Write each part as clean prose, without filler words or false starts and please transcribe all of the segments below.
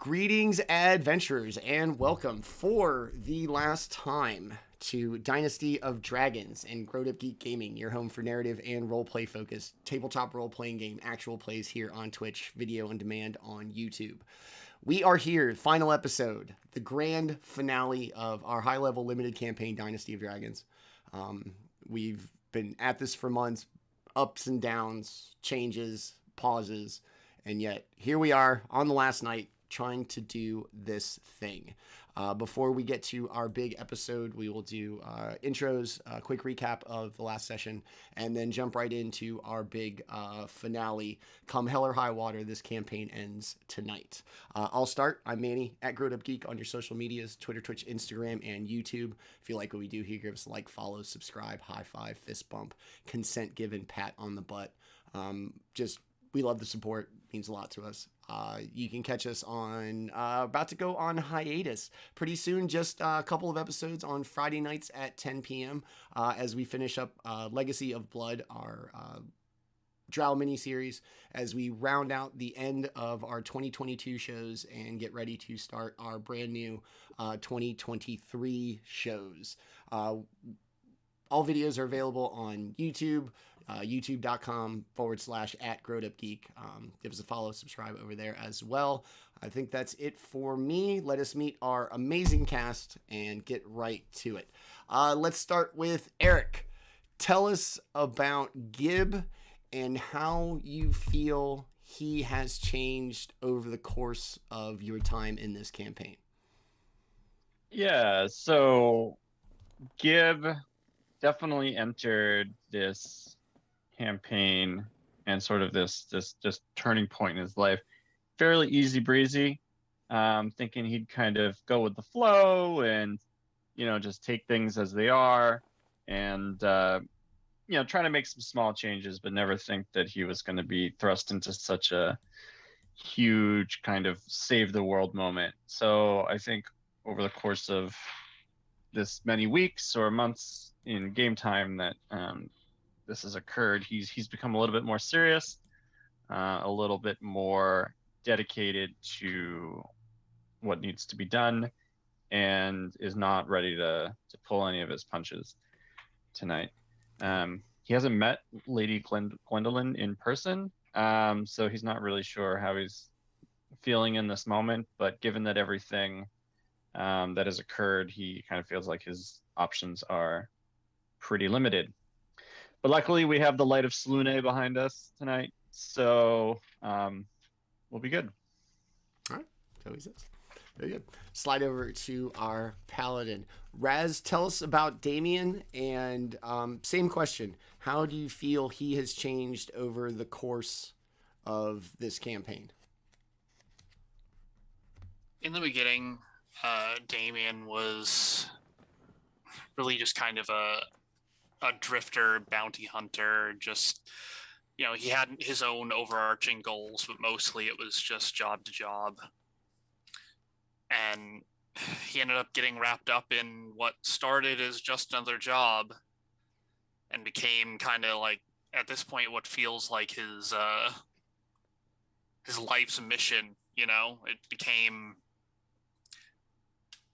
Greetings, adventurers, and welcome for the last time to Dynasty of Dragons and GrowedUpGeek Gaming, your home for narrative and roleplay focused tabletop role-playing game actual plays here on Twitch, video on demand on YouTube. We are here, final episode, the grand finale of our high-level limited campaign, Dynasty of Dragons. We've been at this for months, ups and downs, changes, pauses, and yet here we are on the last night, trying to do this thing. Before we get to our big episode, we will do intros, a quick recap of the last session, and then jump right into our big finale. Come hell or high water, this campaign ends tonight. I'll start. I'm Manny at GrowedUpGeek on your social medias, Twitter, Twitch, Instagram, and YouTube. If you like what we do here, give us a like, follow, subscribe, high five, fist bump, consent given, pat on the butt. We love the support. Means a lot to us. You can catch us on about to go on hiatus pretty soon. Just a couple of episodes on Friday nights at 10 p.m. As we finish up Legacy of Blood, our Drow mini-series, as we round out the end of our 2022 shows and get ready to start our brand new 2023 shows. All videos are available on YouTube. youtube.com/@GrowedUpGeek. Give us a follow, subscribe over there as well. I think that's it for me. Let us meet our amazing cast and get right to it. Let's start with Eric. Tell us about Gib and how you feel he has changed over the course of your time in this campaign. Yeah, so Gib definitely entered this campaign and sort of this just turning point in his life fairly easy breezy, thinking he'd kind of go with the flow and just take things as they are, and trying to make some small changes, but never think that he was going to be thrust into such a huge kind of save the world moment. So I think over the course of this many weeks or months in game time that this has occurred, he's become a little bit more serious, a little bit more dedicated to what needs to be done, and is not ready to pull any of his punches tonight. He hasn't met Lady Gwendolyn in person, so he's not really sure how he's feeling in this moment, but given that everything that has occurred, he kind of feels like his options are pretty limited. But luckily, we have the light of Selune behind us tonight, so we'll be good. All right, so he says. Very good. Slide over to our paladin. Raz, tell us about Daemion, and same question. How do you feel he has changed over the course of this campaign? In the beginning, Daemion was really just kind of a drifter, bounty hunter. Just, he had his own overarching goals, but mostly it was just job to job. And he ended up getting wrapped up in what started as just another job and became kind of like, at this point, what feels like his life's mission. It became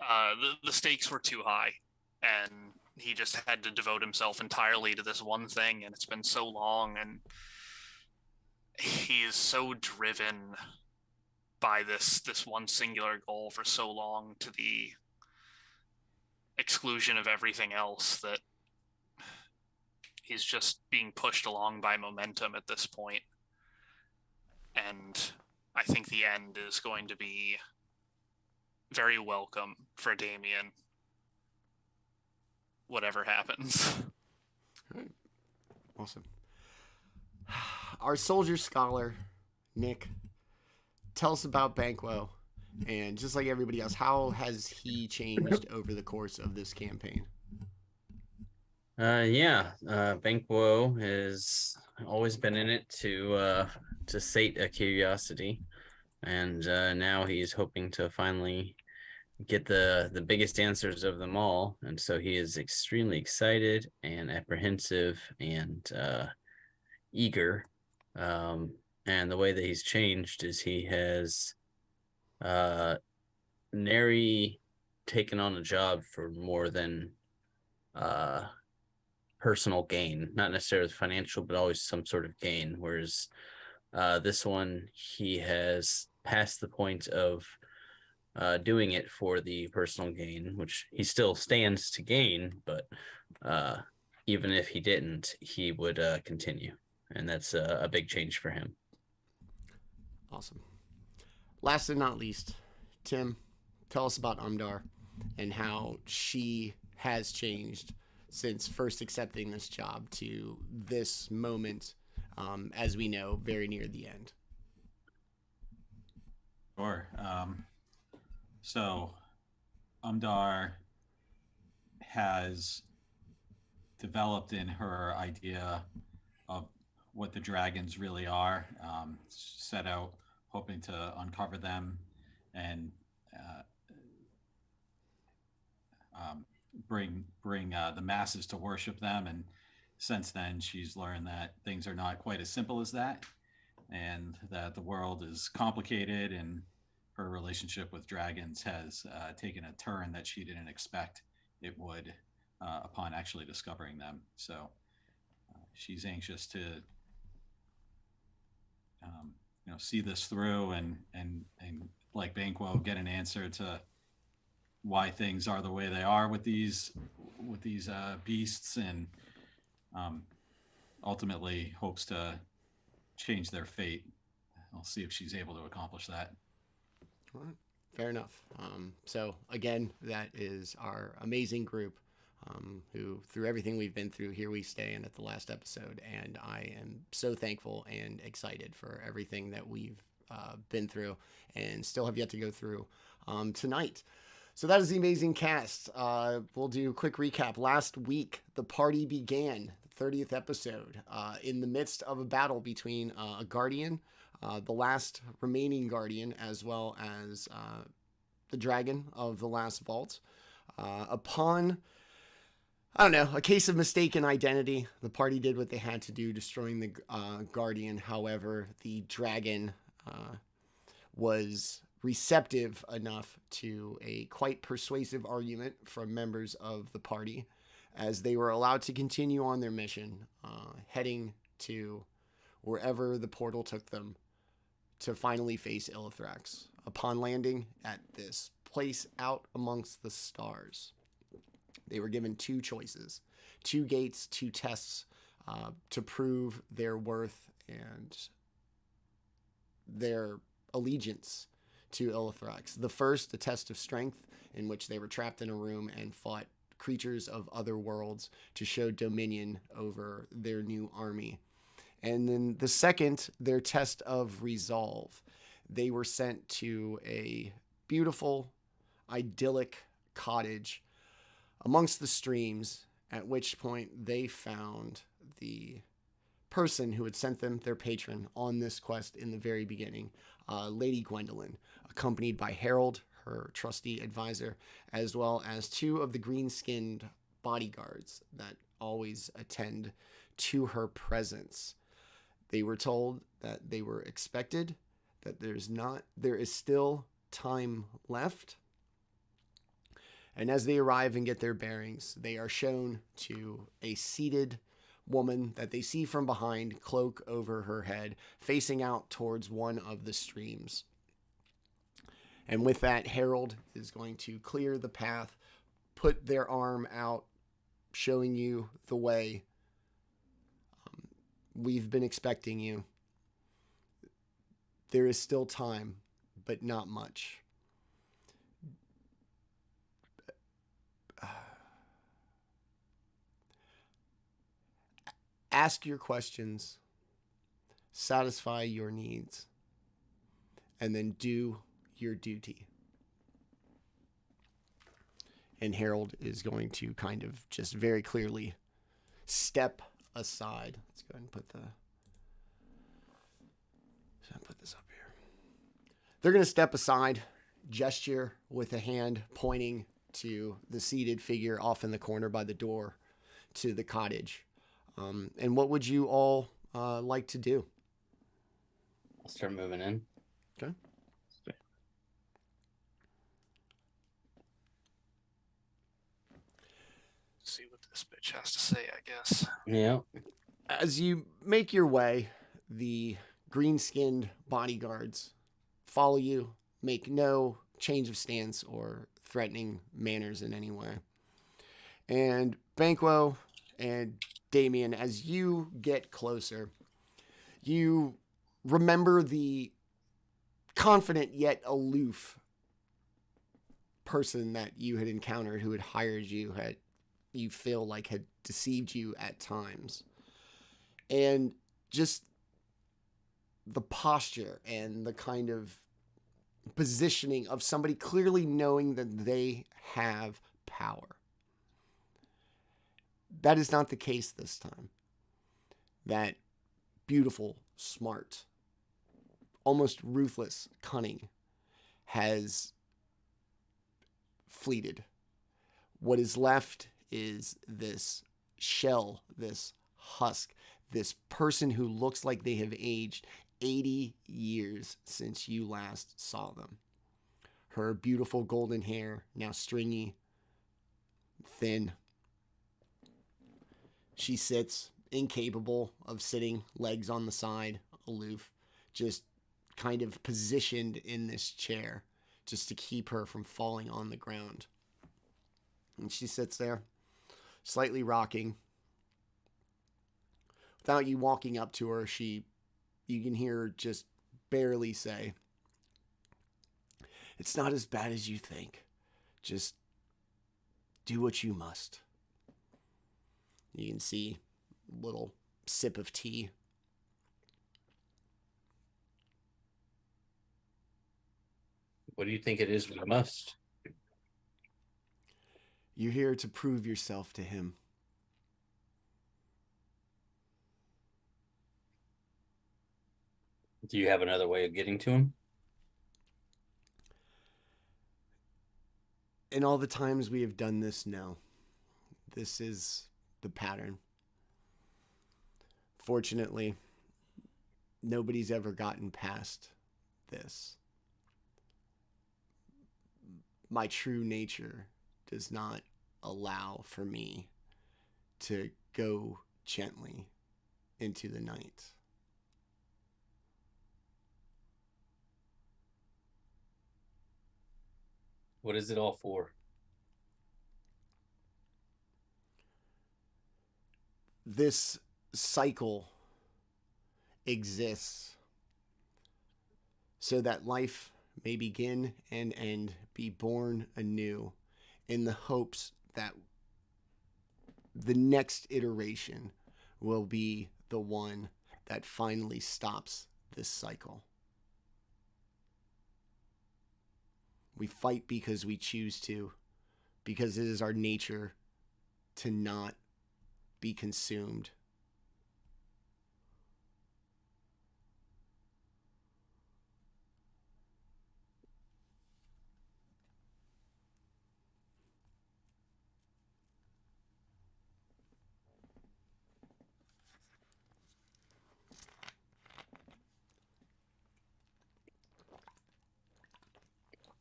the stakes were too high, and he just had to devote himself entirely to this one thing, and it's been so long, and he is so driven by this one singular goal for so long, to the exclusion of everything else, that he's just being pushed along by momentum at this point. And I think the end is going to be very welcome for Daemion, whatever happens. All right. Awesome. Our soldier scholar, Nick, tell us about Banquo. And just like everybody else, how has he changed over the course of this campaign? Banquo has always been in it to sate a curiosity, and now he's hoping to finally get the biggest answers of them all, and so he is extremely excited and apprehensive and eager. And the way that he's changed is he has nary taken on a job for more than personal gain, not necessarily financial, but always some sort of gain. Whereas this one, he has passed the point of doing it for the personal gain, which he still stands to gain, but even if he didn't, he would continue. And that's a big change for him. Awesome. Last and not least, Tim, tell us about Umdar and how she has changed since first accepting this job to this moment, as we know, very near the end. Sure. So Umdar has developed in her idea of what the dragons really are, set out hoping to uncover them and bring the masses to worship them. And since then, she's learned that things are not quite as simple as that, and that the world is complicated, and her relationship with dragons has taken a turn that she didn't expect it would upon actually discovering them. So she's anxious to see this through and like Banquo, get an answer to why things are the way they are with these beasts, and ultimately hopes to change their fate. I'll see if she's able to accomplish that. All right. Fair enough. So again, that is our amazing group, who through everything we've been through, here we stand at the last episode, and I am so thankful and excited for everything that we've been through and still have yet to go through tonight. So that is the amazing cast. We'll do a quick recap. Last week, the party began, the 30th episode, in the midst of a battle between a guardian, the last remaining guardian, as well as the dragon of the last vault. Upon, I don't know, a case of mistaken identity, the party did what they had to do, destroying the guardian. However, the dragon was receptive enough to a quite persuasive argument from members of the party, as they were allowed to continue on their mission, heading to wherever the portal took them to finally face Illithrax. Upon landing at this place out amongst the stars, they were given two choices, two gates, two tests to prove their worth and their allegiance to Illithrax. The first, the test of strength, in which they were trapped in a room and fought creatures of other worlds to show dominion over their new army. And then the second, their test of resolve. They were sent to a beautiful, idyllic cottage amongst the streams, at which point they found the person who had sent them, their patron, on this quest in the very beginning, Lady Gwendolyn, accompanied by Harold, her trusty advisor, as well as two of the green-skinned bodyguards that always attend to her presence. They were told that they were expected, that there is still time left. And as they arrive and get their bearings, they are shown to a seated woman that they see from behind, cloak over her head, facing out towards one of the streams. And with that, Harold is going to clear the path, put their arm out, showing you the way. We've been expecting you. There is still time, but not much. Ask your questions, satisfy your needs, and then do your duty. And Harold is going to kind of just very clearly step aside. Let's go ahead and put this up here. They're going to step aside, gesture with a hand pointing to the seated figure off in the corner by the door to the cottage. And what would you all like to do? I'll start moving in. Okay. see what this bitch has to say, I guess. Yeah. As you make your way, the green-skinned bodyguards follow you, make no change of stance or threatening manners in any way. And Banquo and Daemion, as you get closer, you remember the confident yet aloof person that you had encountered who had hired you, you feel like had deceived you at times. And just the posture and the kind of positioning of somebody clearly knowing that they have power. That is not the case this time. That beautiful, smart, almost ruthless cunning has fleeted. What is left is this shell, this husk, this person who looks like they have aged 80 years since you last saw them. Her beautiful golden hair, now stringy, thin. She sits, incapable of sitting, legs on the side, aloof, just kind of positioned in this chair just to keep her from falling on the ground. And she sits there, slightly rocking. Without you walking up to her, you can hear her just barely say, "It's not as bad as you think. Just do what you must." You can see a little sip of tea. What do you think it is we must? You're here to prove yourself to him. Do you have another way of getting to him? In all the times we have done this, no. This is the pattern. Fortunately, nobody's ever gotten past this. My true nature does not allow for me to go gently into the night. What is it all for? This cycle exists so that life may begin and end, be born anew, in the hopes that the next iteration will be the one that finally stops this cycle. We fight because we choose to, because it is our nature to not be consumed.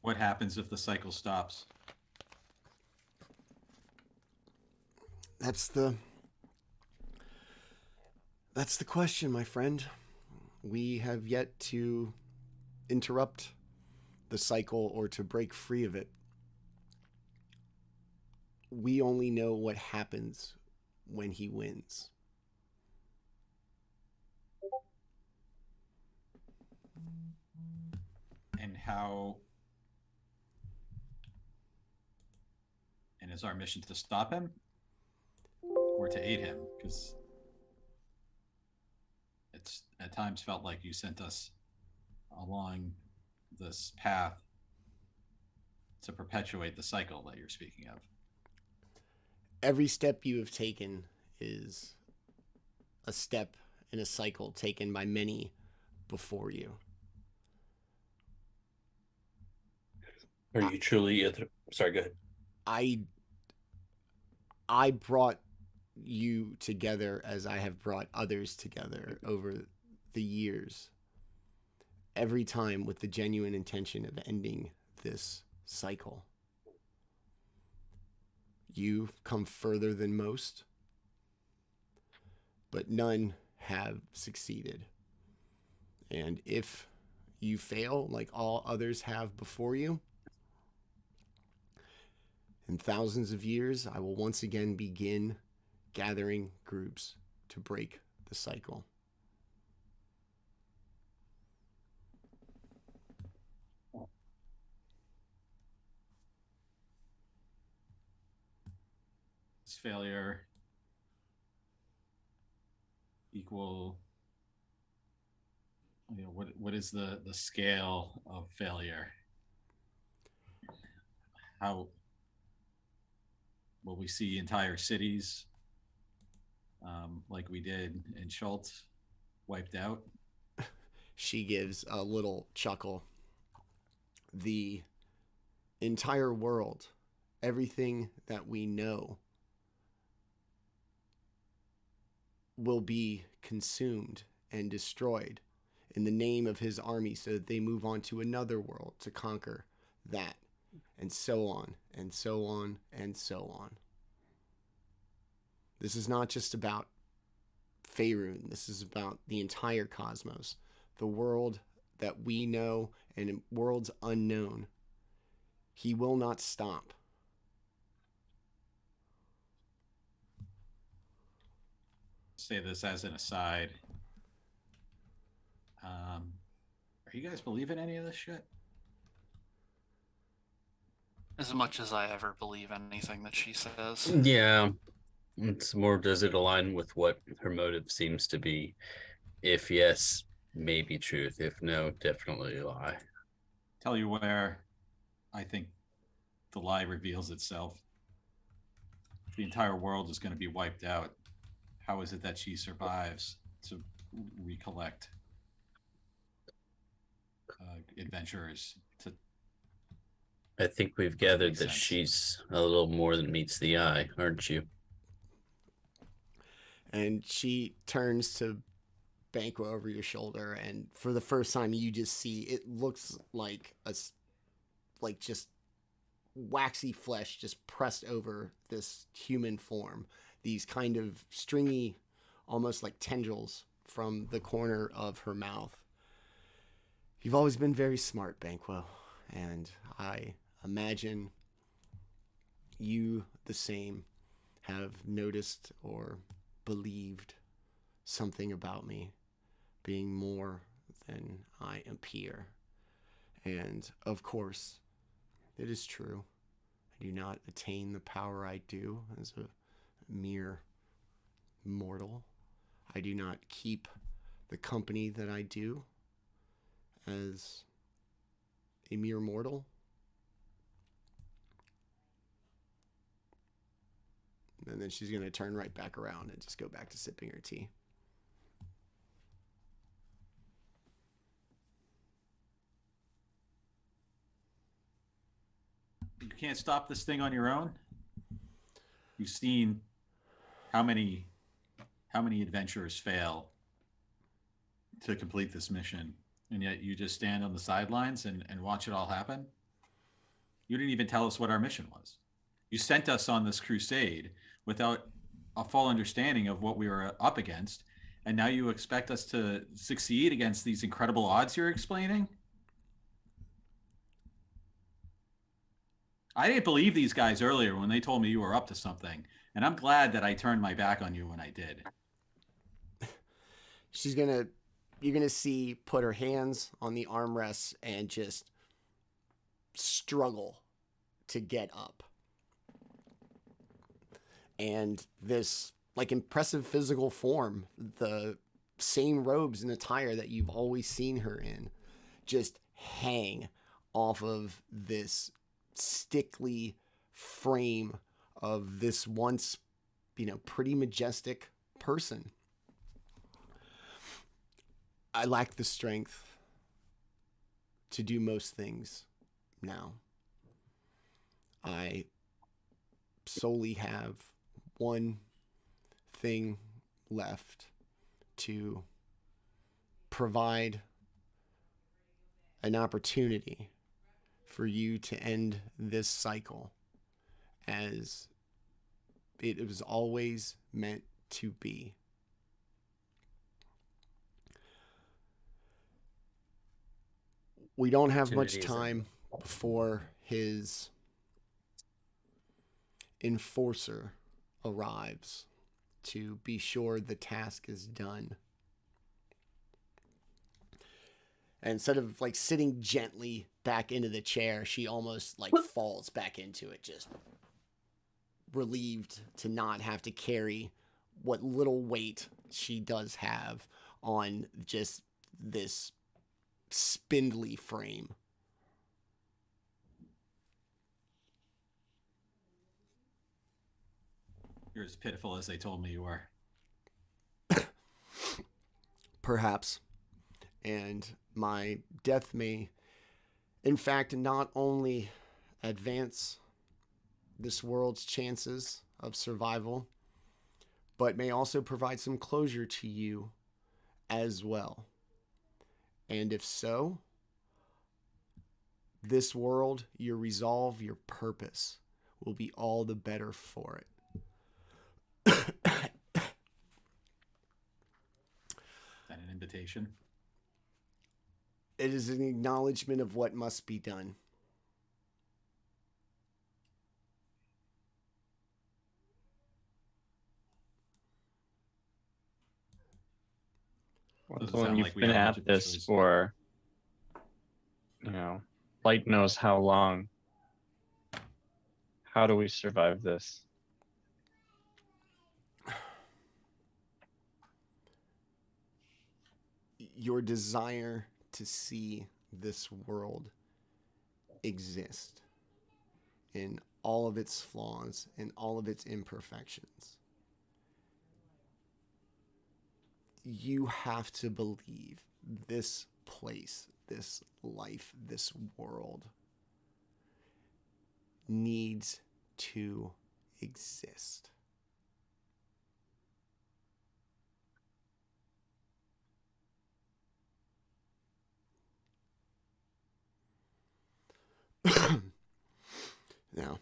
What happens if the cycle stops? That's the question, my friend. We have yet to interrupt the cycle or to break free of it. We only know what happens when he wins. And how... And is our mission to stop him or to aid him? Because it's at times felt like you sent us along this path to perpetuate the cycle that you're speaking of. Every step you have taken is a step in a cycle taken by many before you. Are you truly... Sorry, go ahead. I brought you together as I have brought others together over the years, every time with the genuine intention of ending this cycle. You've come further than most, but none have succeeded. And if you fail like all others have before you, in thousands of years, I will once again begin gathering groups to break the cycle. Is failure equal? You know, what is the scale of failure? How will we see entire cities like we did in Schultz wiped out? She gives a little chuckle. The entire world, everything that we know, will be consumed and destroyed in the name of his army so that they move on to another world to conquer that, and so on, and so on, and so on. This is not just about Faerun. This is about the entire cosmos, the world that we know and worlds unknown. He will not stop. Say this as an aside. Are you guys believing any of this shit? As much as I ever believe anything that she says. Yeah. It's more, does it align with what her motive seems to be? If yes, maybe truth. If no, definitely a lie. Tell you where I think the lie reveals itself. The entire world is going to be wiped out. How is it that she survives to recollect adventurers? I think we've gathered makes that sense. she's a little more than meets the eye, aren't you? And she turns to Banquo over your shoulder, and for the first time you just see it looks like just waxy flesh just pressed over this human form. These kind of stringy, almost like tendrils from the corner of her mouth. You've always been very smart, Banquo, and I imagine you the same have noticed or believed something about me being more than I appear. And of course, it is true. I do not attain the power I do as a mere mortal. I do not keep the company that I do as a mere mortal. And then she's going to turn right back around and just go back to sipping her tea. You can't stop this thing on your own. You've seen how many adventurers fail to complete this mission, and yet you just stand on the sidelines and watch it all happen. You didn't even tell us what our mission was. You sent us on this crusade without a full understanding of what we were up against, and now you expect us to succeed against these incredible odds you're explaining? I didn't believe these guys earlier when they told me you were up to something, and I'm glad that I turned my back on you when I did. You're gonna see put her hands on the armrests and just struggle to get up. And this like impressive physical form, the same robes and attire that you've always seen her in, just hang off of this stickly frame of this once, pretty majestic person. I lack the strength to do most things now. I solely have one thing left: to provide an opportunity for you to end this cycle as It was always meant to be. We don't have much time before his enforcer arrives to be sure the task is done. And instead of like sitting gently back into the chair, she almost like falls back into it, just relieved to not have to carry what little weight she does have on just this spindly frame. You're as pitiful as they told me you were. Perhaps. And my death may, in fact, not only advance this world's chances of survival, but may also provide some closure to you as well. And if so, this world, your resolve, your purpose will be all the better for it. Is that an invitation? It is an acknowledgement of what must be done. Well, Doesn't so when sound you've like we been have much at of a this choice. for, light knows how long, how do we survive this? Your desire to see this world exist in all of its flaws and all of its imperfections. You have to believe this place, this life, this world needs to exist. Now,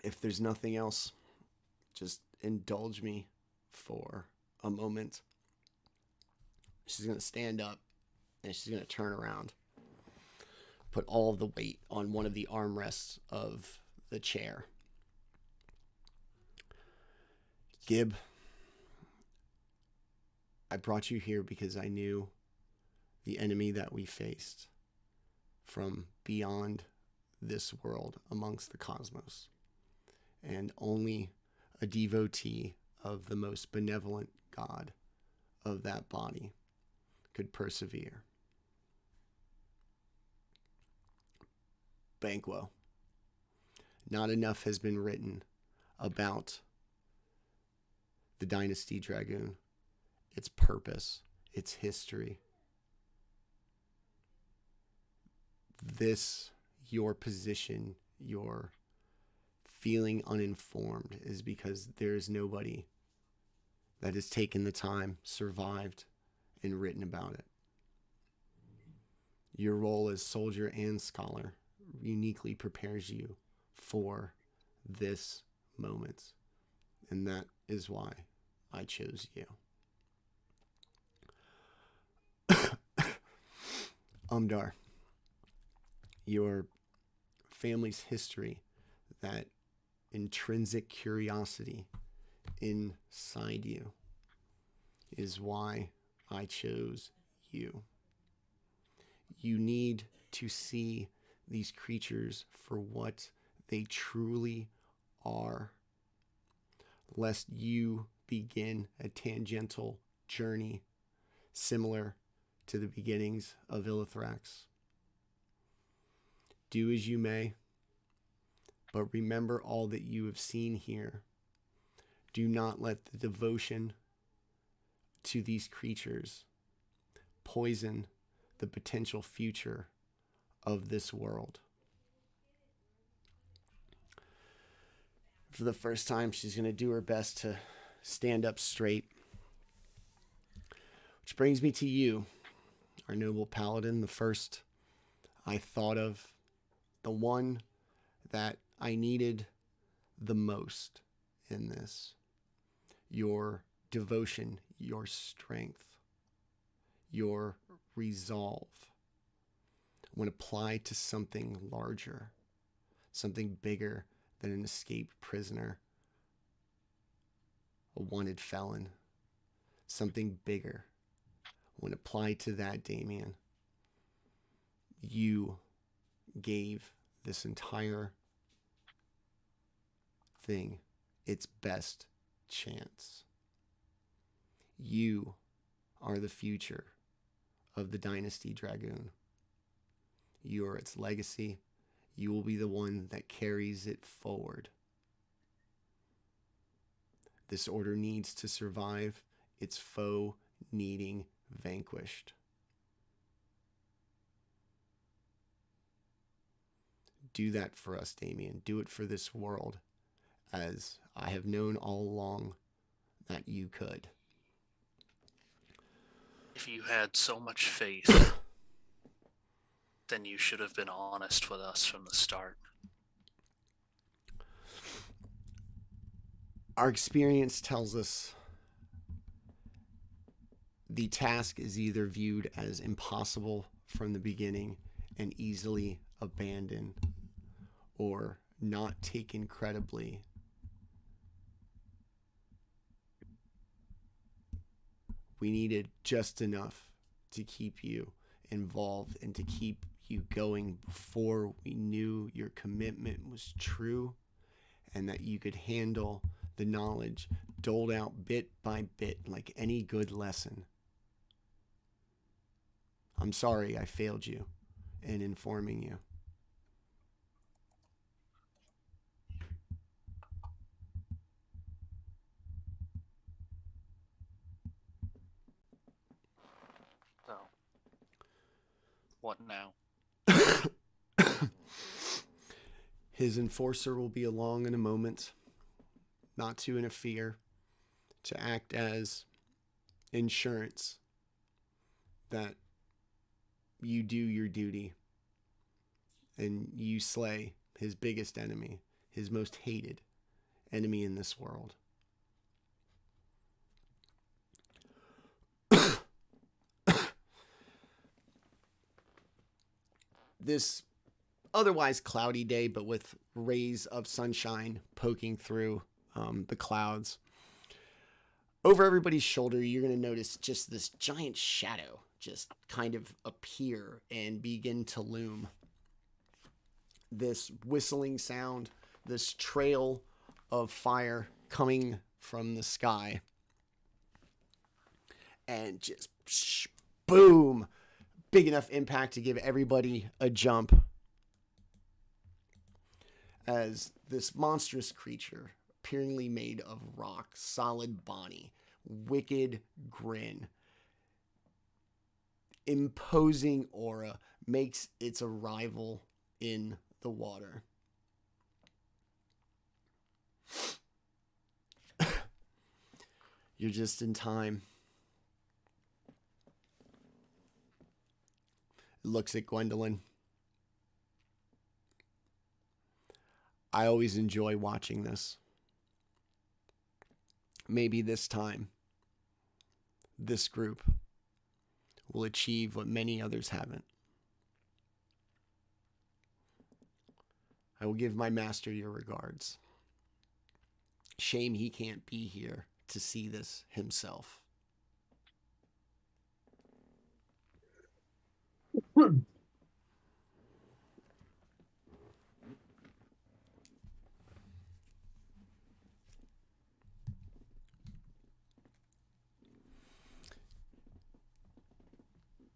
if there's nothing else, just indulge me for a moment. She's going to stand up and she's going to turn around, put all of the weight on one of the armrests of the chair. Gib, I brought you here because I knew the enemy that we faced from beyond this world amongst the cosmos, and only a devotee of the most benevolent God of that body could persevere. Banquo, not enough has been written about the Dynasty Dragoon, its purpose, its history. This, your position, your feeling uninformed, is because there's nobody that has taken the time, survived, and written about it. Your role as soldier and scholar uniquely prepares you for this moment, and that is why I chose you. Umdar, your family's history, that intrinsic curiosity inside you, is why I chose you. You need to see these creatures for what they truly are, lest you begin a tangential journey similar to the beginnings of Illithrax. Do as you may, but remember all that you have seen here. Do not let the devotion to these creatures poison the potential future of this world. For the first time, she's going to do her best to stand up straight. Which brings me to you, our noble paladin, the first I thought of, the one that I needed the most in this. Your devotion, your strength, your resolve, when applied to something larger, something bigger than an escaped prisoner, a wanted felon, something bigger, when applied to that, Daemion, you gave this entire thing its best chance. You are the future of the Dynasty Dragoon. You are its legacy. You will be the one that carries it forward. This order needs to survive, its foe needing vanquished. Do that for us, Daemion. Do it for this world, as I have known all along that you could. If you had so much faith, then you should have been honest with us from the start. Our experience tells us the task is either viewed as impossible from the beginning and easily abandoned, or not taken credibly. We needed just enough to keep you involved and to keep you going before we knew your commitment was true and that you could handle the knowledge doled out bit by bit like any good lesson. I'm sorry I failed you in informing you. So, what now? His enforcer will be along in a moment, not to interfere, to act as insurance that you do your duty and you slay his biggest enemy, his most hated enemy in this world. This otherwise cloudy day, but with rays of sunshine poking through the clouds. Over everybody's shoulder, you're going to notice just this giant shadow just kind of appear and begin to loom. This whistling sound, this trail of fire coming from the sky. And just boom! Big enough impact to give everybody a jump. As this monstrous creature, appearingly made of rock, solid body, wicked grin, imposing aura, makes its arrival in the water. You're just in time. Looks at Gwendolyn. I always enjoy watching this. Maybe this time, this group will achieve what many others haven't. I will give my master your regards. Shame he can't be here to see this himself.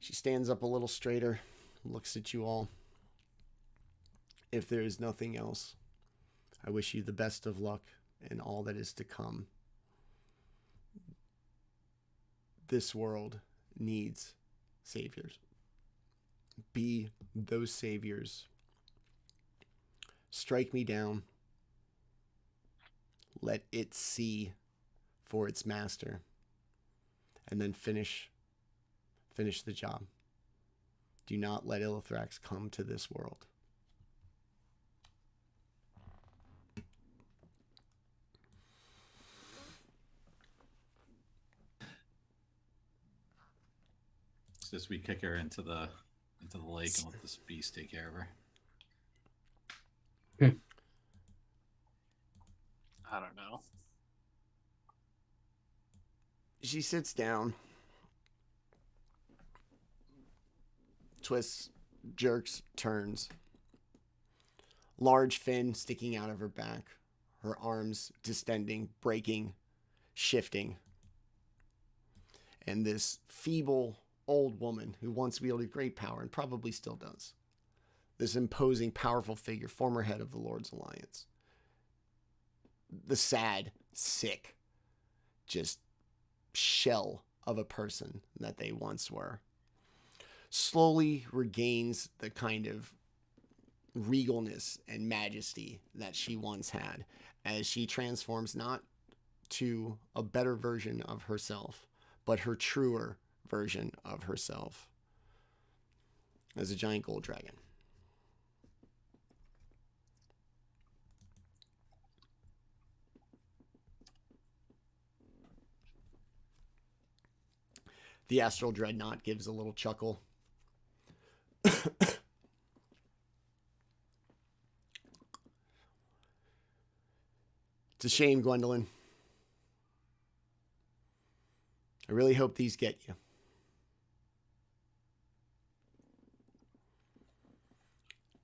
She stands up a little straighter, looks at you all. If there is nothing else, I wish you the best of luck in all that is to come. This world needs saviors. Be those saviors. Strike me down. Let it see for its master. And then finish the job. Do not let Illithrax come to this world. Just we kick her into the lake and let this beast take care of her. I don't know. She sits down, twists, jerks, turns. Large fin sticking out of her back, her arms distending, breaking, shifting. And this feeble old woman who once wielded great power and probably still does. This imposing, powerful figure, former head of the Lord's Alliance. The sad, sick, just shell of a person that they once were. Slowly regains the kind of regalness and majesty that she once had as she transforms not to a better version of herself, but her truer version of herself as a giant gold dragon. The Astral Dreadnought gives a little chuckle. It's a shame, Gwendolyn. I really hope these get you.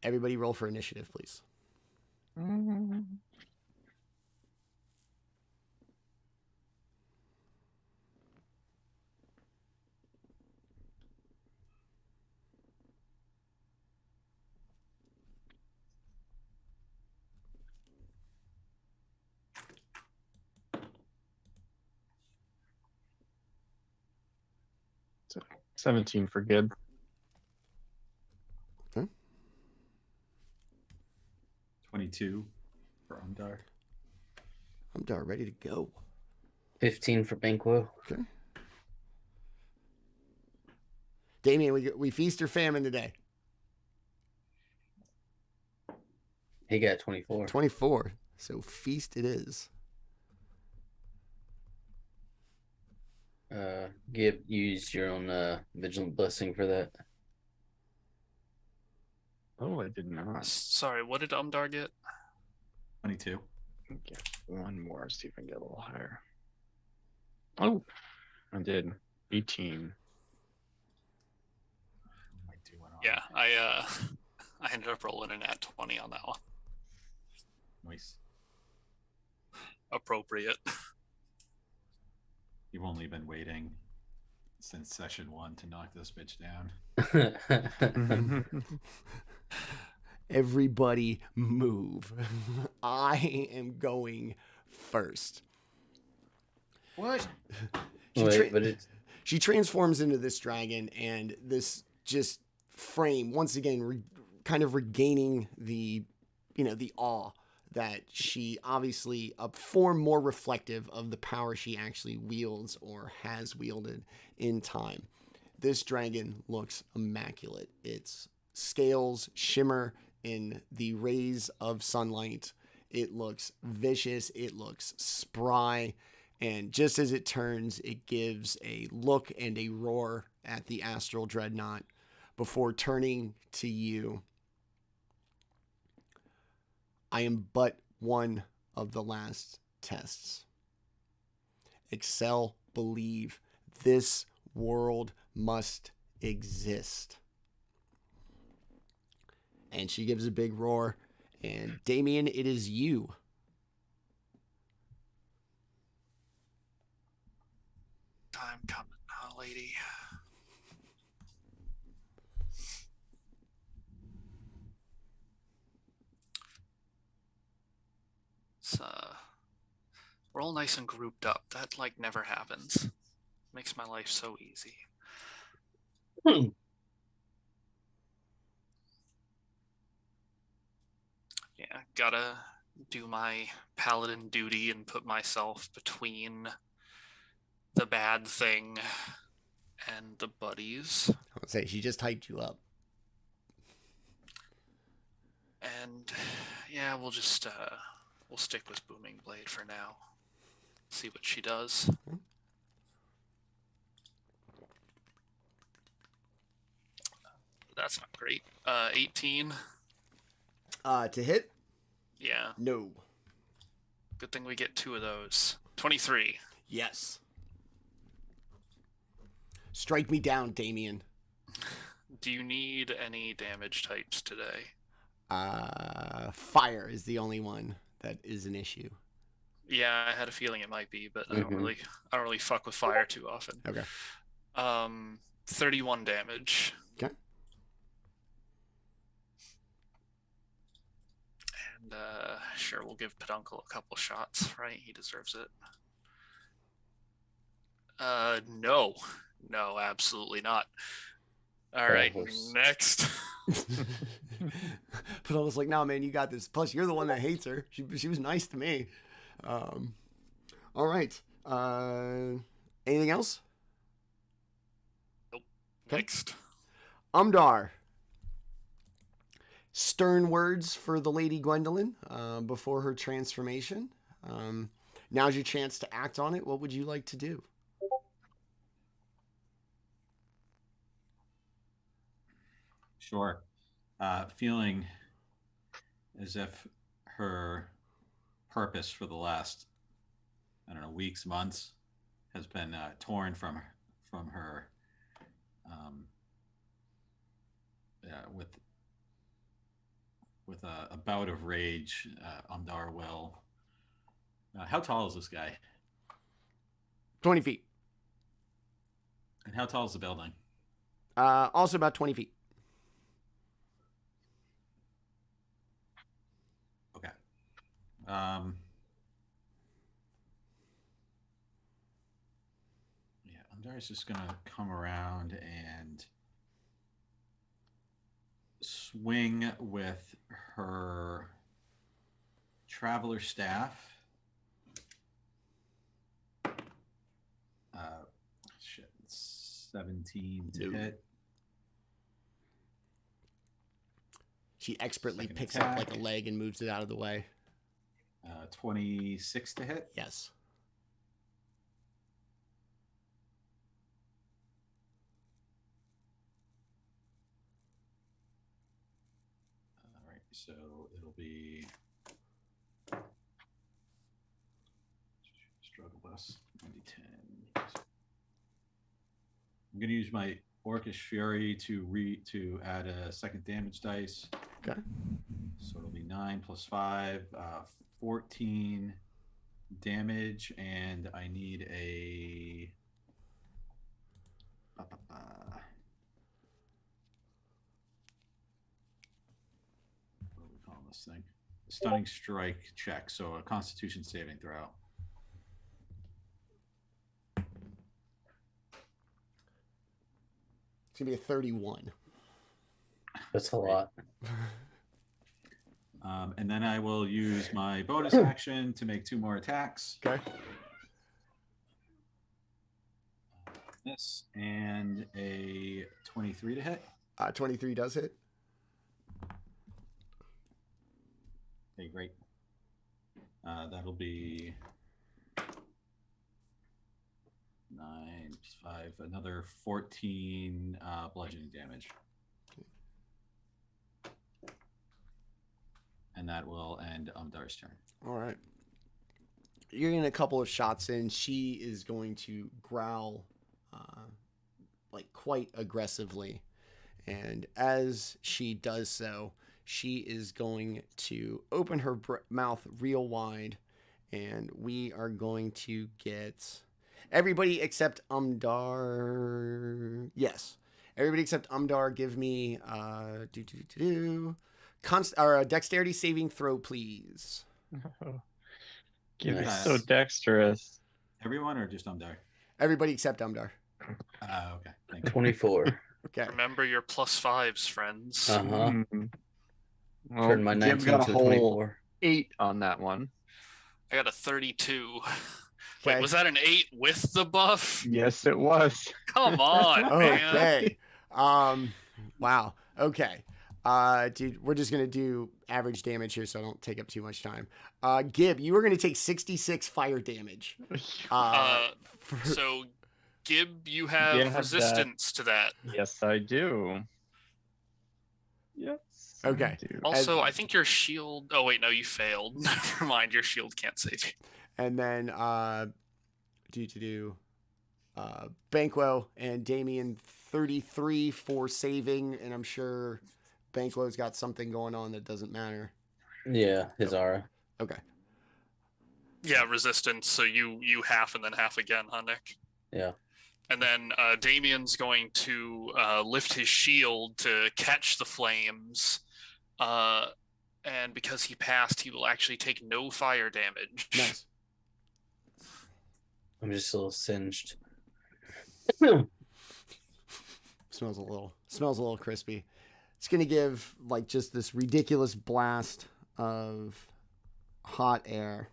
Everybody roll for initiative, please. Mm-hmm. So 17 for Gib. Okay. 22 for Umdar. Umdar, ready to go. 15 for Banquo. Okay. Daemion, we feast or famine today? He got 24. 24. So feast it is. Gib, use your own vigilant blessing for that. Oh, I did not. Sorry, what did Umdar get? 22. Get one more, see if I can get a little higher. Oh, I did. 18. Might do one on Yeah, I ended up rolling an at 20 on that one. Nice. Appropriate. You've only been waiting since session 1 to knock this bitch down. Everybody move. I am going first. What? She transforms into this dragon, and this just frame, once again, kind of regaining the awe that she obviously, a form more reflective of the power she actually wields or has wielded in time. This dragon looks immaculate. Its scales shimmer in the rays of sunlight. It looks vicious. It looks spry. And just as it turns, it gives a look and a roar at the Astral Dreadnought before turning to you. I am but one of the last tests. Excel, believe, this world must exist. And she gives a big roar. And Daemion, it is you. Time coming, huh, lady? It's, we're all nice and grouped up. That, like, never happens. Makes my life so easy. Yeah, gotta do my paladin duty and put myself between the bad thing and the buddies. I would say she just hyped you up. And yeah, we'll just we'll stick with Booming Blade for now. See what she does. Great. 18. To hit? Yeah. No. Good thing we get 2 of those. 23. Yes. Strike me down, Daemion. Do you need any damage types today? Fire is the only one that is an issue. Yeah, I had a feeling it might be, but I don't Mhm. really fuck with fire too often. Okay. 31 damage. Okay. And sure, we'll give Peduncle a couple shots, right? He deserves it. No, absolutely not. All right, Balls. next. But I was like, no, man, you got this. Plus, you're the one that hates her. She was nice to me. All right. Anything else? Nope. Okay. Next. Umdar. Stern words for the Lady Gwendolyn before her transformation. Now's your chance to act on it. What would you like to do? Sure. Feeling as if her purpose for the last, I don't know, weeks, months, has been torn from her. With a bout of rage, Umdar will. How tall is this guy? 20 feet. And how tall is the building? Also about 20 feet. Okay. Umdar's just gonna come around and swing with her traveler staff. Shit, 17 to No. hit. She expertly Second picks up like a attack. leg and moves it out of the way. 26 to hit. Yes. All right, so it'll be struggle less 90-10. I'm gonna use my Orcish Fury to add a second damage dice. Okay. So it'll be 9 plus 5, 14 damage, and I need a. What do we call this thing? Stunning strike check. So a Constitution saving throw. It's going to be a 31. That's a lot. And then I will use my bonus action to make 2 more attacks. Okay. This and a 23 to hit. 23 does hit. Okay, great. That'll be 9 plus 5, another 14 bludgeoning damage. And that will end Umdar's turn. All right. You're getting a couple of shots in. She is going to growl like quite aggressively. And as she does so, she is going to open her mouth real wide. And we are going to get everybody except Umdar. Yes. Everybody except Umdar, give me dexterity saving throw, please. Give it Nice. so dexterous. Everyone or just Umdar? Everybody except Umdar. Okay, thank you. 24. Okay. Remember your +5s, friends. Uh-huh. Mm. Well, Turn my Gib 19 got a to a whole 24. 8 on that one. I got a 32. Okay. Wait, was that an 8 with the buff? Yes, it was. Come on, man. Okay. Wow. Okay. Dude, we're just gonna do average damage here, so I don't take up too much time. Gib, you are gonna take 66 fire damage. So, Gib, you have Yeah, I have resistance to that. Yes, I do. Yes. Okay. I do. Also, I think your shield. Oh wait, no, you failed. Never mind. Your shield can't save you. And then Banquo and Daemion 33 for saving, and I'm sure Banquo's got something going on that doesn't matter. Yeah, his aura. Okay. Yeah, resistance. So you half and then half again, huh, Nick? Yeah. And then Damion's going to lift his shield to catch the flames. And because he passed, he will actually take no fire damage. Nice. I'm just a little singed. Smells a little crispy. It's gonna give like just this ridiculous blast of hot air.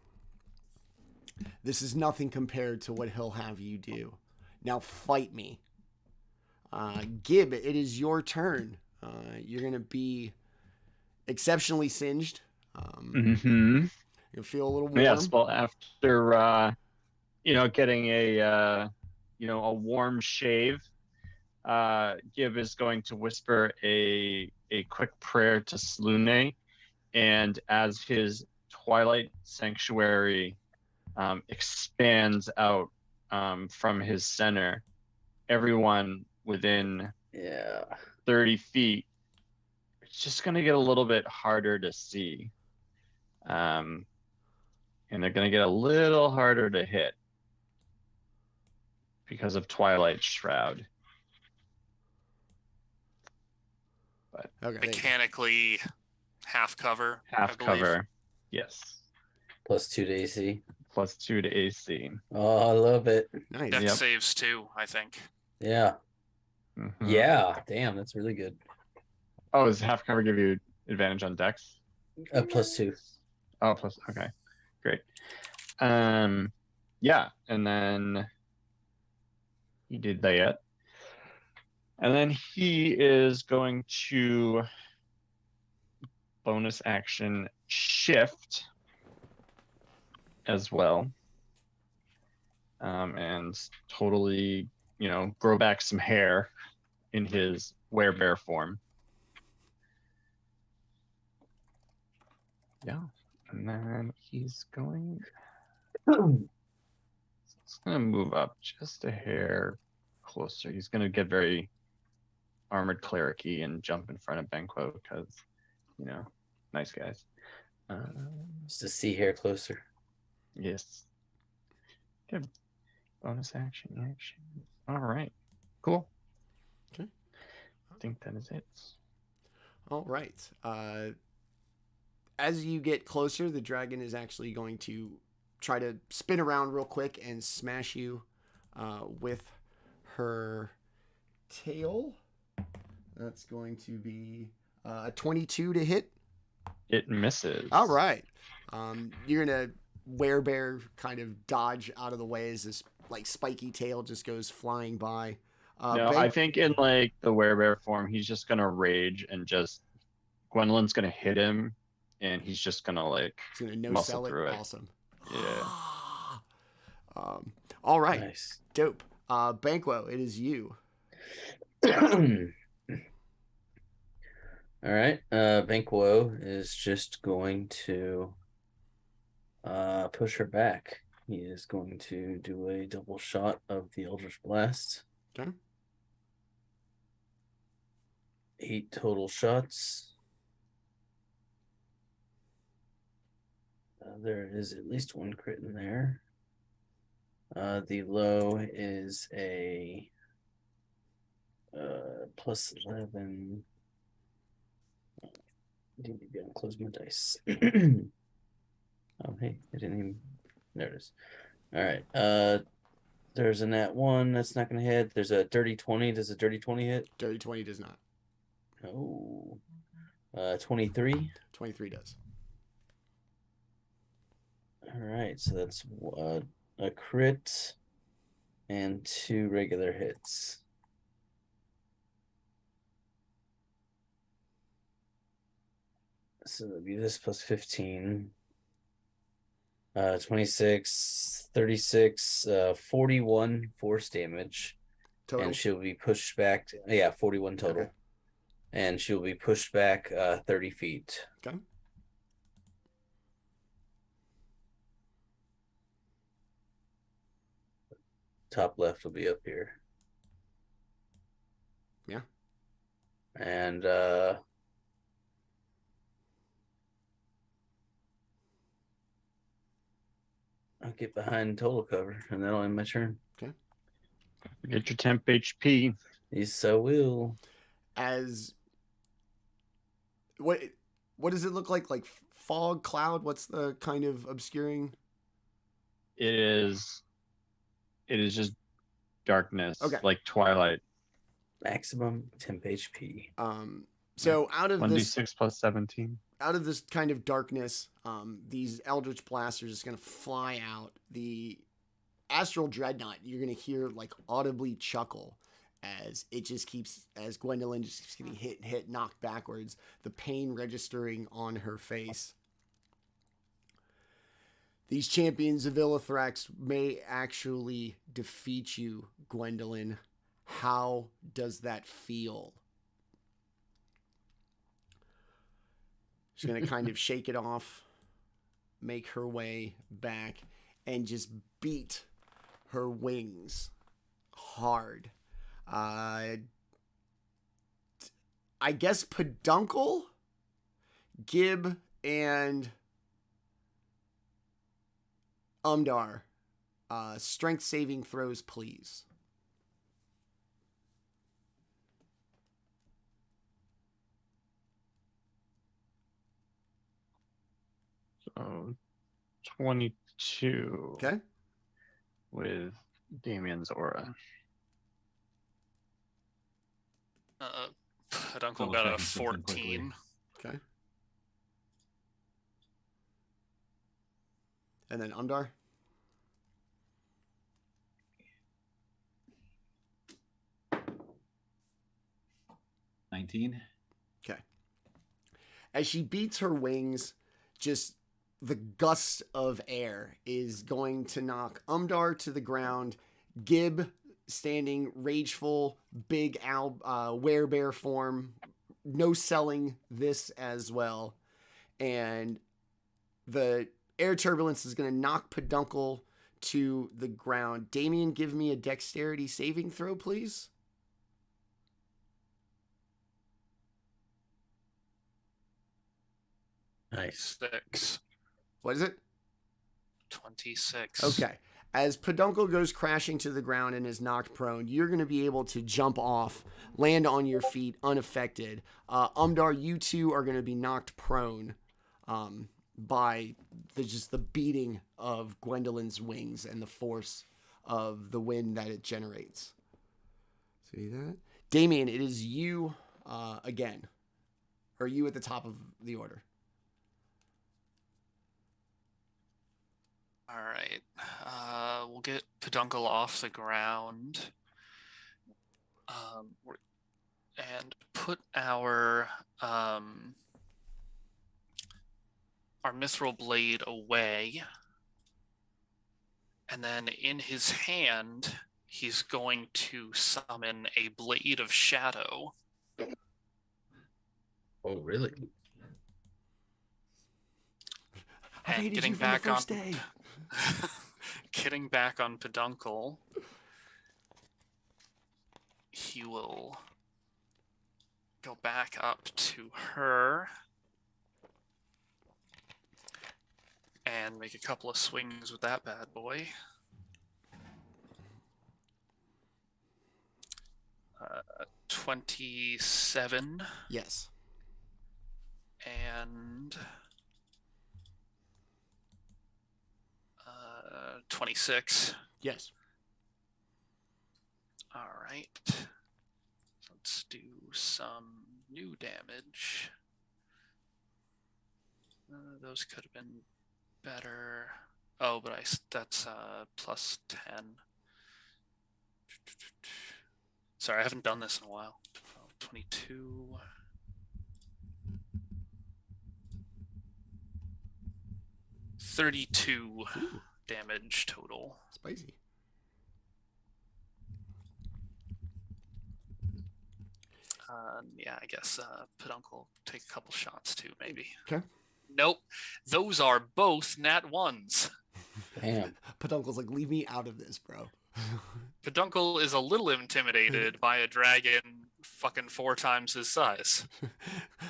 This is nothing compared to what he'll have you do. Now fight me. Gib, it is your turn. You're gonna be exceptionally singed. You'll feel a little warm. Yes. Well, after getting a warm shave, Gib is going to whisper a quick prayer to Slune, and as his twilight sanctuary expands out from his center, everyone within 30 feet, it's just going to get a little bit harder to see. And they're going to get a little harder to hit because of Twilight Shroud. But Okay. Mechanically, half cover. half I believe. cover, yes. +2 to AC. +2 to AC. Oh, I love it. Nice. Death Yep. saves too, I think. Yeah. Mhm. Yeah. Damn, that's really good. Oh, does half cover give you advantage on Dex? +2. Oh, plus. Okay, great. Yeah, and then he did that, and then he is going to bonus action shift as well, and totally, grow back some hair in his werebear form. Yeah. And then he's going to move up just a hair closer. He's going to get very armored cleric-y and jump in front of Banquo because, nice guys. Just to see hair closer. Yes. Good. Bonus action. All right. Cool. Okay. I think that is it. All right. As you get closer, the dragon is actually going to try to spin around real quick and smash you with her tail. That's going to be a 22 to hit. It misses. All right. You're going to werebear kind of dodge out of the way as this like spiky tail just goes flying by. No, I think in like the werebear form, he's just going to rage and just Gwendolyn's going to hit him. And he's just gonna he's gonna no muscle sell it. through it. Awesome. Yeah. All right. Nice. Dope. Banquo, it is you. All right. Banquo is just going to push her back. He is going to do a double shot of the Eldritch Blast. Okay. 8 total shots. There is at least one crit in there. The low is a +11. I need to be able to close my dice. Oh, hey, I didn't even. There it is. All right. There's a nat 1 that's not going to hit. There's a dirty 20. Does a dirty 20 hit? Dirty 20 does not. Oh. 23. 23 does. All right, so that's a crit and 2 regular hits. So that'd be this plus 15. 26, 36, 41 force damage. Total. And she'll be pushed back to, 41 total. Okay. and she'll be pushed back 30 feet. Okay. Top left will be up here. Yeah. And I'll get behind total cover, and that'll end my turn. Okay. Get your temp HP. Yes, I will. As what does it look like? Like fog, cloud? What's the kind of obscuring? It is just darkness. Okay. Like twilight. Maximum temp HP. So out of this 1d6 plus 17. out of this kind of darkness, these eldritch blasters is going to fly out. The astral dreadnought, you're going to hear like audibly chuckle as it just keeps, as Gwendolyn just keeps getting hit, knocked backwards, the pain registering on her face. These champions of Illithrax may actually defeat you, Gwendolyn. How does that feel? She's going to kind of shake it off, make her way back, and just beat her wings hard. I guess Peduncle, Gib, and Umdar. Strength saving throws, please. So 22. Okay. With Daemion's aura. Peduncle Double got a checking something quickly. 14. Okay. And then Umdar. $19. Okay. As she beats her wings, just the gust of air is going to knock Umdar to the ground. Gib, standing rageful, big werebear form, no selling this as well. And the air turbulence is going to knock Peduncle to the ground. Daemion, give me a dexterity saving throw, please. Nice. 6. What is it? 26. Okay. As Peduncle goes crashing to the ground and is knocked prone, you're going to be able to jump off, land on your feet unaffected. Umdar, you two are going to be knocked prone by the beating of Gwendolyn's wings and the force of the wind that it generates. See that? Daemion, it is you again. Or you at the top of the order. All right. We'll get Peduncle off the ground. And put our mithril blade away. And then in his hand, he's going to summon a blade of shadow. Oh, really? I hated getting you from back the first on day. getting back on Peduncle, he will go back up to her and make a couple of swings with that bad boy. 27 Yes. and 26. Yes. All right. Let's do some new damage. Those could have been better. Oh, but that's plus 10. Sorry, I haven't done this in a while. 22. $32 damage total. Spicy. Yeah, I guess Peduncle take a couple shots too, maybe. Okay. Nope. Those are both nat ones. Damn. Peduncle's like, leave me out of this, bro. Peduncle is a little intimidated by a dragon fucking 4 times his size.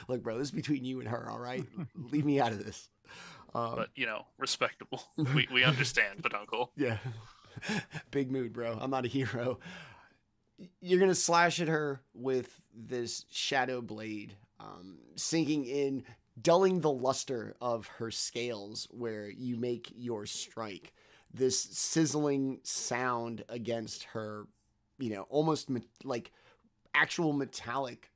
Look, bro, this is between you and her, all right? Leave me out of this. But, respectable. We understand, Peduncle. Yeah. Big mood, bro. I'm not a hero. You're going to slash at her with this shadow blade, sinking in, dulling the luster of her scales where you make your strike. This sizzling sound against her, almost like actual metallic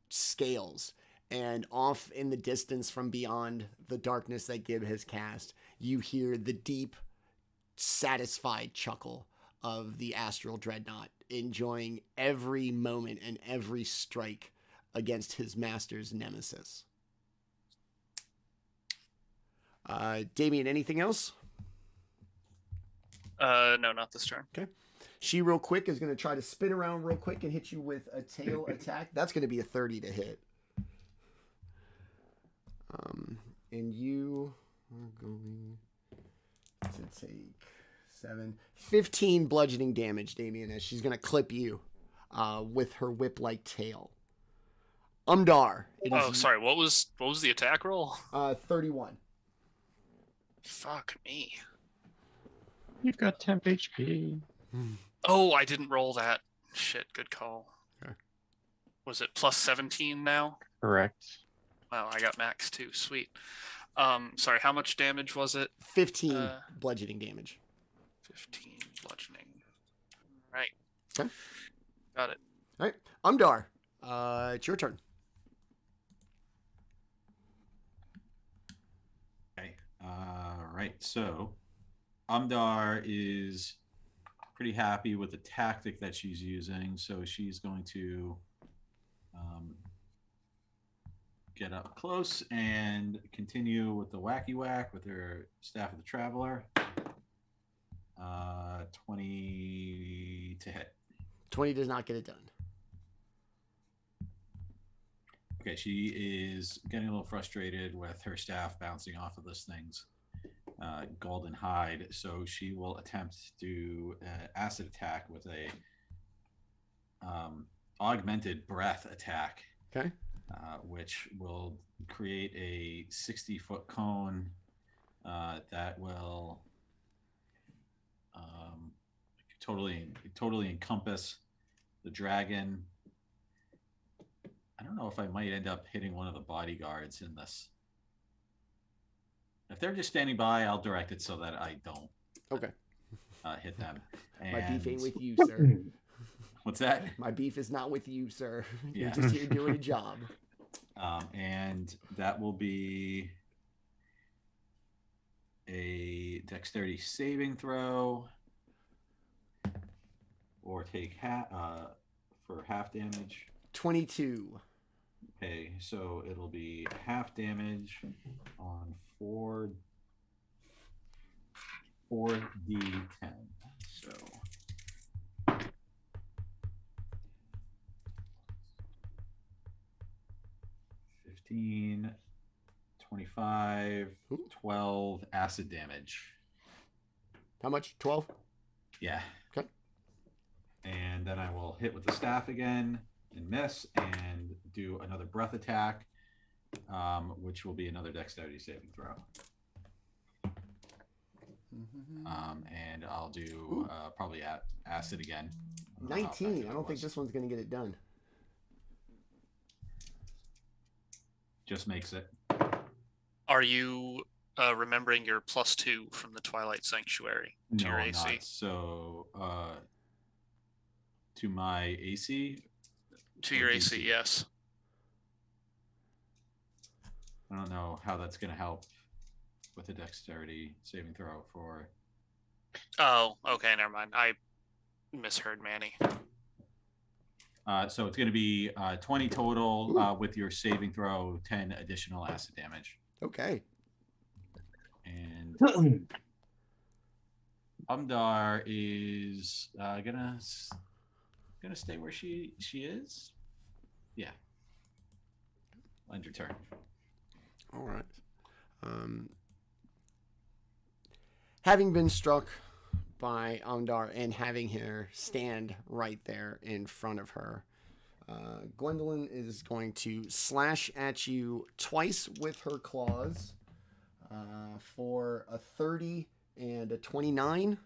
scales. And off in the distance from beyond the darkness that Gib has cast, you hear the deep, satisfied chuckle of the Astral Dreadnought, enjoying every moment and every strike against his master's nemesis. Daemion, anything else? No, not this turn. Okay. She real quick is going to try to spin around real quick and hit you with a tail attack. That's going to be a 30 to hit. And you are going to take 15 bludgeoning damage, Daemion, as she's going to clip you with her whip-like tail. Umdar. Sorry. What was the attack roll? 31. Fuck me. You've got temp HP. Oh, I didn't roll that. Shit, good call. Okay. Was it plus 17 now? Correct. Wow, I got max too. Sweet. Sorry, how much damage was it? 15 bludgeoning damage. 15 bludgeoning. Right. Okay. Got it. All right. Umdar, it's your turn. Okay. Right. So Umdar is pretty happy with the tactic that she's using. So she's going to get up close and continue with the wacky whack with her Staff of the Traveler. 20 to hit. 20 does not get it done. Okay, she is getting a little frustrated with her staff bouncing off of this thing's golden hide, so she will attempt to acid attack with a augmented breath attack. Okay. Which will create a 60-foot cone that will totally encompass the dragon. I don't know if I might end up hitting one of the bodyguards in this. If they're just standing by, I'll direct it so that I don't hit them. My beef ain't with you, sir. What's that? My beef is not with you, sir. You're Yeah. just here doing a job. And that will be a dexterity saving throw, or take for half damage. 22. Okay, so it'll be half damage on 4d10. So 15, 25, 12 acid damage. How much? 12? Yeah. Okay. And then I will hit with the staff again and miss and do another breath attack, which will be another dexterity saving throw. And I'll do probably acid again. 19. I don't think this one's going to get it done. Just makes it. Are you remembering your +2 from the Twilight Sanctuary to your I'm AC? not. So to my AC? To your AC, yes. I don't know how that's going to help with the dexterity saving throw for... Oh, okay, never mind. I misheard Manny. So it's going to be 20 total with your saving throw, 10 additional acid damage. Okay. And Umdar is gonna stay where she is. Yeah. End your turn. All right. Having been struck by Umdar and having her stand right there in front of her, Gwendolyn is going to slash at you twice with her claws for a 30 and a 29.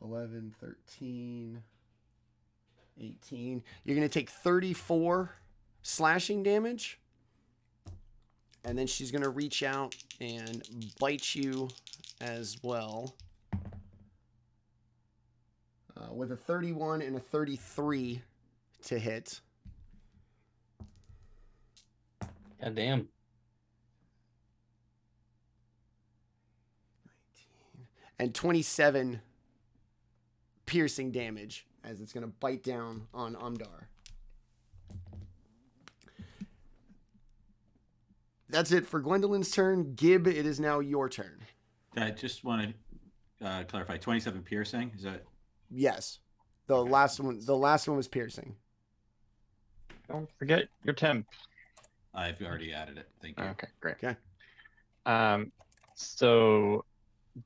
$11, $13, $18. You're going to take 34 slashing damage. And then she's going to reach out and bite you as well. With a 31 and a 33 to hit. God damn. 19. And 27 piercing damage as it's going to bite down on Umdar. That's it for Gwendolyn's turn. Gib, it is now your turn. I just want to clarify. 27 piercing. Is that? Yes. The last one was piercing. Don't forget your temp. I've already added it. Thank you. Okay, great. Okay. So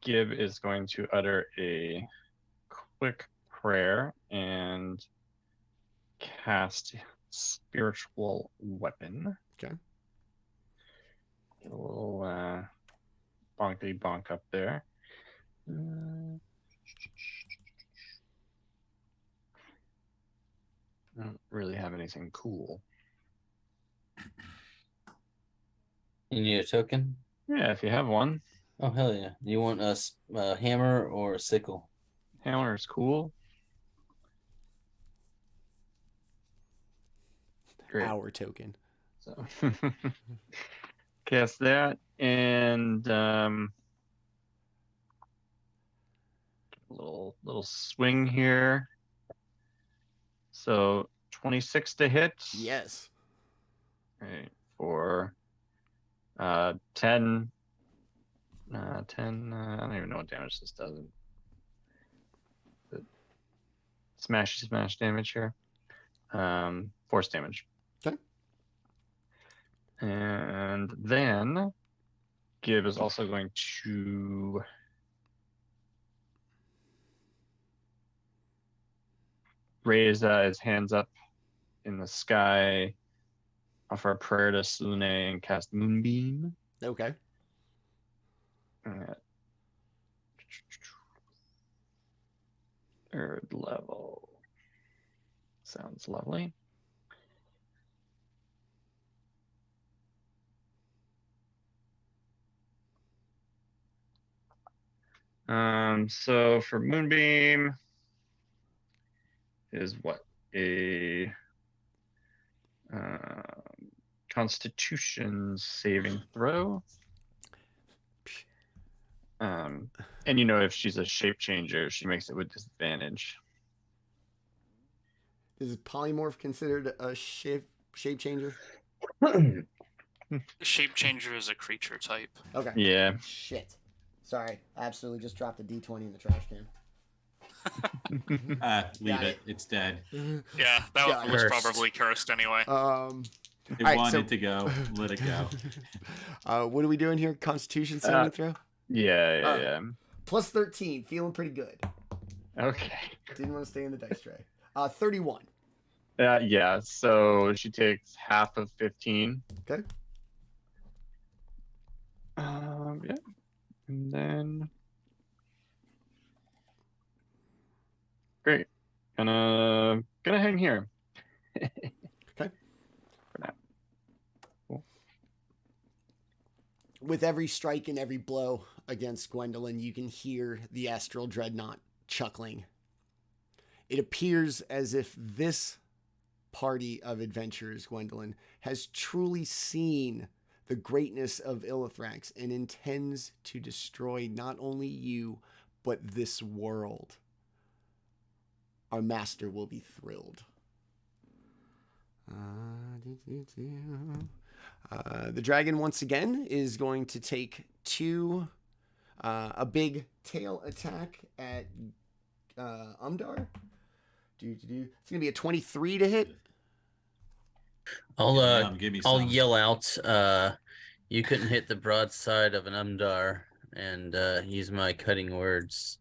Gib is going to utter a quick prayer and cast spiritual weapon. Okay. Get a little bonkety bonk up there. I don't really have anything cool. You need a token? Yeah, if you have one. Oh, hell yeah. You want a hammer or a sickle? Hammer is cool. Great. Our token. So cast that and little swing here. So 26 to hit. Yes. Right, for 10 10 I don't even know what damage this does. But smash damage here. Force damage. Okay. And then Gib is also going to raise his hands up in the sky, offer a prayer to Sune, and cast Moonbeam. Okay. At third level. Sounds lovely. So for Moonbeam is what? A Constitution saving throw. And you know, if she's a shape changer, she makes it with disadvantage. Is polymorph considered a shape changer? Shape changer is a creature type. Okay. Yeah. Shit. Sorry. I absolutely just dropped a D20 in the trash can. Leave Got it. It's dead. Yeah, that Yeah, was cursed. probably cursed anyway. It right, wanted to go. Let it go. What are we doing here? Constitution saving throw? Yeah. Plus 13. Feeling pretty good. Okay. Didn't want to stay in the dice tray. 31. Yeah, so she takes half of 15. Okay. Yeah. And then great. Gonna hang here. Okay. For now. Cool. With every strike and every blow against Gwendolyn, you can hear the Astral Dreadnought chuckling. It appears as if this party of adventurers, Gwendolyn, has truly seen the greatness of Illithrax and intends to destroy not only you, but this world. Our master will be thrilled. The dragon, once again, is going to take 2 A big tail attack at Umdar. It's gonna be a 23 to hit. Give me I'll some. yell out. You couldn't hit the broadside of an Umdar, and use my cutting words,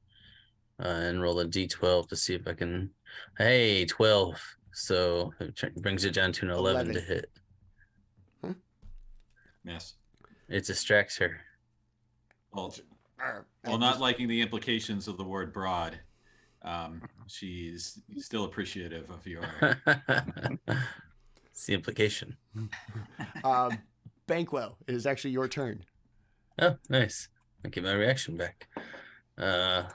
and roll a d12 to see if I can. Hey, 12. So it brings it down to an 11 to hit. Huh? Miss. It distracts her. Well, not liking the implications of the word broad, she's still appreciative of your. It's the implication. Banquo, it is actually your turn. Oh, nice. I get my reaction back. All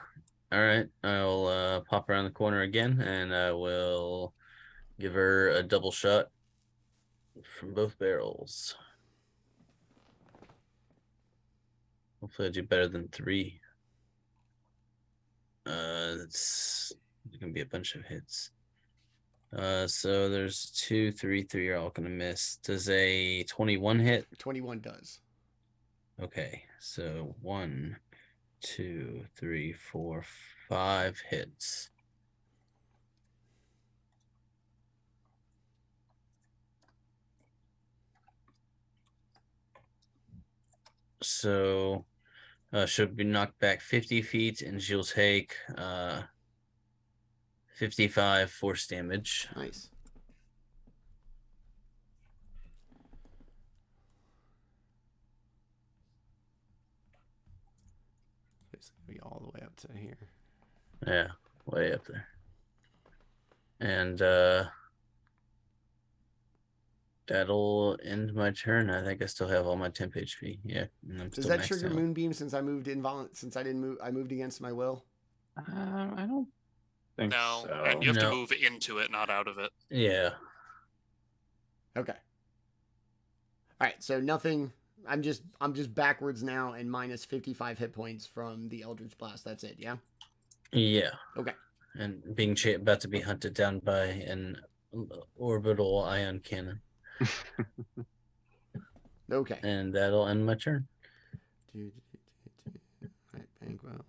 right. I'll pop around the corner again, and I will give her a double shot from both barrels. Hopefully I do better than 3. It's gonna be a bunch of hits. So there's 2, 3, 3 are all gonna miss. Does a 21 hit? 21 does. Okay, so 1, 2, 3, 4, 5 hits. So she'll be knocked back 50 feet, and she'll take 55 force damage. Nice. It's gonna be all the way up to here. Yeah, way up there. And that'll end my turn. I think I still have all my temp HP. Yeah. Does that trigger Moonbeam since I moved since I didn't move? I moved against my will. I don't think No, so. and you have No. to move into it, not out of it. Yeah. Okay. All right. So nothing. I'm just backwards now and minus 55 hit points from the Eldritch Blast. That's it. Yeah. Yeah. Okay. And being about to be hunted down by an orbital ion cannon. Okay. And that'll end my turn. All right, Banquo.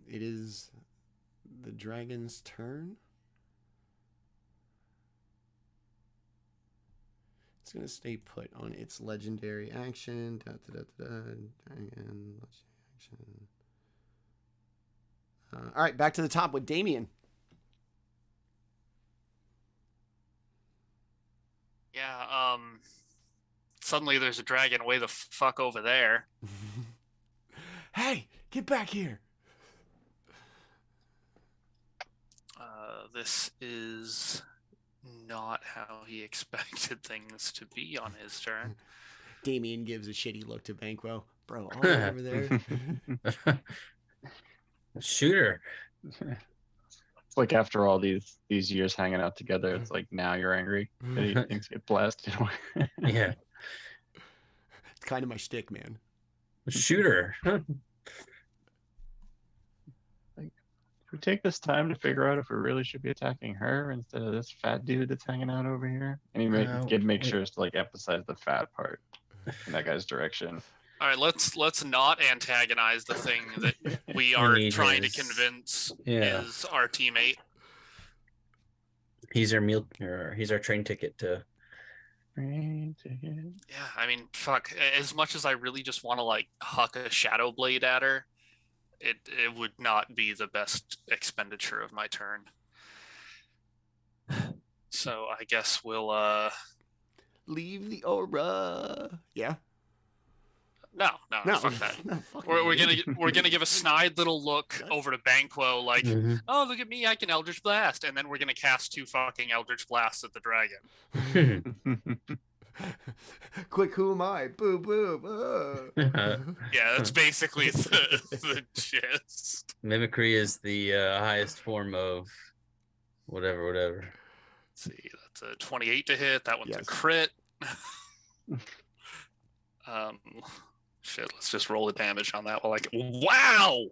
It is the dragon's turn. It's gonna stay put on its legendary action. Dragon legendary action. All right, back to the top with Daemion. Yeah, suddenly there's a dragon way the fuck over there. Hey, get back here. This is not how he expected things to be on his turn. Daemion gives a shitty look to Banquo. Bro, all the way over there. Shoot her. It's like after all these years hanging out together, it's like now you're angry that things get blasted away. Yeah. It's kind of my shtick, man. Shoot her. Should we take this time to figure out if we really should be attacking her instead of this fat dude that's hanging out over here? And he make sure to like emphasize the fat part in that guy's direction. All right, let's not antagonize the thing that we are trying to convince is our teammate. He's our he's our train ticket to. Yeah, I mean, fuck. As much as I really just want to like huck a shadow blade at her, it would not be the best expenditure of my turn. So I guess we'll leave the aura. Yeah. No, fuck that. No, we're gonna give a snide little look over to Banquo, like, oh, look at me, I can Eldritch Blast, and then we're gonna cast 2 fucking Eldritch Blasts at the dragon. Quick, who am I? Boo, boo, boo. Yeah, that's basically the gist. Mimicry is the highest form of whatever. Let's see, that's a 28 to hit. That one's a crit. Shit, let's just roll the damage on that one. Like, wow!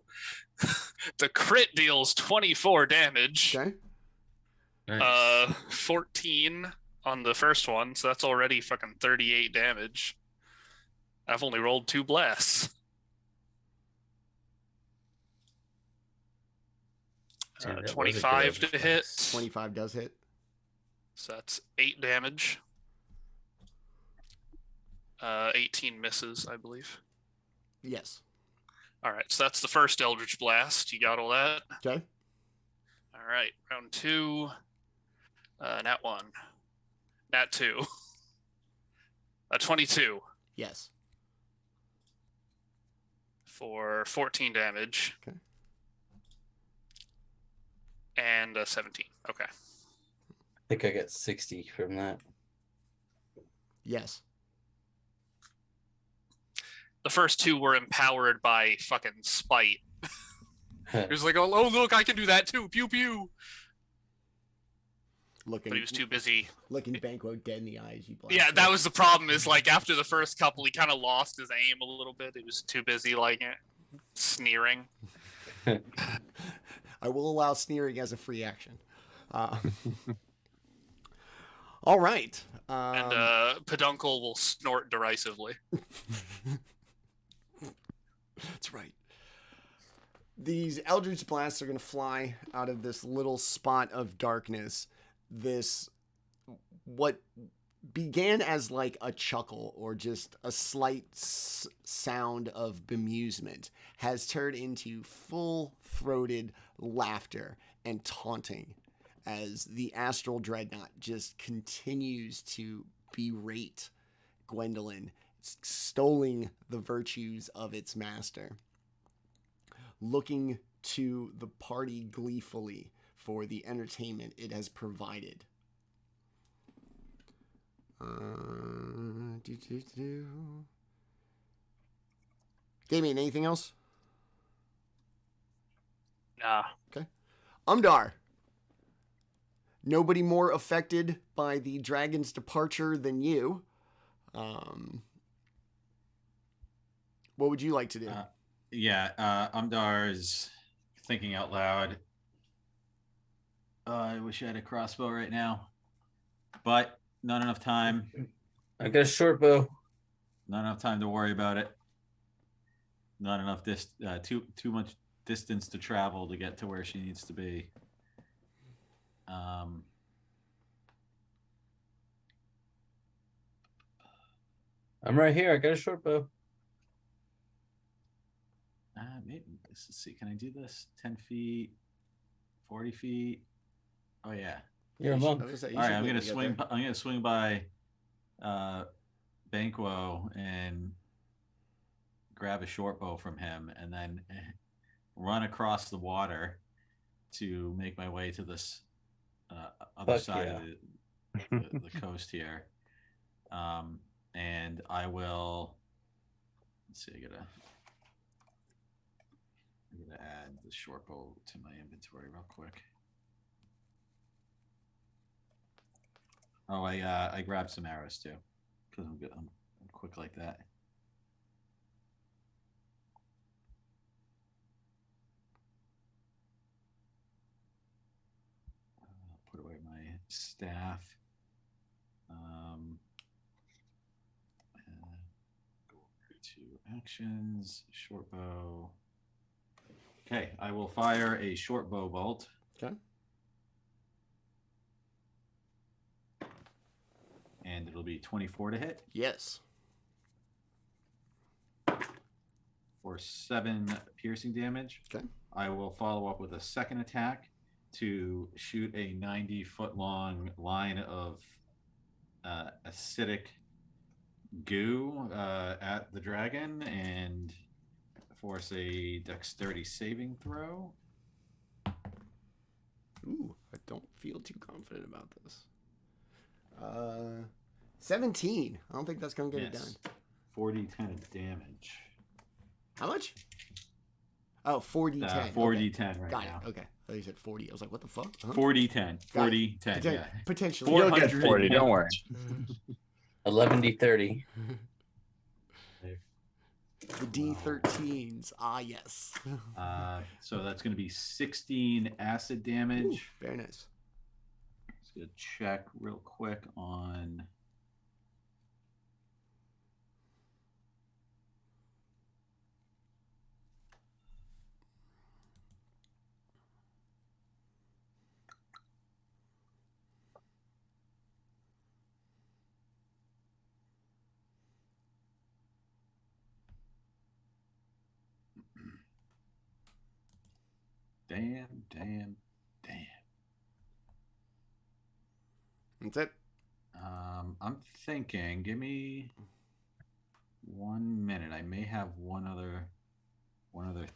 The crit deals 24 damage. Okay. Nice. 14 on the first one, so that's already fucking 38 damage. I've only rolled 2 blasts. Dude, that was a good 25 Eldritch to hit. Blast. 25 does hit. So that's 8 damage. 18 misses, I believe. Yes. All right, so that's the first Eldritch Blast. You got all that? Okay. All right, round 2. Nat 1. Nat 2. 22 Yes. for 14 damage. Okay. And 17. Okay. I think I got 60 from that. Yes. The first 2 were empowered by fucking spite. He was like, oh, look, I can do that too. Pew, pew. Looking, But he was too busy. looking Banquo dead in the eyes. You blast Yeah, him. that was the problem, is like after the first couple, he kind of lost his aim a little bit. He was too busy, like, sneering. I will allow sneering as a free action. All right. And Peduncle will snort derisively. That's right. These Eldritch Blasts are going to fly out of this little spot of darkness. This, what began as like a chuckle or just a slight sound of bemusement, has turned into full-throated laughter and taunting as the Astral Dreadnought just continues to berate Gwendolyn, extolling the virtues of its master, looking to the party gleefully for the entertainment it has provided. Daemion, anything else? Nah. Umdar. Nobody more affected by the dragon's departure than you. What would you like to do? Umdar is thinking out loud. I wish I had a crossbow right now, but not enough time. I got a short bow. Not enough time to worry about it. Not enough too much distance to travel to get to where she needs to be. I'm right here. I got a short bow. Maybe let's see. Can I do this? 10 feet, 40 feet. Oh yeah. You're a monk. All right, I'm gonna swing. I'm gonna swing by Banquo and grab a short bow from him, and then run across the water to make my way to this other side of the coast here. And I will. Let's see. I'm gonna add the short bow to my inventory real quick. Oh, I grabbed some arrows too, because I'm good. I'm quick like that. I'll put away my staff. Go over to actions, short bow. Okay, I will fire a short bow bolt. Okay. And it'll be 24 to hit Yes. for 7 piercing damage. Okay. I will follow up with a second attack to shoot a 90-foot-long line of acidic goo at the dragon and force a dexterity saving throw. Ooh, I don't feel too confident about this. 17. I don't think that's going to get it done. 40 10 of damage. How much? Oh, 40-10. 40-10 right Got now. it. Okay. I thought you said 40. I was like, what the fuck? Huh? 40-10. Got 40-10, yeah. Potentially. You'll get 400 40, don't worry. 11d30. The D13s. Ah, yes. So that's going to be 16 acid damage. Ooh, very nice. Just going to check real quick on... Damn. That's it. I'm thinking. Give me 1 minute. I may have one other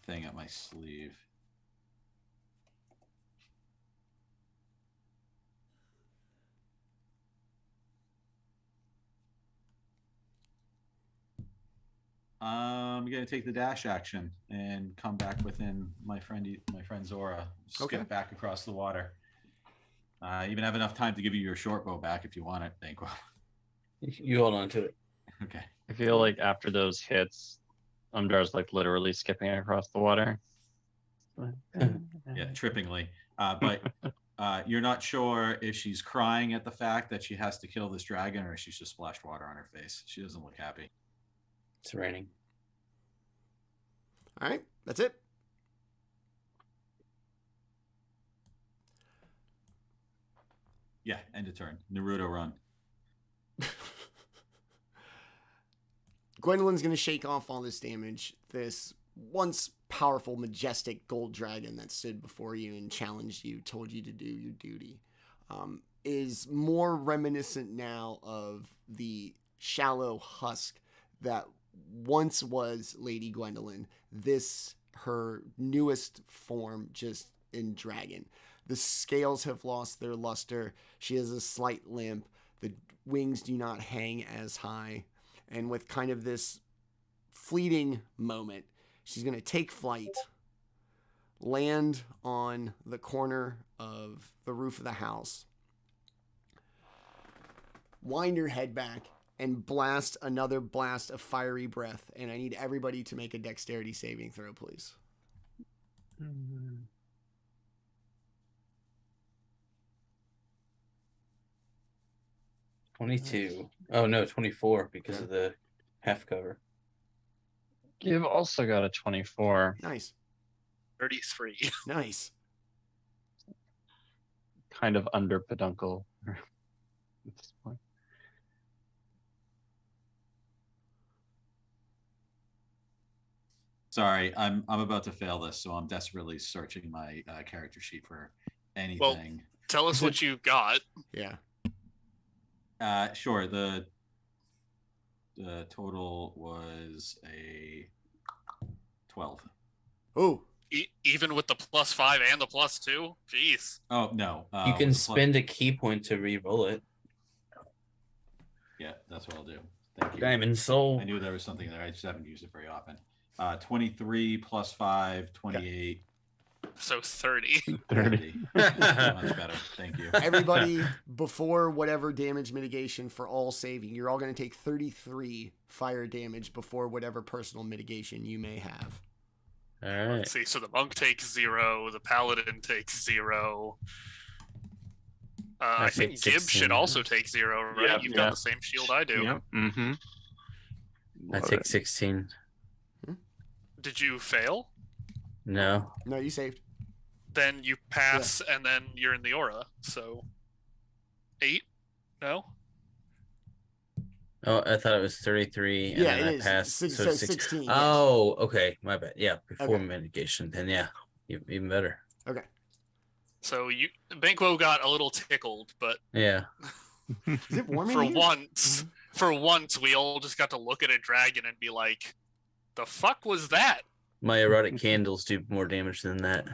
thing up my sleeve. I'm gonna take the dash action and come back within my friend's aura. Skip Okay. back across the water. Even have enough time to give you your short bow back if you want it, Banquo. You hold on to it. Okay. I feel like after those hits, Umdar's like literally skipping across the water. Yeah, trippingly. But you're not sure if she's crying at the fact that she has to kill this dragon or if she's just splashed water on her face. She doesn't look happy. It's raining. All right, that's it. Yeah, end of turn. Naruto run. Gwendolyn's going to shake off all this damage. This once powerful, majestic gold dragon that stood before you and challenged you, told you to do your duty, is more reminiscent now of the shallow husk that once was Lady Gwendolyn. This, her newest form, just in dragon. The scales have lost their luster. She has a slight limp. The wings do not hang as high. And with kind of this fleeting moment, she's going to take flight, land on the corner of the roof of the house, wind her head back, and blast another blast of fiery breath. And I need everybody to make a dexterity saving throw, please. 22. Oh no, 24 because of the half cover. You've also got a 24. Nice. 33. Nice. Kind of under peduncle at this point. Sorry, I'm about to fail this, so I'm desperately searching my character sheet for anything. Tell us what you got. Yeah. Sure. The total was a 12. Oh, Even with the +5 and the +2? Jeez. Oh no. You can with the spend a key point to re-roll it. Yeah, that's what I'll do. Thank you. Diamond soul. I knew there was something there. I just haven't used it very often. 23 plus 5, 28. So 30. 30. Much better. Thank you. everybody, before whatever damage mitigation for all saving, you're all going to take 33 fire damage before whatever personal mitigation you may have. All right. Let's see, so the monk takes 0, the paladin takes 0. I think take Gibb 16. should also take 0, right? Yeah, You've yeah. got the same shield I do. Yep. Mm-hmm. I take 16. Did you fail? No. No, you saved. Then you pass, and then you're in the aura. So 8? No? Oh, I thought it was 33. And Yeah, then it I is. passed. So So 16. Yes. Oh, okay. My bad. Yeah, before Okay. mitigation. Then yeah, even better. Okay. So Banquo got a little tickled, but Yeah. Is it warm in for here? once, we all just got to look at a dragon and be like, "The fuck was that?" My erotic candles do more damage than that.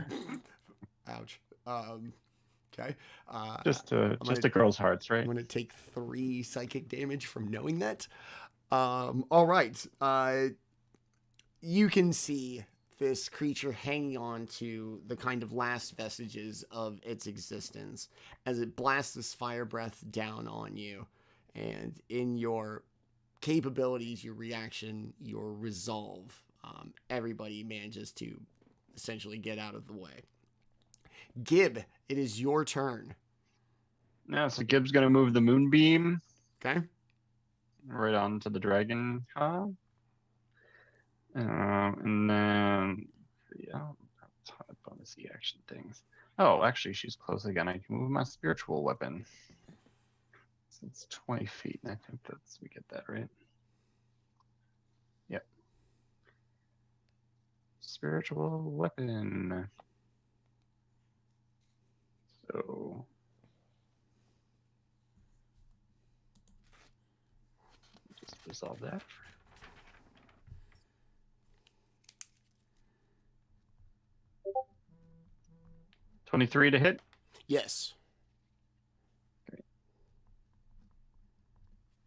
Ouch. Okay. Just gonna- the girls' hearts, right? I'm going to take 3 psychic damage from knowing that. All right. You can see this creature hanging on to the kind of last vestiges of its existence as it blasts this fire breath down on you. And in your capabilities, your reaction, your resolve, everybody manages to essentially get out of the way. Gib, it is your turn. Yeah, so Gibb's gonna move the moonbeam Okay. right onto the dragon cob. And then bonus action things. Oh, actually, she's close again. I can move my spiritual weapon. So it's 20 feet, and I think we get that right. Yep. Spiritual weapon. So just resolve that. $23 to hit. Yes.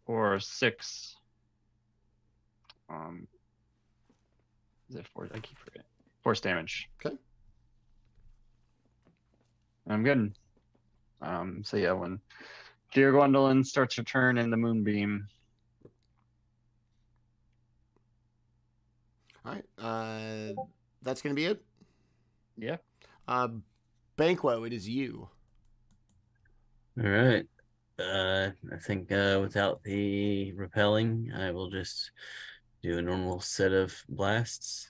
Or 6. Is it 4? I keep forgetting. Force damage. Okay. I'm good. So yeah, when Dear Gwendolyn starts her turn in the moonbeam. All right. That's gonna be it. Yeah. Banquo, it is you. All right. I think without the repelling, I will just do a normal set of blasts.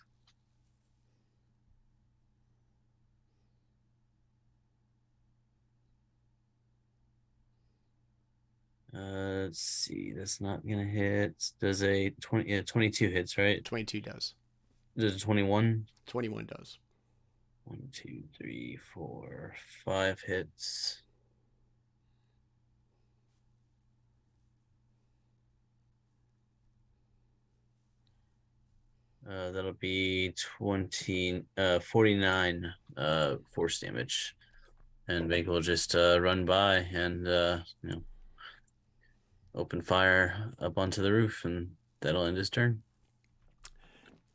Let's see. That's not gonna hit. Does a 22 hits, right? 22 does. Does a 21? 21 does. 1, 2, 3, 4, 5 hits. That'll be 49 force damage. And Bank will just run by and open fire up onto the roof, and that'll end his turn.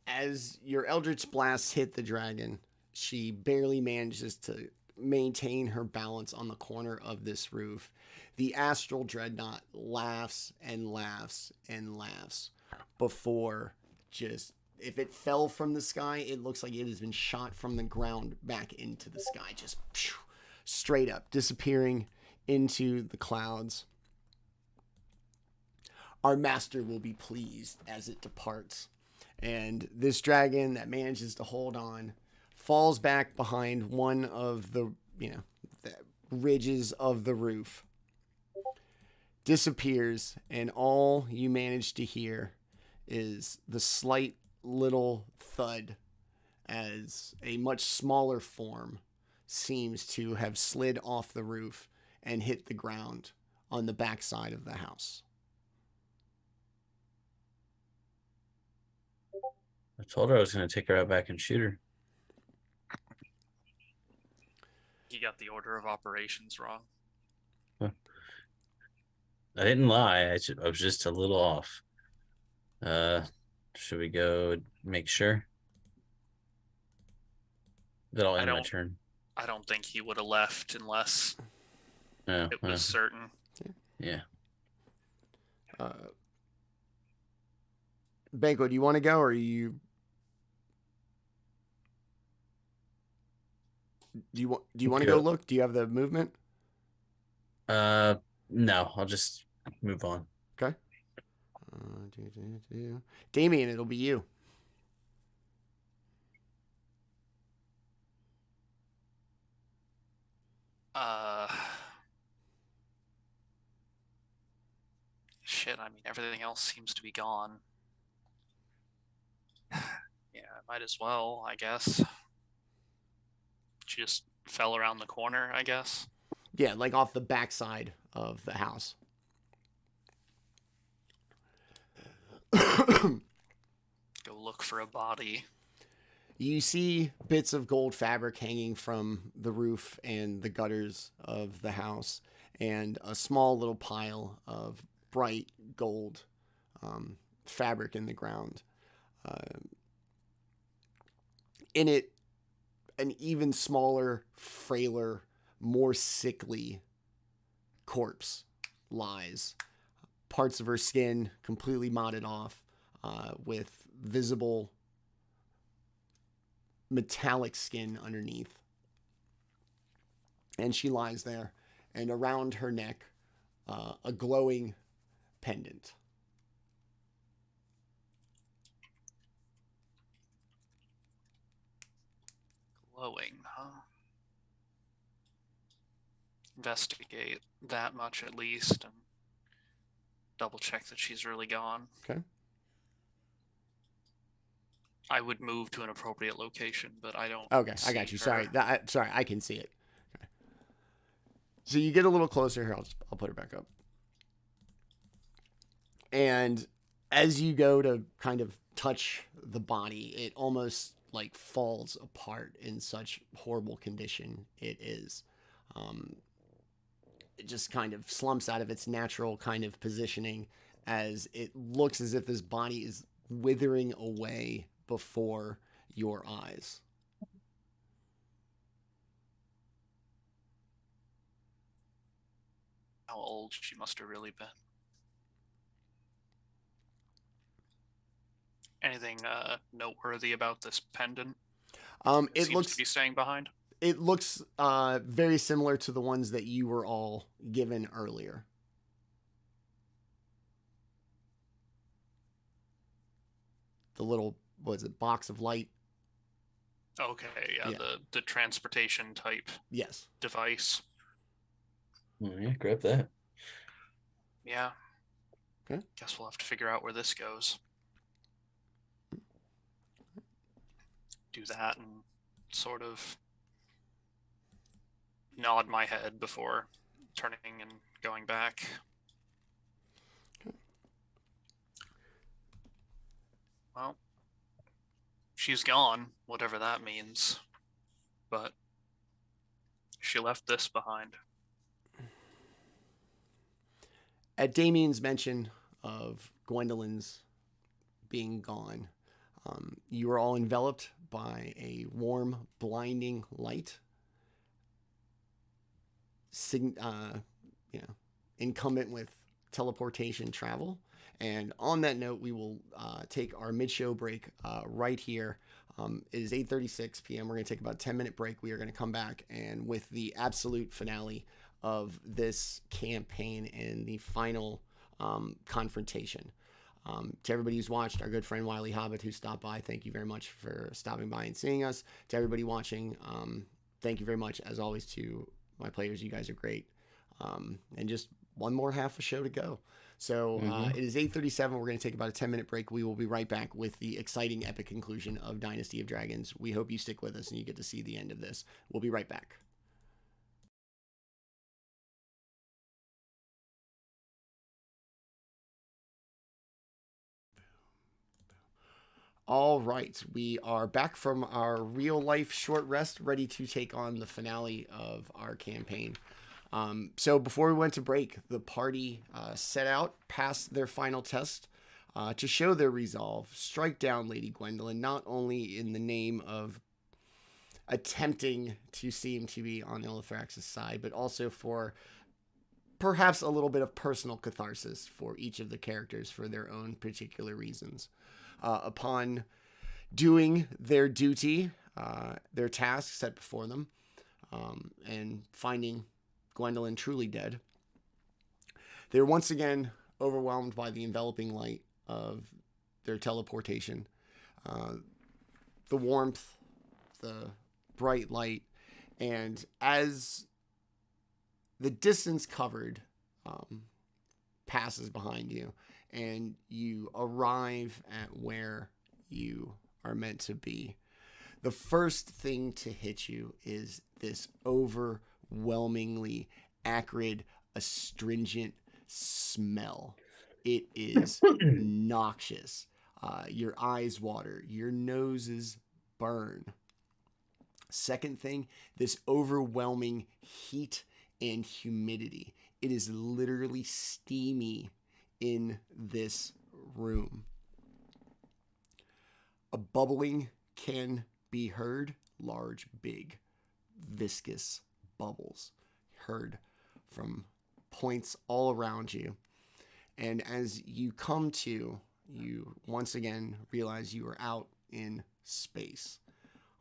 As your Eldritch Blasts hit the dragon, she barely manages to maintain her balance on the corner of this roof. The Astral Dreadnought laughs and laughs and laughs before just, if it fell from the sky, it looks like it has been shot from the ground back into the sky, just straight up, disappearing into the clouds. Our master will be pleased as it departs. And this dragon that manages to hold on falls back behind one of the ridges of the roof, disappears, and all you manage to hear is the slight little thud as a much smaller form seems to have slid off the roof and hit the ground on the backside of the house. I told her I was going to take her out back and shoot her. You got the order of operations wrong. I didn't lie. I was just a little off. Should we go make sure? That'll end my turn. I don't think he would have left unless Oh, it was certain. Yeah. Banquo, do you want to go, or you? Do you want to go look? Do you have the movement? No, I'll just move on. Okay. Daemion, it'll be you. Shit, I mean, everything else seems to be gone. Yeah, might as well, I guess. She just fell around the corner, I guess. Yeah, like off the backside of the house. Go look for a body. You see bits of gold fabric hanging from the roof and the gutters of the house, and a small little pile of bright gold fabric in the ground. In it, an even smaller, frailer, more sickly corpse lies. Parts of her skin completely modded off, with visible metallic skin underneath. And she lies there, and around her neck, a glowing pendant. Glowing, huh? Investigate that much at least, and double check that she's really gone. Okay. I would move to an appropriate location, but I don't. Okay, I got you. see Sorry, her. sorry, I can see it. Okay. So you get a little closer here. I'll put it back up. And as you go to kind of touch the body, it almost like falls apart in such horrible condition it is. It just kind of slumps out of its natural kind of positioning as it looks as if this body is withering away before your eyes. How old she must have really been. Anything noteworthy about this pendant? It Seems looks to be staying behind. It looks very similar to the ones that you were all given earlier. The little, was it, box of light? Okay, yeah. The transportation type Yes. device. Oh, yeah, grab that. Yeah. Okay. Guess we'll have to figure out where this goes. Do that and sort of nod my head before turning and going back. Okay. Well, she's gone, whatever that means. But she left this behind. At Daemion's mention of Gwendolyn's being gone, you are all enveloped by a warm, blinding light. Incumbent with teleportation travel. And on that note, we will take our mid-show break right here. It is 8:36 p.m. We're going to take about a 10-minute break. We are going to come back and with the absolute finale of this campaign and the final confrontation. To everybody who's watched, our good friend Wiley Hobbit who stopped by, thank you very much for stopping by and seeing us. To everybody watching, thank you very much, as always, to my players. You guys are great. And just one more half a show to go. So it is 8:37. We're going to take about a 10-minute break. We will be right back with the exciting epic conclusion of Dynasty of Dragons. We hope you stick with us and you get to see the end of this. We'll be right back. All right, we are back from our real life short rest, ready to take on the finale of our campaign. So before we went to break, the party set out, passed their final test to show their resolve, strike down Lady Gwendolyn, not only in the name of attempting to seem to be on Illithrax's side, but also for perhaps a little bit of personal catharsis for each of the characters for their own particular reasons. Upon doing their duty, their task set before them, and finding Gwendolyn truly dead, they're once again overwhelmed by the enveloping light of their teleportation. The warmth, the bright light, and as the distance covered passes behind you, and you arrive at where you are meant to be, the first thing to hit you is this overwhelmingly acrid, astringent smell. It is noxious. Your eyes water. Your noses burn. Second thing, this overwhelming heat and humidity. It is literally steamy in this room. A bubbling can be heard, large, big, viscous bubbles heard from points all around you. And as you come to, you once again realize you are out in space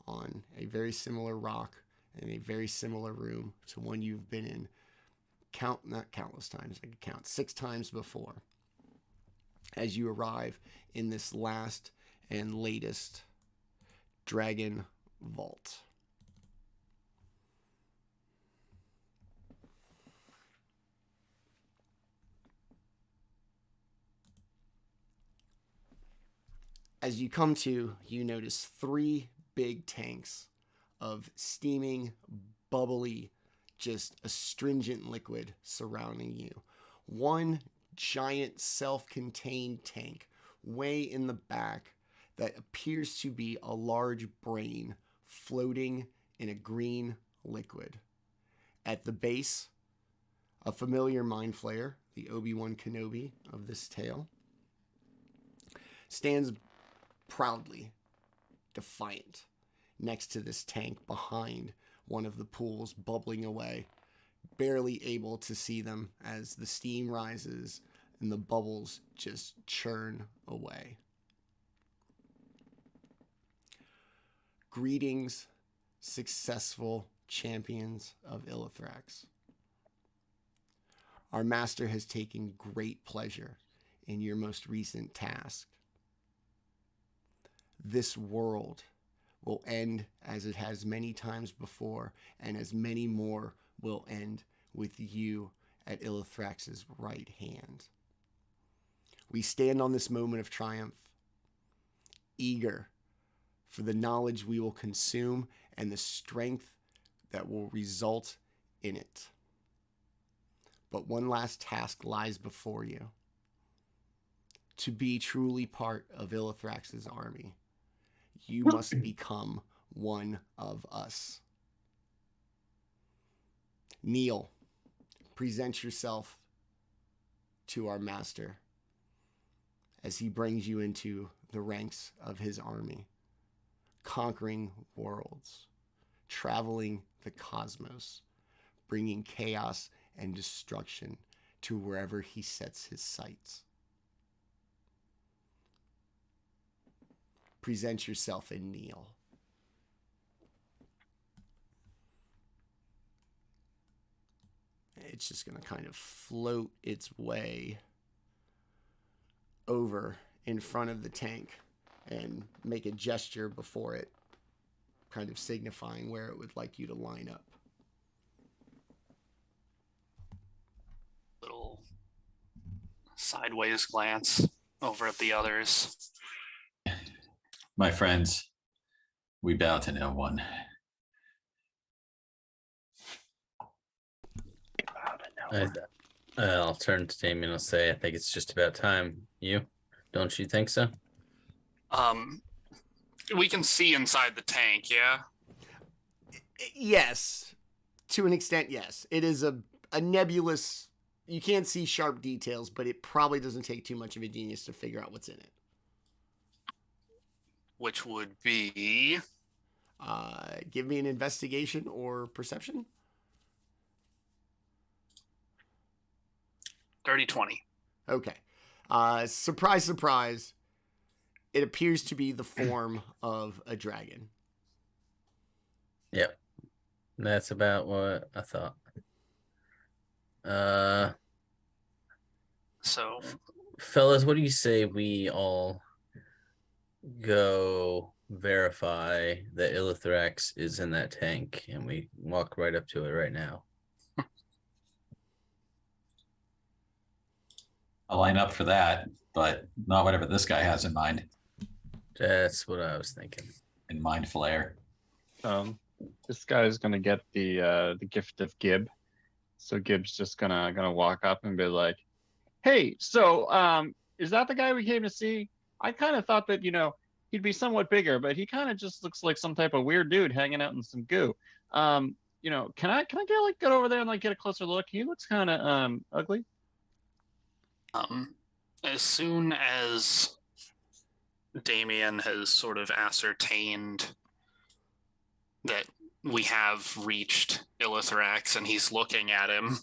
on a very similar rock in a very similar room to one you've been in not countless times, I could count 6 times before, as you arrive in this last and latest dragon vault. As you come to, you notice 3 big tanks of steaming, bubbly just astringent liquid surrounding you. One giant self-contained tank way in the back that appears to be a large brain floating in a green liquid. At the base, a familiar mind flayer, the Obi-Wan Kenobi of this tale, stands proudly defiant next to this tank behind one of the pools, bubbling away, barely able to see them as the steam rises and the bubbles just churn away. Greetings, successful champions of Illithrax. Our master has taken great pleasure in your most recent task. This world will end as it has many times before, and as many more will end with you at Illithrax's right hand. We stand on this moment of triumph, eager for the knowledge we will consume and the strength that will result in it. But one last task lies before you. To be truly part of Illithrax's army, you must become one of us. Kneel, present yourself to our master as he brings you into the ranks of his army, conquering worlds, traveling the cosmos, bringing chaos and destruction to wherever he sets his sights. Present yourself and kneel. It's just going to kind of float its way over in front of the tank and make a gesture before it, kind of signifying where it would like you to line up. Little sideways glance over at the others. My friends, we bow to no one. I'll turn to Daemion and I'll say, I think it's just about time. You? Don't you think so? We can see inside the tank, yeah? Yes. To an extent, yes. It is a nebulous... You can't see sharp details, but it probably doesn't take too much of a genius to figure out what's in it. Which would be... Give me an investigation or perception. Dirty 20. Okay. Surprise, surprise. It appears to be the form of a dragon. Yep. That's about what I thought. So, fellas, what do you say we all go verify that Illithrax is in that tank and we walk right up to it right now? I'll line up for that, but not whatever this guy has in mind. That's what I was thinking. In mind flare. This guy's gonna get the gift of Gib. So Gib's just gonna walk up and be like, "Hey, so is that the guy we came to see? I kind of thought that he'd be somewhat bigger, but he kind of just looks like some type of weird dude hanging out in some goo. Can I get over there and get a closer look? He looks kind of ugly." As soon as Daemion has sort of ascertained that we have reached Illithrax and he's looking at him,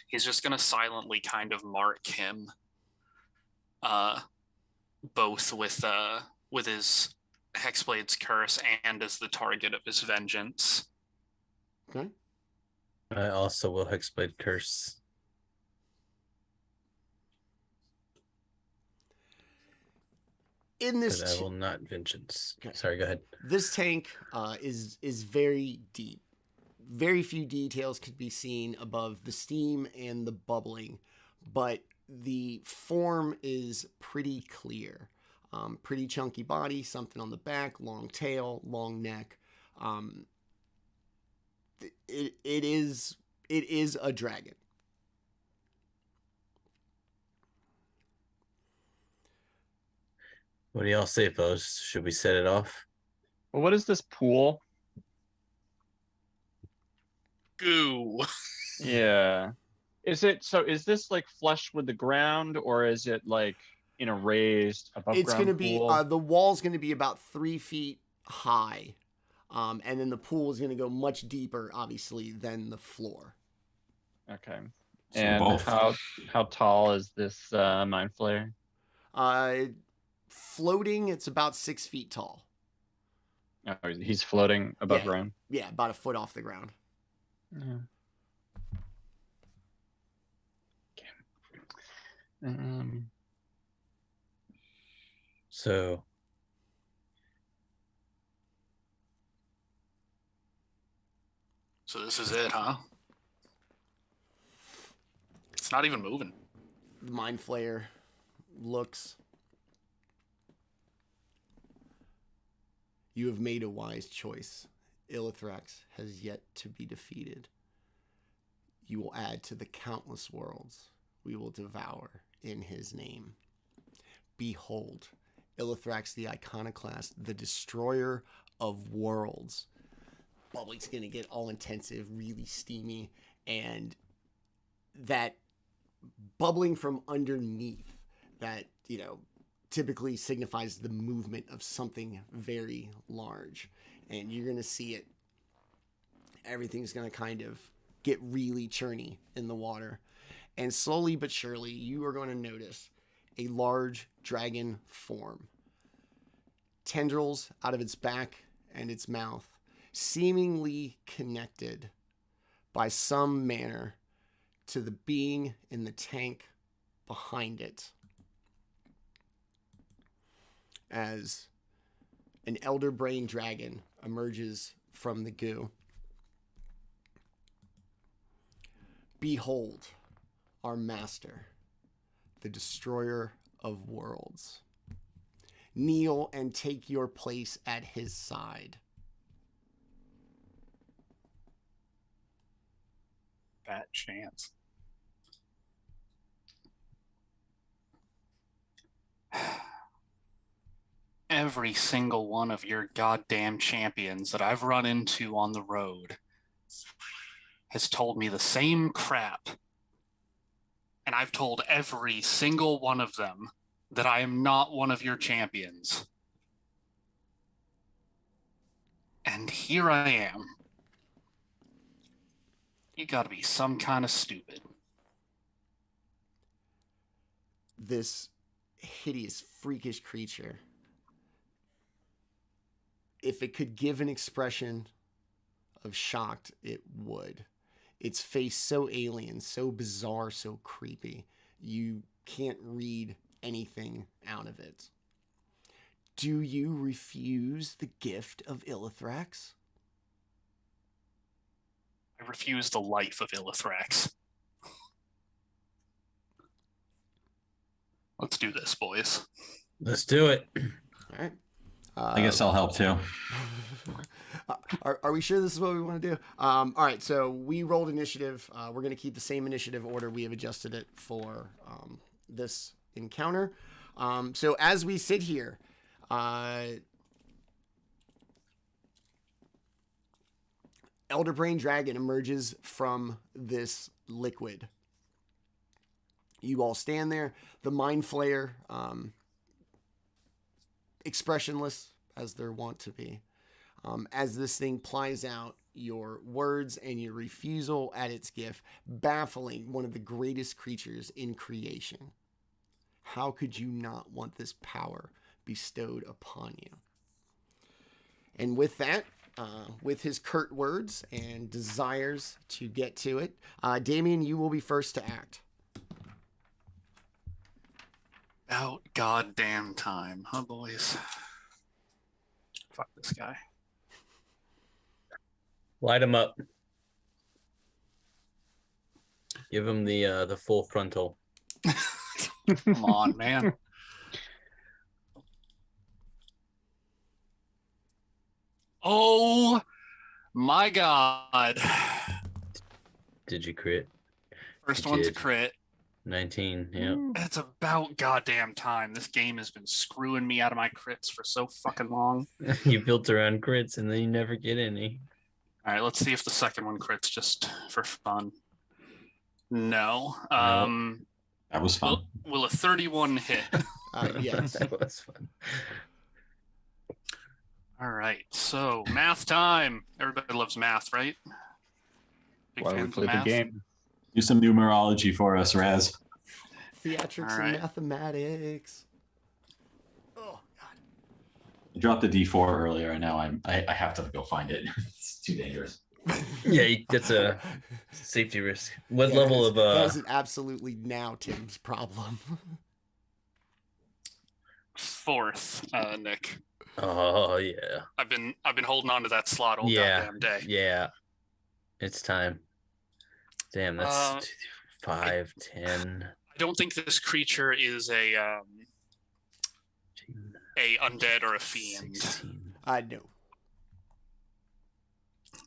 he's just going to silently kind of mark him, both with his Hexblade's curse and as the target of his vengeance. Okay. I also will Hexblade curse. In this, But I will not vengeance. Okay. Sorry, go ahead. This tank is very deep. Very few details could be seen above the steam and the bubbling, but the form is pretty clear. Pretty chunky body, something on the back, long tail, long neck. it is a dragon. What do y'all say, folks? Should we set it off? Well, what is this pool? Goo. Yeah. Is this like flush with the ground, or is it like in a raised above It's ground going to be pool? the wall's going to be about 3 feet high, and then the pool is going to go much deeper, obviously, than the floor. Okay. So And both. how tall is this mind flayer? Floating, it's about 6 feet tall. Oh, he's floating above Yeah. ground. Yeah, about a foot off the ground. Yeah. Um, So So this is it, huh? It's not even moving. The mind flayer looks. You have made a wise choice. Illithrax has yet to be defeated. You will add to the countless worlds we will devour in his name. Behold, Illithrax the Iconoclast, the destroyer of worlds. Bubbly's going to get all intensive, really steamy, and that bubbling from underneath that, typically signifies the movement of something very large. And you're going to see it. Everything's going to kind of get really churny in the water. And slowly but surely, you are going to notice a large dragon form. Tendrils out of its back and its mouth, seemingly connected by some manner to the being in the tank behind it. As an elder brain dragon emerges from the goo. Behold, our master, the destroyer of worlds. Kneel and take your place at his side. Fat chance. Every single one of your goddamn champions that I've run into on the road has told me the same crap. And I've told every single one of them that I am not one of your champions. And here I am. You gotta be some kind of stupid. This hideous, freakish creature, if it could give an expression of shocked, it would. Its face so alien, so bizarre, so creepy. You can't read anything out of it. Do you refuse the gift of Illithrax? I refuse the life of Illithrax. Let's do this, boys. let's do it. All right. I guess I'll help too. Are we sure this is what we want to do? All right, so we rolled initiative. We're going to keep the same initiative order. We have adjusted it for this encounter. So as we sit here, Elder Brain Dragon emerges from this liquid. You all stand there. The Mind Flayer, expressionless as they're wont to be. As this thing plies out your words and your refusal at its gift, baffling one of the greatest creatures in creation. How could you not want this power bestowed upon you? And with that, with his curt words and desires to get to it, Daemion, you will be first to act. About goddamn time, huh, boys? Fuck this guy. Light him up. Give him the full frontal. Come on, man. Oh My God. Did you crit? First You one's a did. crit. 19. Yeah. It's about goddamn time. This game has been screwing me out of my crits for so fucking long. You built around crits and then you never get any. All right, let's see if the second one crits just for fun. No. That was fun. Will a 31 hit? Yes. That was fun. All right, so math time. Everybody loves math, right? Big Why we fans of play the math? game. Do some numerology for us, Raz. Theatrics All and right. mathematics. Oh God. I dropped the D4 earlier, and now I have to go find it. It's too dangerous. Yeah, that's a safety risk. What Yeah, level of that is absolutely now Tim's problem. Fourth, Nick. Oh yeah. I've been holding on to that slot all Yeah. goddamn day. Yeah. It's time. Damn, that's 5, 10. I don't think this creature is a undead or a fiend. 16, No.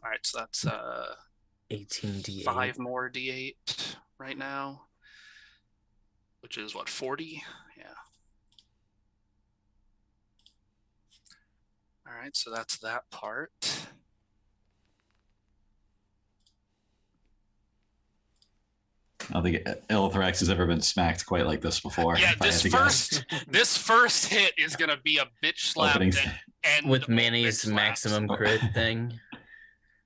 All right, so that's 18 D8. 5 more D8 right now, which is what, 40? Yeah. All right, so that's that part. I don't think Illithrax has ever been smacked quite like this before. Yeah, if I had to guess. this first hit is gonna be a bitch slap Opening- and With all Manny's bitch slaps. maximum crit thing.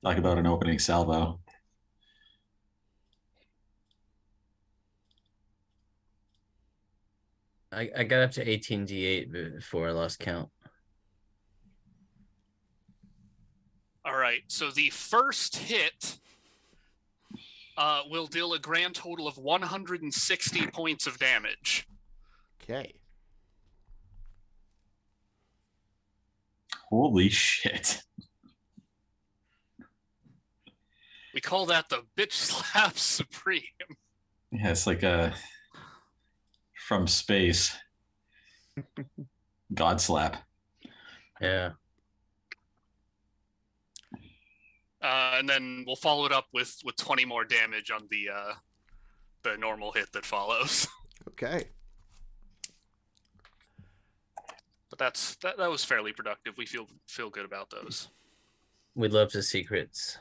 Talk about an opening salvo. I got up to 18 D8 before I lost count. All right, so the first hit will deal a grand total of 160 points of damage. Okay. Holy shit. We call that the bitch slap supreme. Yeah, it's like a from space. God slap. Yeah. And then we'll follow it up with 20 more damage on the normal hit that follows. Okay. But that was fairly productive. We feel good about those. We'd love to see crits.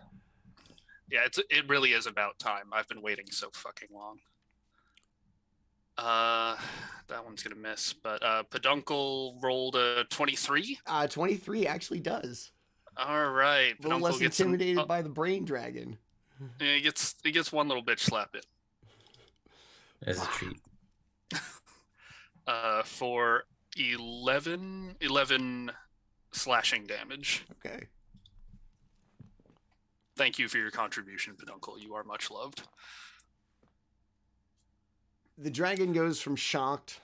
Yeah, it really is about time. I've been waiting so fucking long. That one's gonna miss. But Peduncle rolled a 23. 23 actually does. All right, A little Peduncle less gets intimidated by the brain dragon. Yeah, he gets one little bitch slap in. As a treat. For 11 slashing damage. Okay. Thank you for your contribution, Peduncle. You are much loved. The dragon goes from shocked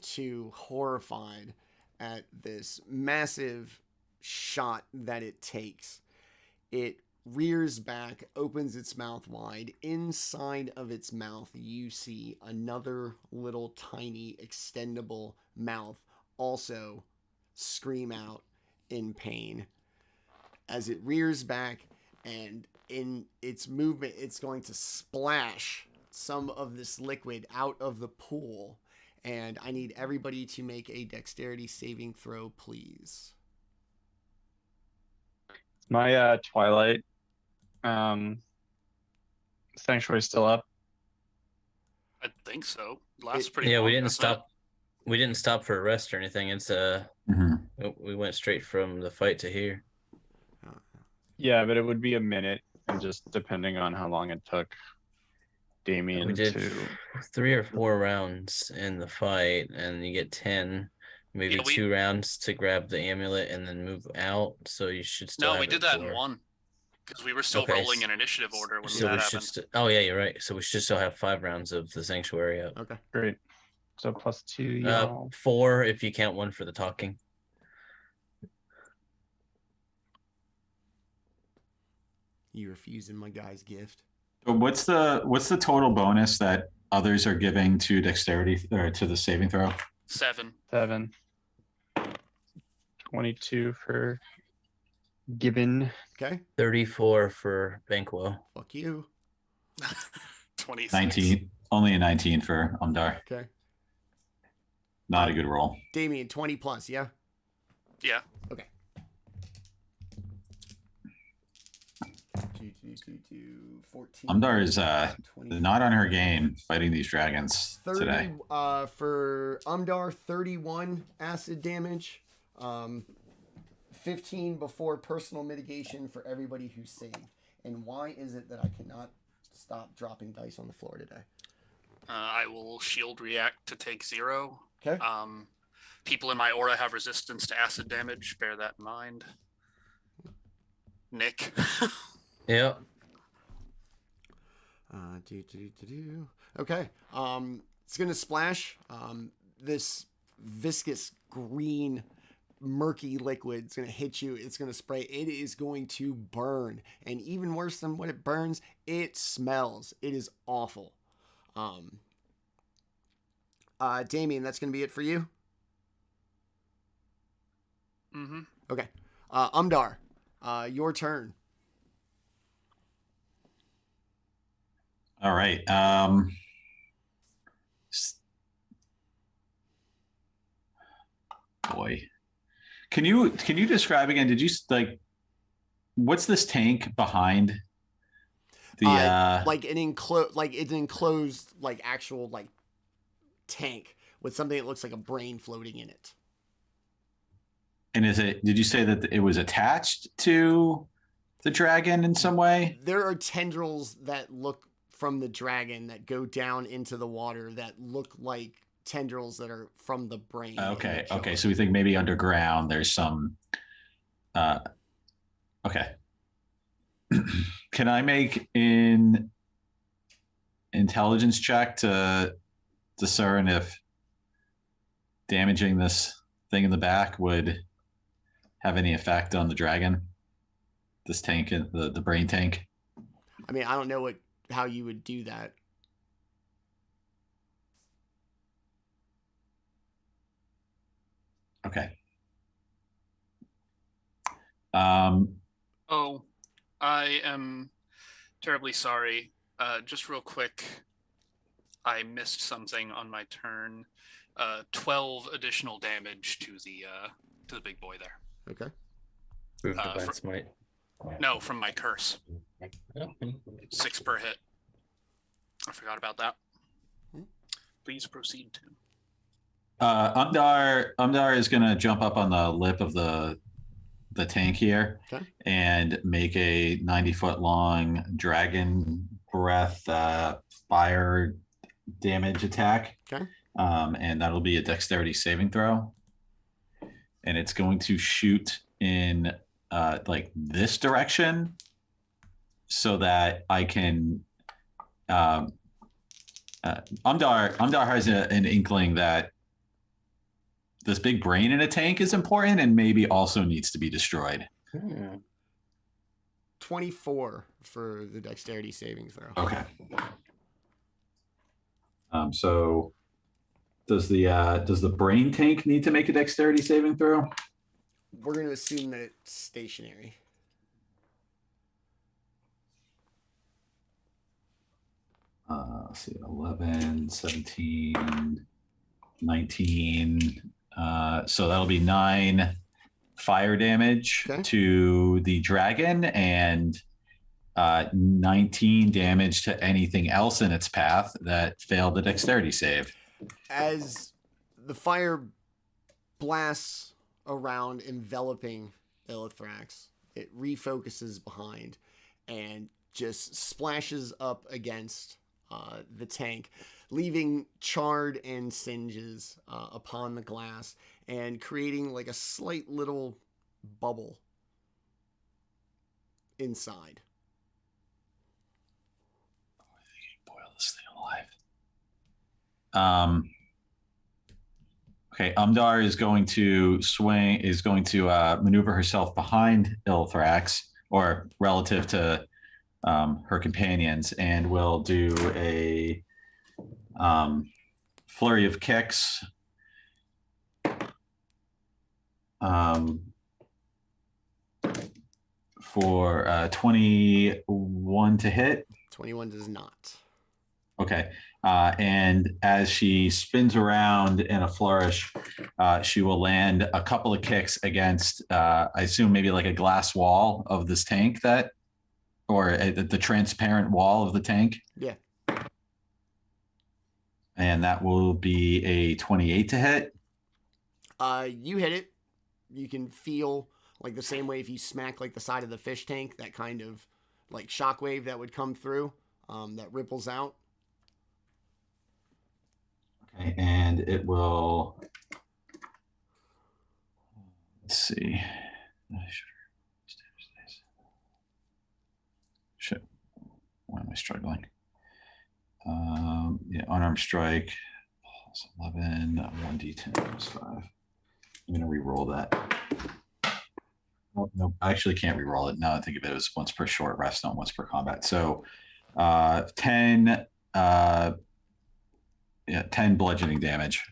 to horrified at this massive shot that it takes. It rears back, opens its mouth wide. Inside of its mouth, you see another little tiny extendable mouth also scream out in pain. As it rears back, and in its movement, it's going to splash some of this liquid out of the pool. And I need everybody to make a dexterity saving throw, please. My Twilight Sanctuary still up. I think so. Lasts pretty Yeah, long, we didn't doesn't it? stop. We didn't stop for a rest or anything. It's we went straight from the fight to here. Yeah, but it would be a minute, and just depending on how long it took Daemion We did to. 3 or 4 rounds in the fight, and you get 10, maybe Yeah, 2 rounds to grab the amulet and then move out. So you should still. No, have we it did that for- in one because we were still Okay, rolling in initiative order when So that we should. happened. Oh yeah, you're right. So we should still have 5 rounds of the sanctuary up. Okay. Great. So +2, y'all. 4 if you count one for the talking. You refusing my guy's gift. What's the total bonus that others are giving to dexterity or to the saving throw? 7. 7. 22 for Gibbon. Okay. 34 for Banquo. Fuck you. 26. 19. Only a 19 for Umdar. Okay. Not a good roll. Daemion, 20 plus, yeah? Yeah. Okay. 14. Umdar is 20. not on her game fighting these dragons 30 today. for Umdar, 31 acid damage. 15 before personal mitigation for everybody who's saved. And why is it that I cannot stop dropping dice on the floor today? I will shield react to take 0. Okay. People in my aura have resistance to acid damage. Bear that in mind. Nick. Yep. Okay. It's gonna splash. This viscous green murky liquid is gonna hit you. It's gonna spray. It is going to burn, and even worse than when it burns, it smells. It is awful. Daemion, that's gonna be it for you. Mm-hmm. Okay. Umdar, your turn. All right. Boy, can you describe again? Did you like what's this tank behind the Like an enclosed like actual like tank with something that looks like a brain floating in it. and did you say that it was attached to the dragon in some way? There are tendrils that look from the dragon that go down into the water that look like tendrils that are from the brain. Okay. So we think maybe underground there's some okay. Can I make an intelligence check to discern if damaging this thing in the back would have any effect on the dragon? This tank, the brain tank. I mean, I don't know how you would do that. Okay. Oh, I am terribly sorry. Just real quick, I missed something on my turn. 12 additional damage to the big boy there. Okay. Divine Smite. No, from my curse. 6 per hit. I forgot about that. Please proceed to. Umdar is gonna jump up on the lip of the tank here, Okay. and make a 90-foot long dragon breath fire damage attack. Okay. And that'll be a dexterity saving throw. And it's going to shoot in like this direction so that I can Umdar has an inkling that this big brain in a tank is important and maybe also needs to be destroyed. 24 for the dexterity saving throw. Okay. So does the brain tank need to make a dexterity saving throw? We're going to assume that it's stationary. Let's see, 11, 17, 19. So that'll be 9 fire damage to the dragon and 19 damage to anything else in its path that failed the dexterity save. As the fire blasts around, enveloping Illithrax, it refocuses behind and just splashes up against the tank, leaving charred and singes upon the glass and creating like a slight little bubble inside. Boil this thing alive. Okay, Umdar is going to maneuver herself behind Illithrax, or relative to her companions, and will do a flurry of kicks. for 21 to hit. 21 does not. Okay. And as she spins around in a flourish, she will land a couple of kicks against, I assume maybe like a glass wall of this tank or the transparent wall of the tank. Yeah. And that will be a 28 to hit. You hit it. You can feel like the same way if you smack like the side of the fish tank, that kind of like shockwave that would come through, that ripples out. Okay, and it will, let's see. Shit. Why am I struggling? Yeah, unarmed strike, plus 11, 1d10 plus 5. I'm going to re-roll that. Oh, no, I actually can't re-roll it. Now I think of it as once per short rest, not once per combat. So 10 bludgeoning damage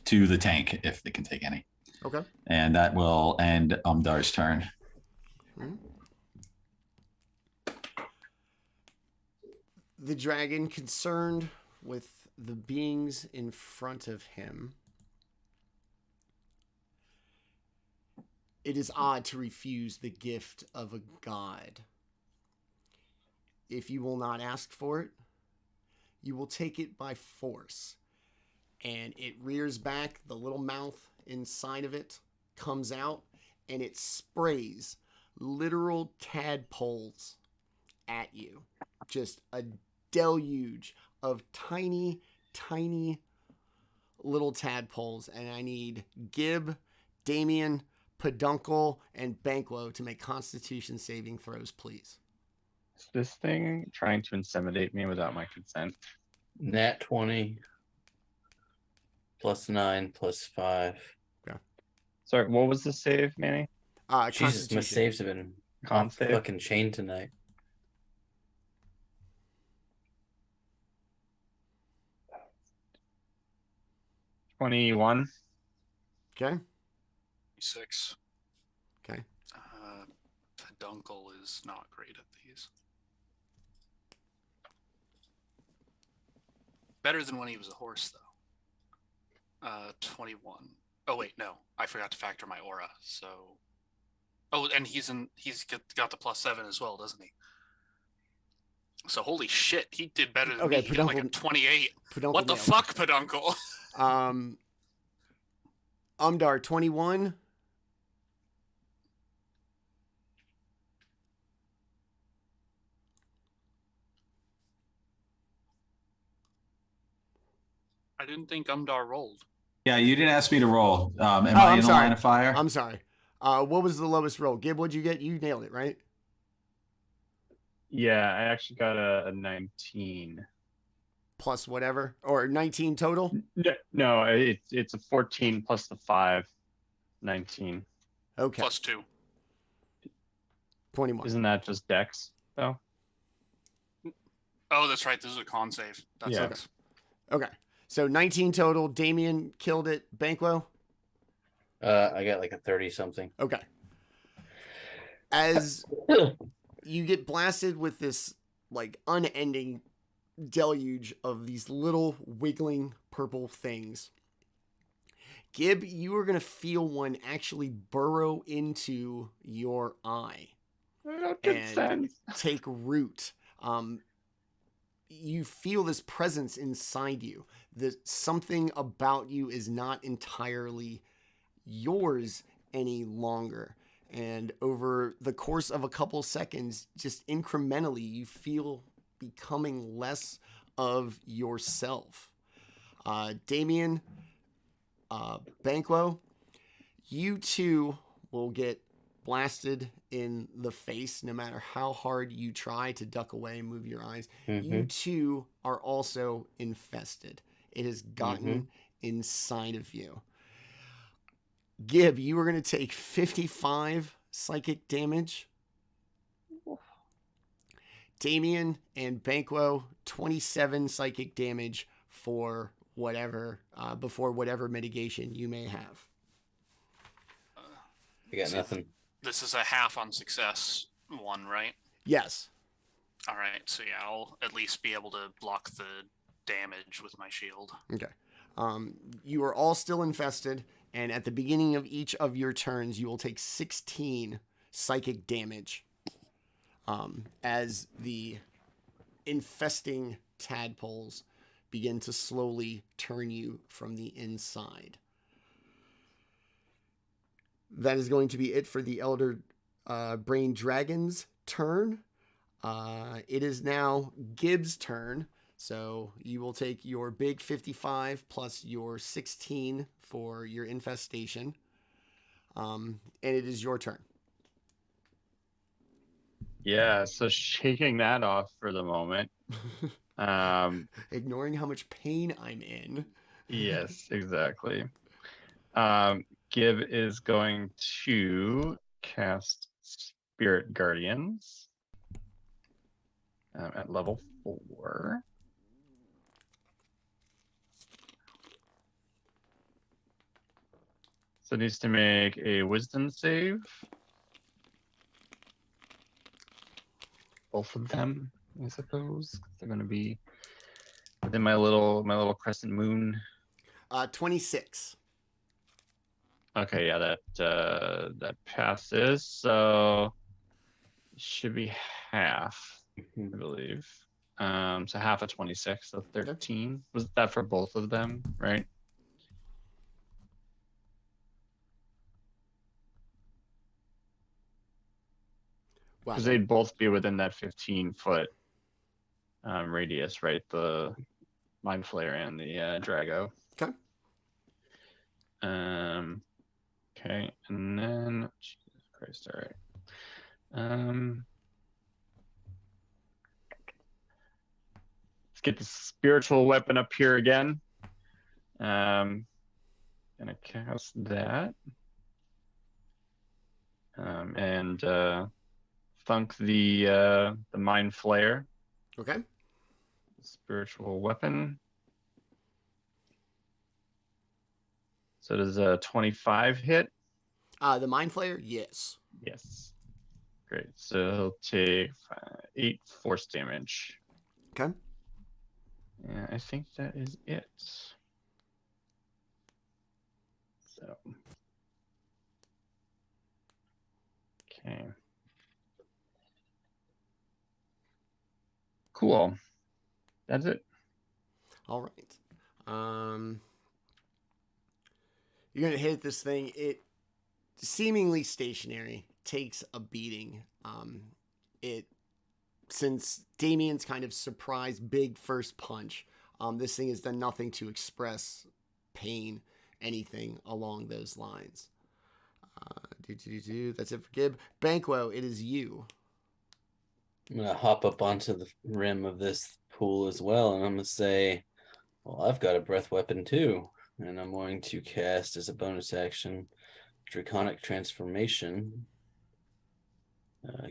to the tank, if they can take any. Okay. And that will end Umdar's turn. Mm-hmm. The dragon, concerned with the beings in front of him, it is odd to refuse the gift of a god. If you will not ask for it, you will take it by force. And it rears back, the little mouth inside of it comes out, and it sprays literal tadpoles at you. Just a deluge of tiny, tiny little tadpoles. And I need Gib, Daemion, Peduncle, and Banquo to make Constitution saving throws, please. Is this thing trying to inseminate me without my consent? Nat 20 plus 9 plus 5. Sorry, what was the save, Manny? Jesus, my saves have been Con save? fucking chained tonight. $21. Okay. 6. Okay. Peduncle is not great at these. Better than when he was a horse, though. 21. Oh wait, no, I forgot to factor my aura. So, and he's got the +7 as well, doesn't he? So holy shit, he did better than me. He got like a 28. What the fuck, Peduncle? Umdar, 21. I didn't think Umdar rolled. Yeah, you didn't ask me to roll. Am I in the line of fire? I'm sorry. What was the lowest roll? Gib, what'd you get? You nailed it, right? Yeah, I actually got a 19. Plus whatever? Or 19 total? No, it's a 14 plus the 5. 19. Okay. +2. 21. Isn't that just dex, though? Oh, that's right. This is a con save. That Yeah. sucks. Okay. So 19 total. Daemion killed it. Banquo? I got like a 30 something. Okay. As you get blasted with this like unending deluge of these little wiggling purple things, Gib, you are going to feel one actually burrow into your eye and take root. You feel this presence inside you. That something about you is not entirely yours any longer. And over the course of a couple seconds, just incrementally, you feel becoming less of yourself. Daemion, Banquo, you too will get blasted in the face no matter how hard you try to duck away and move your eyes. Mm-hmm. You too are also infested. It has gotten inside of you. Gib, you are going to take 55 psychic damage. Daemion and Banquo, 27 psychic damage for whatever, before whatever mitigation you may have. I got See, nothing. This is a half on success one, right? Yes. All right, so yeah, I'll at least be able to block the damage with my shield. Okay. You are all still infested, and at the beginning of each of your turns, you will take 16 psychic damage as the infesting tadpoles begin to slowly turn you from the inside. That is going to be it for the Elder Brain Dragon's turn. It is now Gibbs' turn. So you will take your big 55 plus your 16 for your infestation. And it is your turn. Yeah, so shaking that off for the moment. Ignoring how much pain I'm in. Yes, exactly. Gib is going to cast Spirit Guardians at level 4. So it needs to make a Wisdom save. Both of them, I suppose. They're going to be within my little crescent moon. 26. Okay, yeah, that passes. So it should be half, I believe. So half of 26, so 13. Was that for both of them, right? Wow. Because they'd both be within that 15-foot radius, right? The Mind Flayer and the Drago. Okay. Okay, and then Jesus Christ, all right. Let's get the spiritual weapon up here again. Gonna cast that. And thunk the Mind Flayer. Okay. Spiritual weapon. So does a 25 hit? The Mind Flayer? Yes. Yes. Great. So he'll take 8 force damage. Okay. Yeah, I think that is it. So. Okay. Cool. That's it. All right. You're going to hit this thing. It seemingly stationary, takes a beating. Since Daemion's kind of surprise big first punch, this thing has done nothing to express pain, anything along those lines. That's it for Gib. Banquo, it is you. I'm going to hop up onto the rim of this pool as well, and I'm going to say, well, I've got a breath weapon too, and I'm going to cast as a bonus action Draconic Transformation,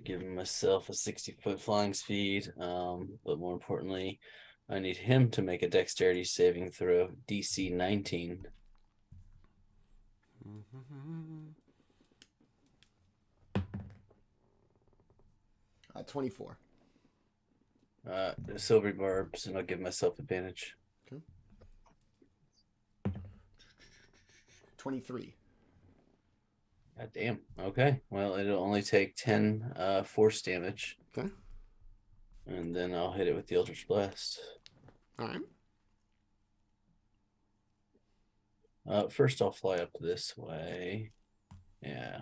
giving myself a 60-foot flying speed, but more importantly, I need him to make a dexterity saving throw, DC 19. 24. Silvery barbs, and I'll give myself advantage. Okay. 23. God damn. Okay. Well, it'll only take 10 force damage. Okay. And then I'll hit it with the Eldritch Blast. All right. First, I'll fly up this way. Yeah.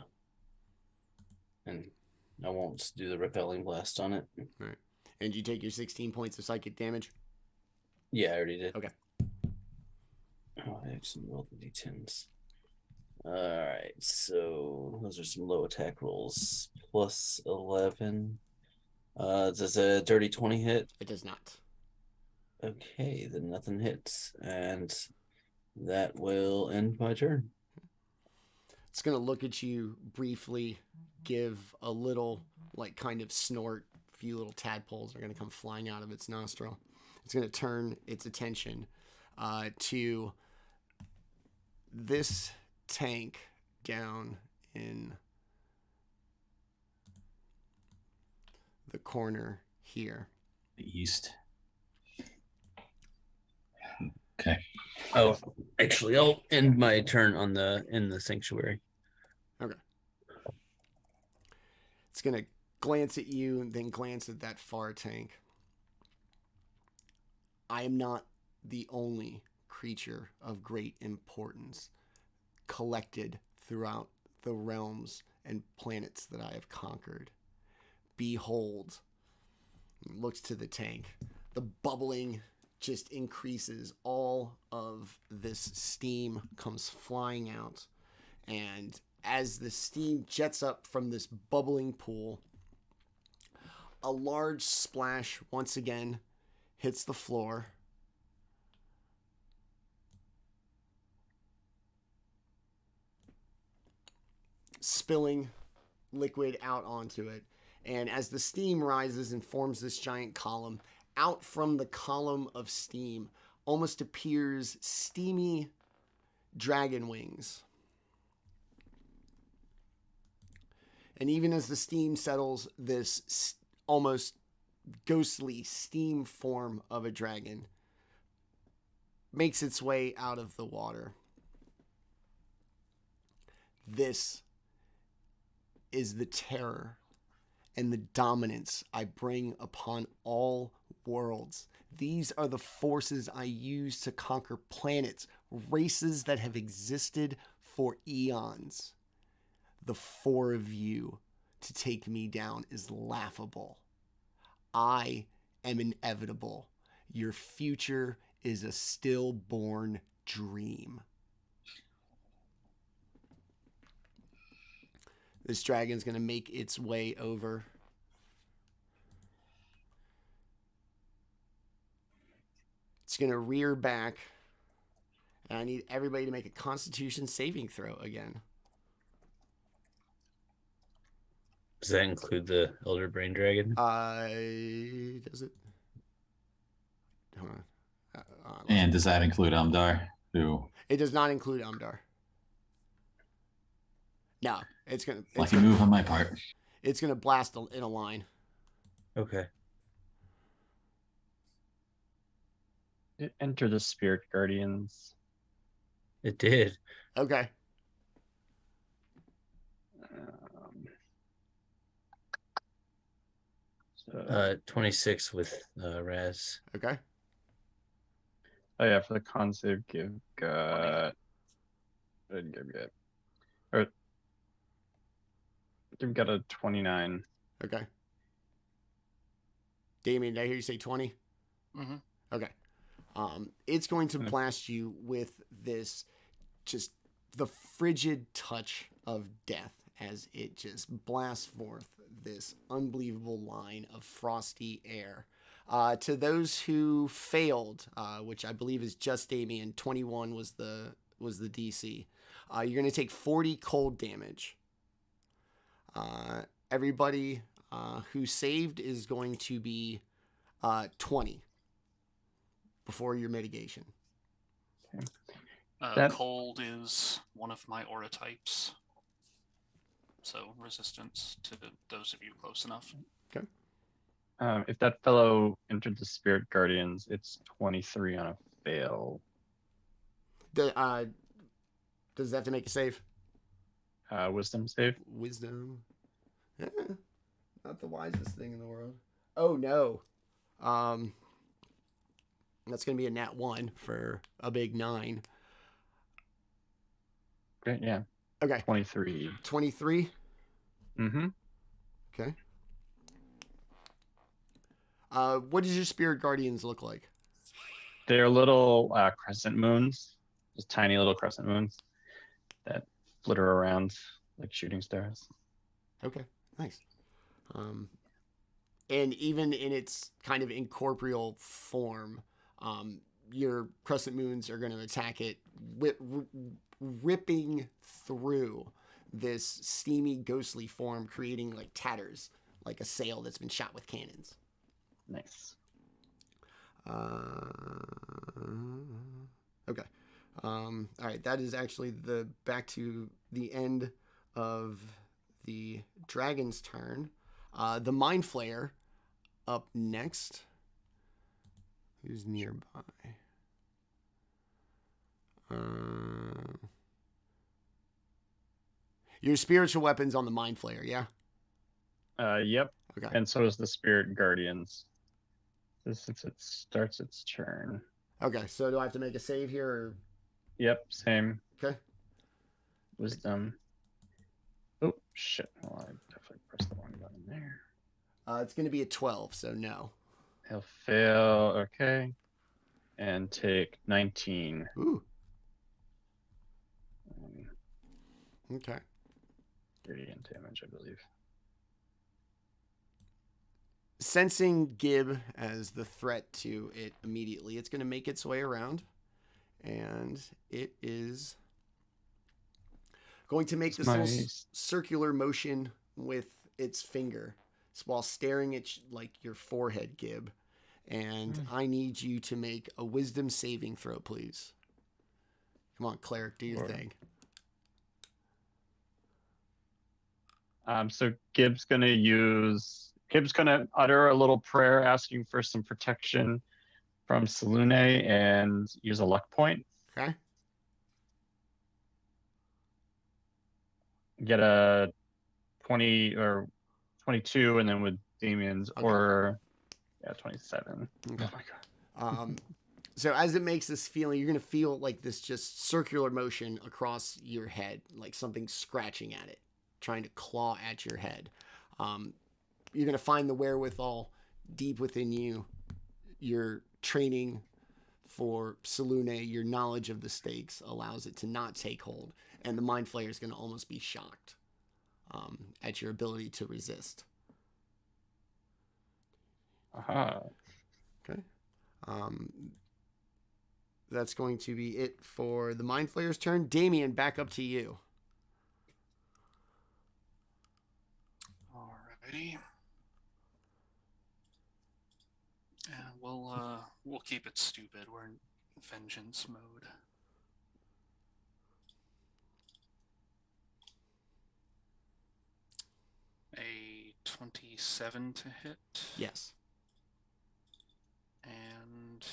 And I won't do the Repelling Blast on it. All right. And you take your 16 points of psychic damage? Yeah, I already did. Okay. Oh, I actually rolled the d10s. All right, so those are some low attack rolls. Plus 11. Does a dirty 20 hit? It does not. Okay, then nothing hits. And that will end my turn. It's going to look at you briefly, give a little, like, kind of snort. A few little tadpoles are going to come flying out of its nostril. It's going to turn its attention to this tank down in the corner here. The east. Okay. Oh, actually, I'll end my turn in the sanctuary. Okay. It's going to glance at you and then glance at that far tank. I am not the only creature of great importance collected throughout the realms and planets that I have conquered. Behold, looks to the tank. The bubbling just increases. All of this steam comes flying out. And as the steam jets up from this bubbling pool, a large splash once again hits the floor. Spilling liquid out onto it. And as the steam rises and forms this giant column, out from the column of steam almost appears steamy dragon wings. And even as the steam settles, this almost ghostly steam form of a dragon makes its way out of the water. This is the terror and the dominance I bring upon all worlds. These are the forces I use to conquer planets, races that have existed for eons. The four of you to take me down is laughable. I am inevitable. Your future is a stillborn dream. This dragon's going to make its way over. It's going to rear back. And I need everybody to make a Constitution saving throw again. Does that include the Elder Brain Dragon? Does it? Hold on. And does that include Umdar? Who? It does not include Umdar. No, it's gonna. Lucky move on my part. It's gonna blast in a line. Okay. It enter the Spirit Guardians. It did. Okay. So, 26 with Raz. Okay. oh yeah, for the con save, give gut. Didn't give gut. Or give gut a 29. Okay. Daemion, did I hear you say 20? Mm-hmm. Okay. It's going to blast you with this, just the frigid touch of death as it just blasts forth this unbelievable line of frosty air. To those who failed, which I believe is just Daemion, 21 was the DC. You're going to take 40 cold damage. Everybody who saved is going to be 20 before your mitigation. That- Cold is one of my aura types. So resistance to those of you close enough. Okay. If that fellow entered the Spirit Guardians, it's 23 on a fail. Does it have to make a save? Wisdom save. Wisdom. Not the wisest thing in the world. Oh no. That's gonna be a nat 1 for a big 9. Great, yeah. Okay. 23. 23. Mm-hmm. Okay. What does your spirit guardians look like? They're little crescent moons, just tiny little crescent moons that flitter around like shooting stars. Okay, nice. And even in its kind of incorporeal form, your crescent moons are going to attack it, ripping through this steamy, ghostly form, creating like tatters, like a sail that's been shot with cannons. Nice. Okay. All right. That is actually back to the end of the dragon's turn. The Mind Flayer up next. Who's nearby? Your spiritual weapon's on the Mind Flayer, yeah? Yep. Okay. And so is the Spirit Guardians. Since it starts its turn. Okay, so do I have to make a save here? Or... Yep, same. Okay. Wisdom. Oh, shit. Well, I definitely pressed the wrong button there. It's going to be a 12, so no. He'll fail. Okay. And take 19. Ooh. Okay. Radiant damage, I believe. Sensing Gib as the threat to it immediately, it's going to make its way around. And it is going to make this little circular motion with its finger while staring at like your forehead, Gib. And I need you to make a wisdom saving throw, please. Come on, Cleric, do your thing. So Gibb's gonna utter a little prayer asking for some protection from Selune and use a luck point. Okay. Get a 20 or 22, and then with Daemion's or 27. Okay. Oh my god. So as it makes this feeling, you're going to feel like this just circular motion across your head, like something scratching at it, trying to claw at your head. You're going to find the wherewithal deep within you, your training for Selune, your knowledge of the stakes allows it to not take hold. And the Mind Flayer is going to almost be shocked at your ability to resist. Aha. Okay. That's going to be it for the Mind Flayer's turn. Daemion, back up to you. Alrighty. Yeah, we'll keep it stupid. We're in vengeance mode. A 27 to hit. Yes. And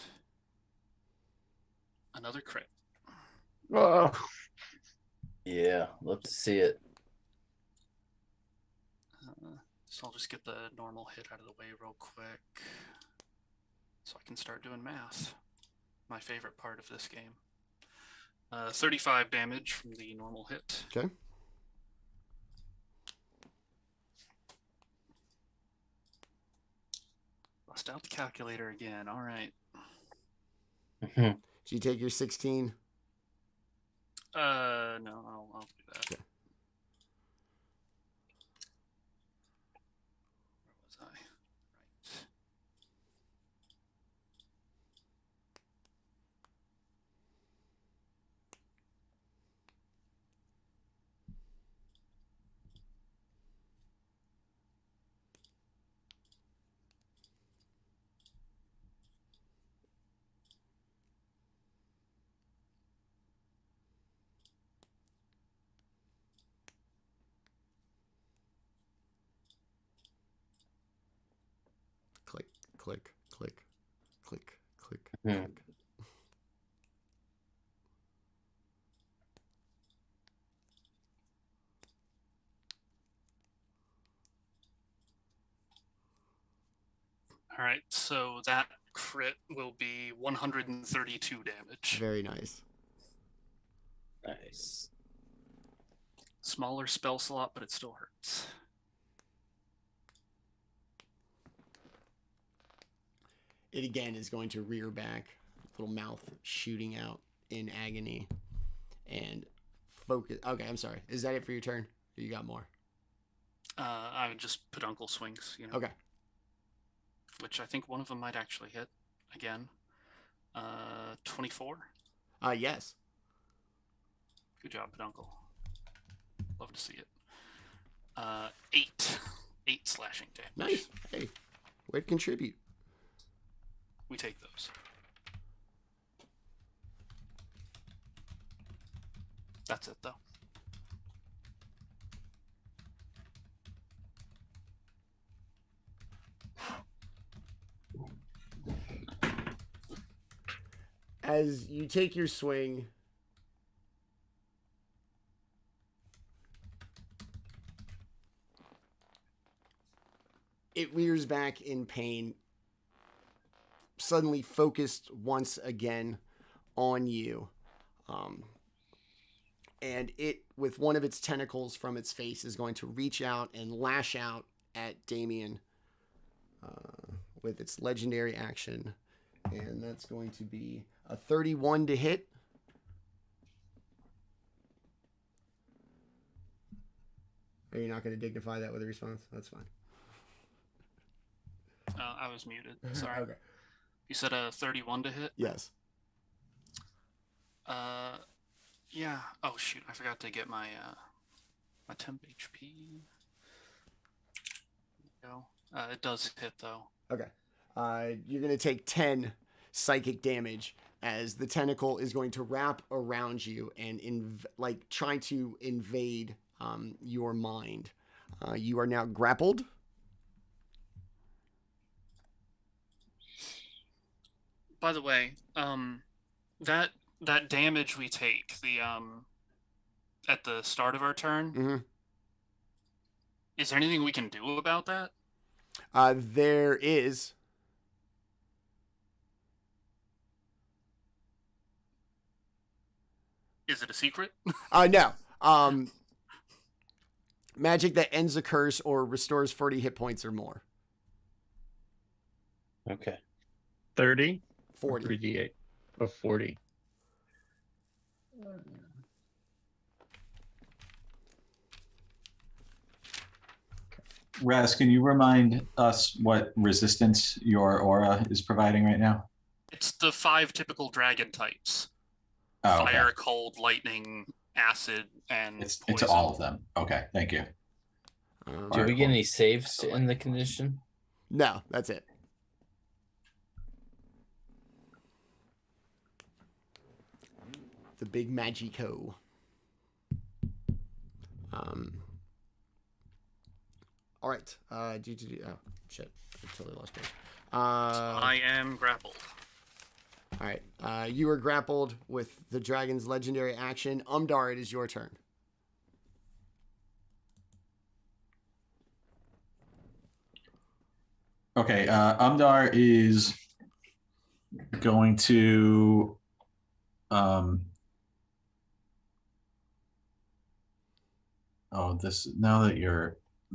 another crit. Oh. Yeah, love to see it. So I'll just get the normal hit out of the way real quick so I can start doing math. My favorite part of this game. 35 damage from the normal hit. Okay. Bust out the calculator again. All right. Did you take your 16? No, I'll do that. Okay. Where was I? Right. Click, click, click, click, click, Hmm. click. All right, so that crit will be 132 damage. Very nice. Nice. Smaller spell slot, but it still hurts. It again is going to rear back, little mouth shooting out in agony, and focus. Okay, I'm sorry. Is that it for your turn? Or you got more? I would just peduncle swings, you know. Okay. Which I think one of them might actually hit again. 24. Yes. Good job, peduncle. Love to see it. 8 slashing damage. Nice. Hey, way to contribute. We take those. That's it, though. as you take your swing, it rears back in pain, suddenly focused once again on you. And it, with one of its tentacles from its face, is going to reach out and lash out at Daemion with its legendary action. And that's going to be a 31 to hit. Are you not going to dignify that with a response? That's fine. I was muted. Sorry. Okay. You said a 31 to hit? Yes. Yeah. Oh shoot, I forgot to get my my temp HP. There we go. It does hit though. Okay. You're going to take 10 psychic damage as the tentacle is going to wrap around you and trying to invade your mind. You are now grappled. By the way, that damage we take at the start of our turn. Mm-hmm. Is there anything we can do about that? There is. Is it a secret? No. Magic that ends a curse or restores 40 hit points or more. Okay. 30? 40. 3d8 of 40. Raz, can you remind us what resistance your aura is providing right now? It's the 5 typical dragon types. Oh, okay. Fire, cold, lightning, acid, and It's poison. all of them. Okay, thank you. Do we get any saves in the condition? No, that's it. The big Magico. All right. Oh, shit. I totally lost it. I am grappled. All right. You are grappled with the dragon's legendary action. Umdar, it is your turn. Okay, Umdar is going to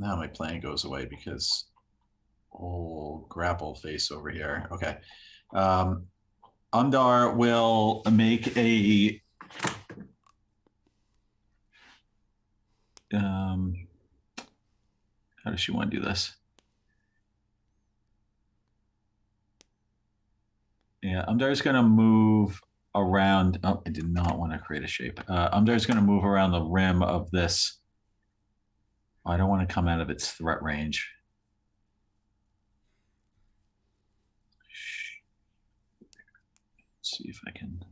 now my plan goes away because old grapple face over here. Okay. Umdar will make a how does she want to do this? Yeah, Umdar's going to move around. Oh, I did not want to create a shape. Umdar's going to move around the rim of this. I don't want to come out of its threat range. Let's see if I can.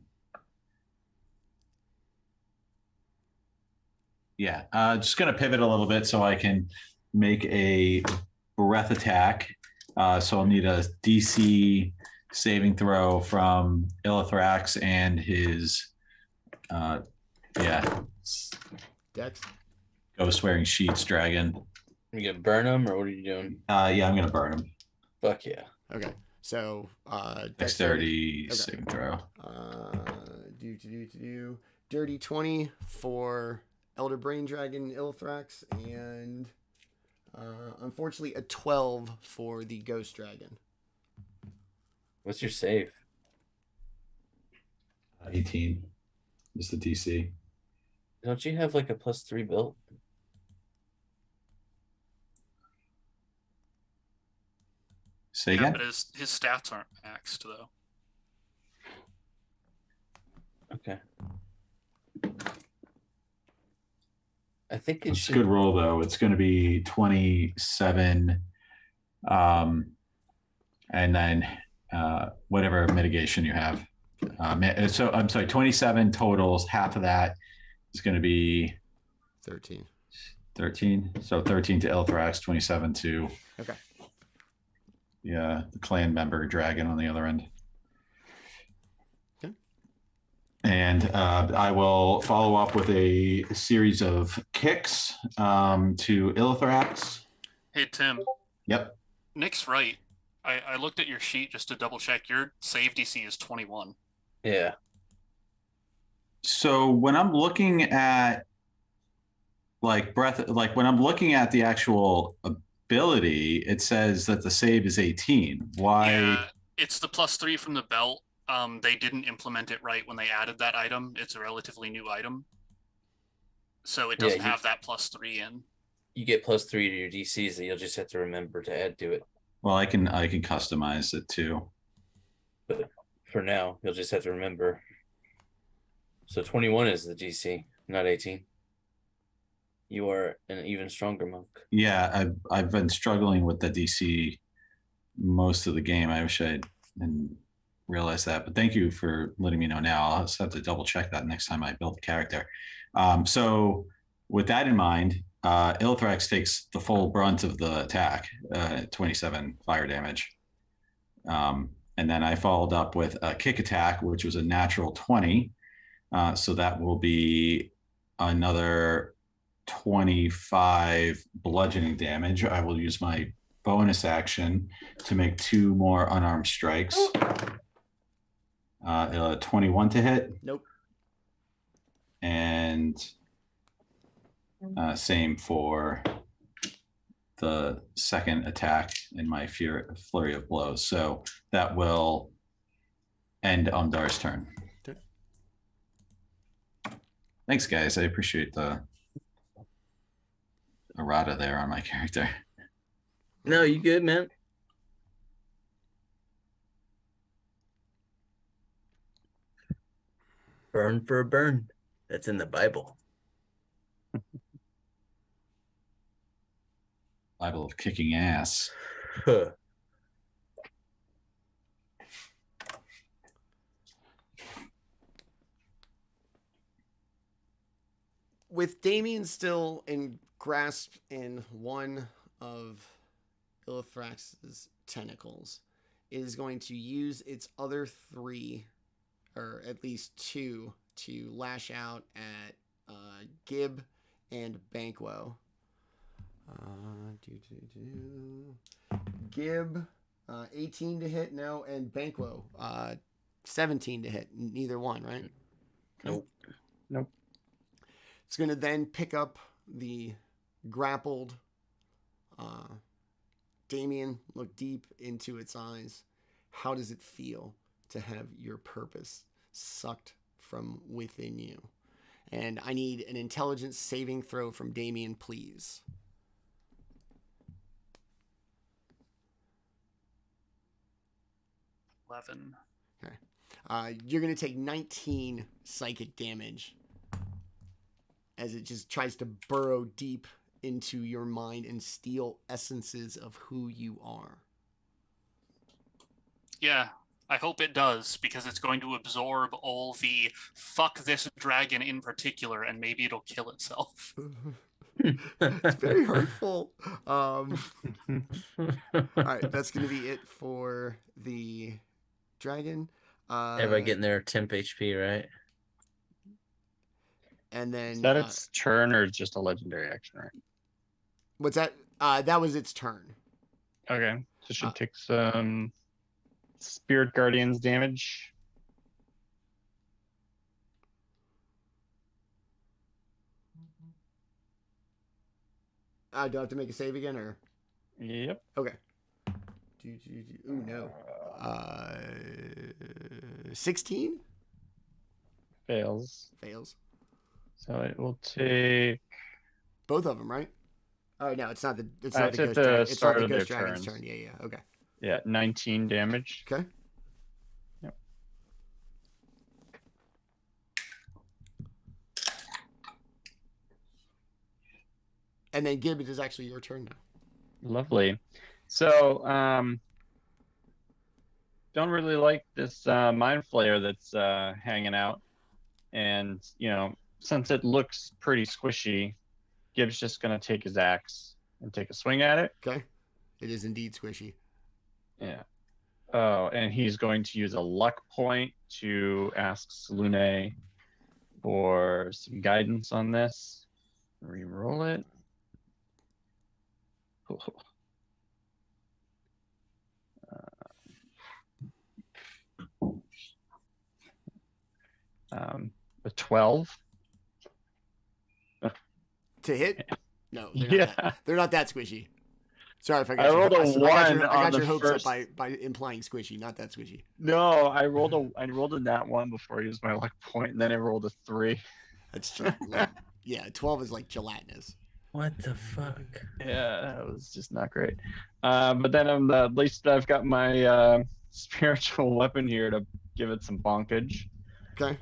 Yeah, just going to pivot a little bit so I can make a breath attack. So I'll need a DC saving throw from Illithrax and his Dex. Ghost Wearing Sheets dragon. You gonna burn them, or what are you doing? Yeah, I'm gonna burn him. Fuck yeah. Okay. So Dexterity Okay. saving throw. Dirty 20 for Elder Brain Dragon Illithrax, and unfortunately a 12 for the Ghost Dragon. What's your save? 18 is the DC. Don't you have like a +3 built? Say Yeah, again? but his stats aren't maxed though. Okay. I think it It's a should. good roll though. It's going to be 27, and then whatever mitigation you have. So I'm sorry, 27 totals. Half of that is going to be 13. 13. So 13 to Illithrax, 27 to Okay. the clan member dragon on the other end. Okay. And I will follow up with a series of kicks to Illithrax. Hey Tim. Yep. Nick's right. I looked at your sheet just to double check. Your save DC is 21. Yeah. So when I'm looking at when I'm looking at the actual ability, it says that the save is 18. Why? Yeah, it's the +3 from the belt. They didn't implement it right when they added that item. It's a relatively new item, so it doesn't have that +3 in. You get +3 to your DCs that you'll just have to remember to add to it. Well, I can customize it too. But for now, you'll just have to remember. So 21 is the DC, not 18. You are an even stronger monk. Yeah, I've been struggling with the DC most of the game. I wish I didn't realize that, but thank you for letting me know now. I'll just have to double check that next time I build the character. So with that in mind, Illithrax takes the full brunt of the attack, 27 fire damage. And then I followed up with a kick attack, which was a natural 20. So that will be another 25 bludgeoning damage. I will use my bonus action to make 2 more unarmed strikes. 21 to hit. Nope. And same for the second attack in my flurry of blows. So that will end Umdar's turn. Okay. Thanks, guys. I appreciate the errata there on my character. No, you good, man. Burn for a burn. That's in the Bible. Bible of kicking ass. Huh. With Daemion still grasped in one of Illithrax's tentacles, it is going to use its other 3, or at least 2, to lash out at Gib and Banquo. Gib, 18 to hit, no, and Banquo, 17 to hit. Neither one, right? Nope. Nope. It's going to then pick up the grappled Daemion, look deep into its eyes. How does it feel to have your purpose sucked from within you? And I need an intelligence saving throw from Daemion, please. Okay. You're going to take 19 psychic damage as it just tries to burrow deep into your mind and steal essences of who you are. Yeah, I hope it does, because it's going to absorb all the fuck this dragon in particular, and maybe it'll kill itself. It's very hurtful. All right, that's going to be it for the dragon. Everybody getting their temp HP, right? And then Is that its turn or just a legendary action, right? what's that? That was its turn. Okay. So it should take some Spirit Guardians damage. Do I have to make a save again, or? Yep. Okay. Ooh, no. 16? Fails. Fails. So it will take. Both of them, right? Oh no, it's not the It's ghost at dragon. the It's not start the of their ghost dragon's turns. turn. Yeah. Okay. Yeah, 19 damage. Okay. Yep. And then Gibbon, it is actually your turn now. Lovely. So, don't really like this mind flayer that's hanging out, and since it looks pretty squishy, Gibbs just gonna take his axe and take a swing at it. Okay. It is indeed squishy. Yeah. Oh, and he's going to use a luck point to ask Selune for some guidance on this. Reroll it. A 12. To hit? No, they're not Yeah. they're not that squishy. Sorry if I I got rolled a I got one your, I on got the your hopes first- up by implying squishy, not that squishy. No, I rolled a nat one before I used my luck point, and then I rolled a 3. That's just like, yeah, 12 is like gelatinous. What the fuck? Yeah, that was just not great. But then at least I've got my spiritual weapon here to give it some bonkage. Okay.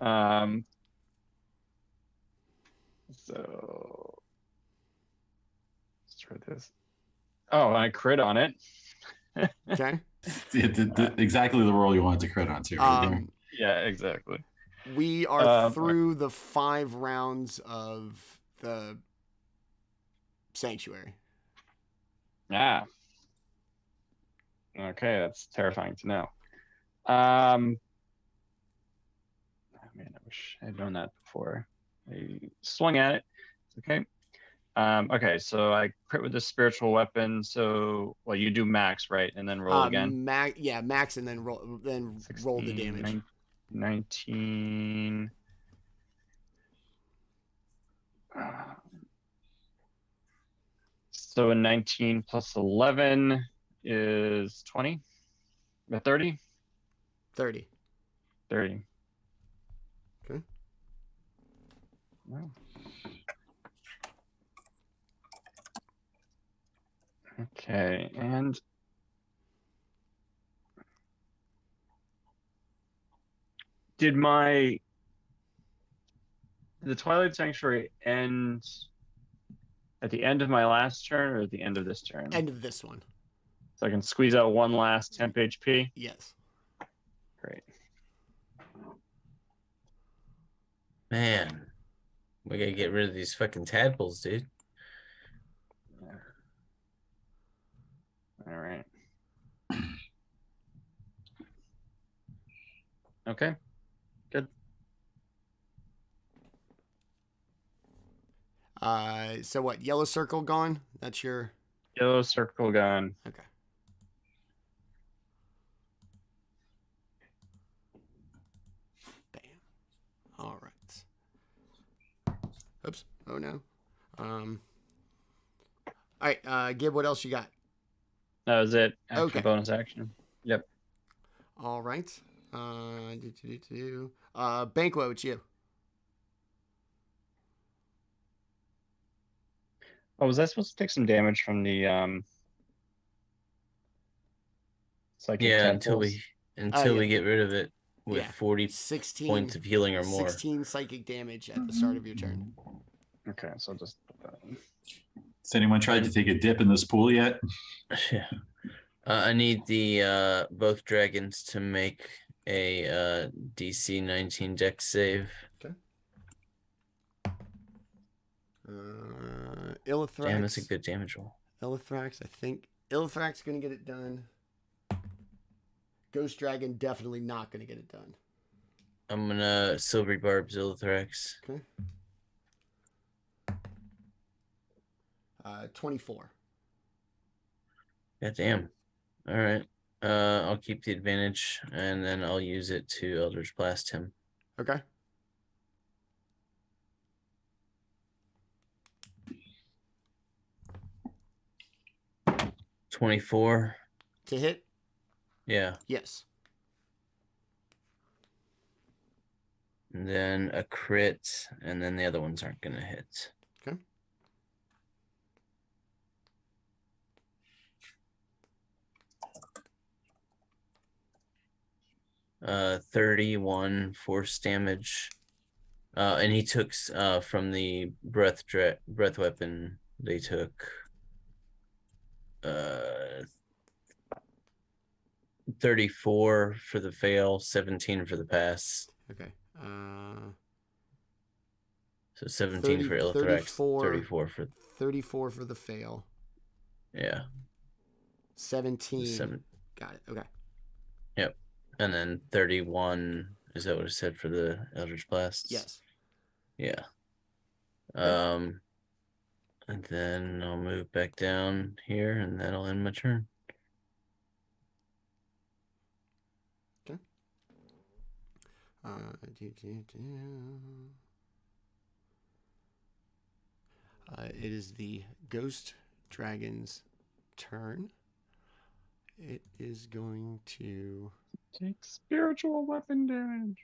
So let's try this. Oh, I crit on it. Okay. Exactly the roll you wanted to crit on too. Yeah, exactly. We are through the 5 rounds of the sanctuary. Yeah. Okay, that's terrifying to know. Oh man, I wish I'd known that before I swung at it. It's okay. Okay, so I crit with the spiritual weapon. So, well, you do max, right? And then roll again. Max, and then roll the damage. 19. So a 19 plus 11 is 20? 30? 30. 30. Okay. Wow. Okay, and did the Twilight Sanctuary end at the end of my last turn or at the end of this turn? End of this one. So I can squeeze out one last temp HP? Yes. Great. Man, we gotta get rid of these fucking tadpoles, dude. All right. Okay. Good. So what? Yellow circle gone? That's your Yellow circle gone. okay. Bam. All right. Oops. Oh no. All right. Gib, what else you got? That was it. After Okay. bonus action. Yep. All right. Banquo, it's you. Oh, was I supposed to take some damage from the psychic Yeah, until tentacles? we get rid of it with Yeah. 40 16 points of healing or more. 16 psychic damage at the start of your turn. Okay, so I'll just put that in. Has anyone tried to take a dip in this pool yet? Yeah. I need the both dragons to make a DC 19 dex save. Illithrax. Damn, that's a good damage roll. Illithrax, I think. Illithrax going to get it done. Ghost Dragon definitely not going to get it done. I'm gonna Silvery Barbs Illithrax. Okay. 24. God damn. All right. I'll keep the advantage and then I'll use it to Eldritch Blast him. Okay. $24. To hit? Yeah. Yes. And then a crit, and then the other ones aren't gonna hit. Okay. Uh, 31 force damage. And he took from the breath weapon. They took 34 for the fail, 17 for the pass. Okay. So 17 for Illithrax, 34 for 34 for the fail. yeah. 17. 7. Got it. Okay. Yep. And then 31, is that what it said for the Eldritch Blasts? Yes. Yeah. Okay. And then I'll move back down here, and that'll end my turn. Okay. It is the Ghost Dragon's turn. It is going to Take spiritual weapon damage.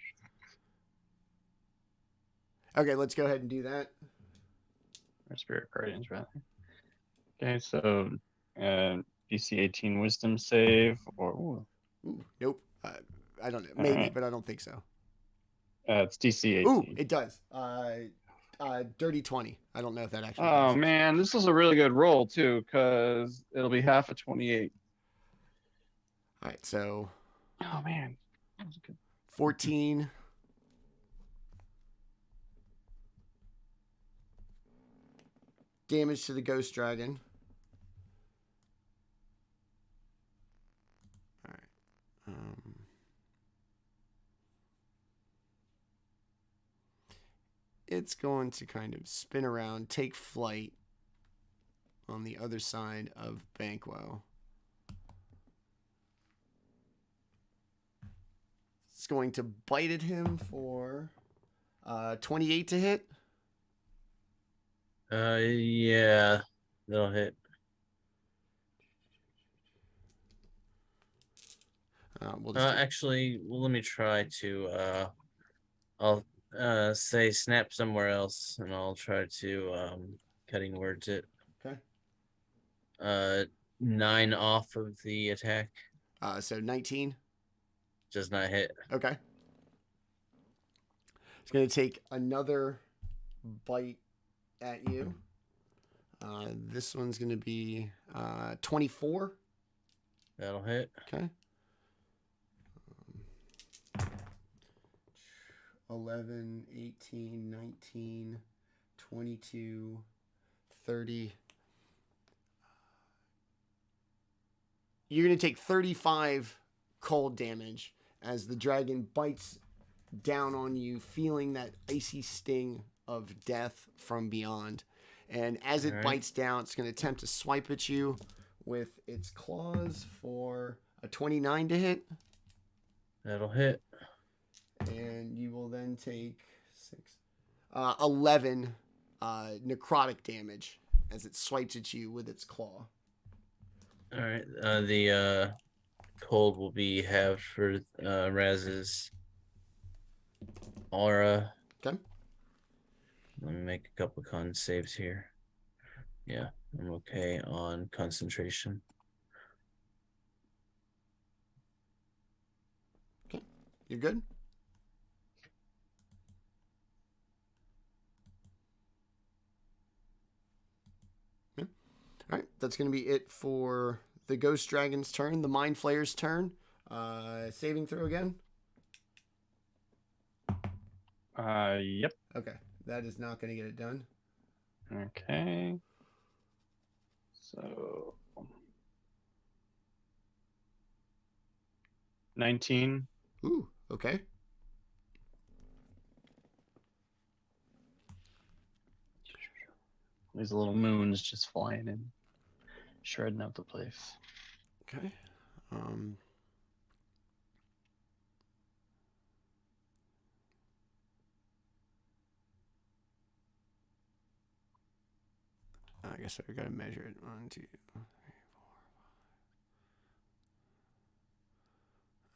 Okay, let's go ahead and do that. Or spirit guardians, rather. Okay, so DC 18 wisdom save, or Ooh, nope. I don't know. All Maybe, right. but I don't think so. it's DC 18. Ooh, it does. Dirty 20. I don't know if that actually Oh passes. man, this is a really good roll too, because it'll be half of 28. All right, so Oh man, that was good. 14. Damage to the Ghost Dragon. All right. It's going to kind of spin around, take flight on the other side of Banquo. It's going to bite at him for 28 to hit. Yeah, that'll hit. We'll just Actually, well, let me try to. I'll say snap somewhere else, and I'll try to cutting words it. Okay. 9 off of the attack. So 19. Does not hit. Okay. It's going to take another bite at you. This one's going to be 24. That'll hit. Okay. 11, 18, 19, 22, 30. You're going to take 35 cold damage as the dragon bites down on you, feeling that icy sting of death from beyond. And as it bites down, it's going to attempt to swipe at you with its claws for a 29 to hit. That'll hit. And you will then take 11 necrotic damage as it swipes at you with its claw. All right. The cold will be halved for Raz's aura. Okay. Let me make a couple con saves here. Yeah, I'm okay on concentration. Okay. You're good? Yeah. All right. That's going to be it for the Ghost Dragon's turn. The Mind Flayer's turn. Saving throw again? Yep. Okay. That is not going to get it done. Okay. So 19. Ooh, okay. These little moons just flying in, shredding up the place. Okay. I guess I gotta measure it. 1, 2, 3, 4, 5.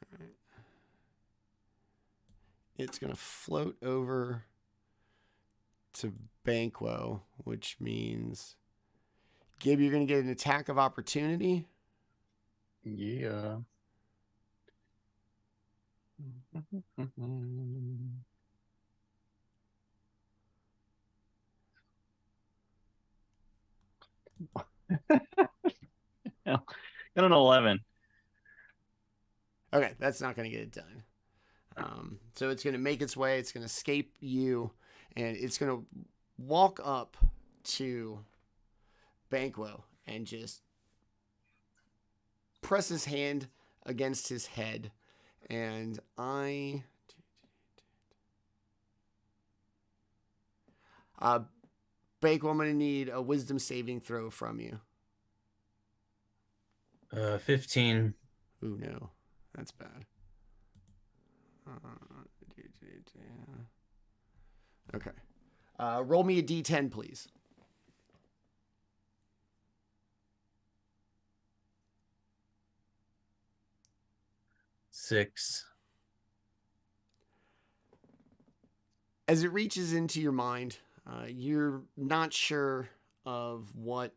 All right. It's gonna float over to Banquo, which means Gib, you're gonna get an attack of opportunity. Yeah. Got an 11. Okay, that's not going to get it done. So it's going to make its way. It's going to escape you, and it's going to walk up to Banquo and just press his hand against his head And Banquo, I'm going to need a wisdom saving throw from you. 15. Ooh, no. That's bad. Okay. Roll me a d10, please. Six. As it reaches into your mind, you're not sure of what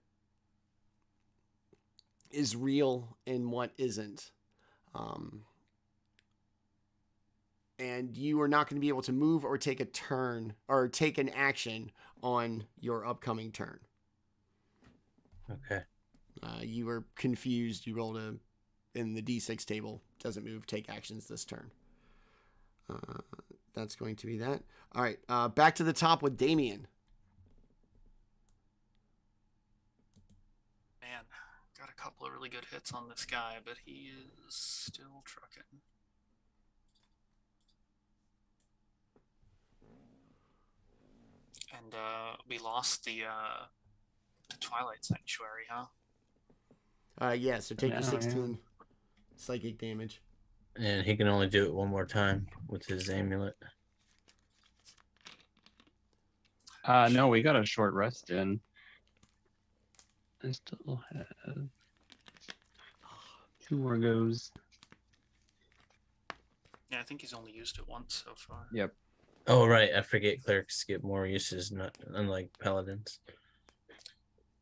is real and what isn't. And you are not going to be able to move or take a turn or take an action on your upcoming turn. Okay. You were confused. You rolled in the D6 table. Doesn't move. Take actions this turn. That's going to be that. All right. Back to the top with Daemion. Man, got a couple of really good hits on this guy, but he is still trucking. And we lost the Twilight Sanctuary, huh? Yeah, so take your Yeah, 16 psychic damage. And he can only do it one more time with his amulet. No, we got a short rest in. I still have 2 more goes. Yeah, I think he's only used it once so far. Yep. Oh, right. I forget clerics get more uses, not unlike paladins.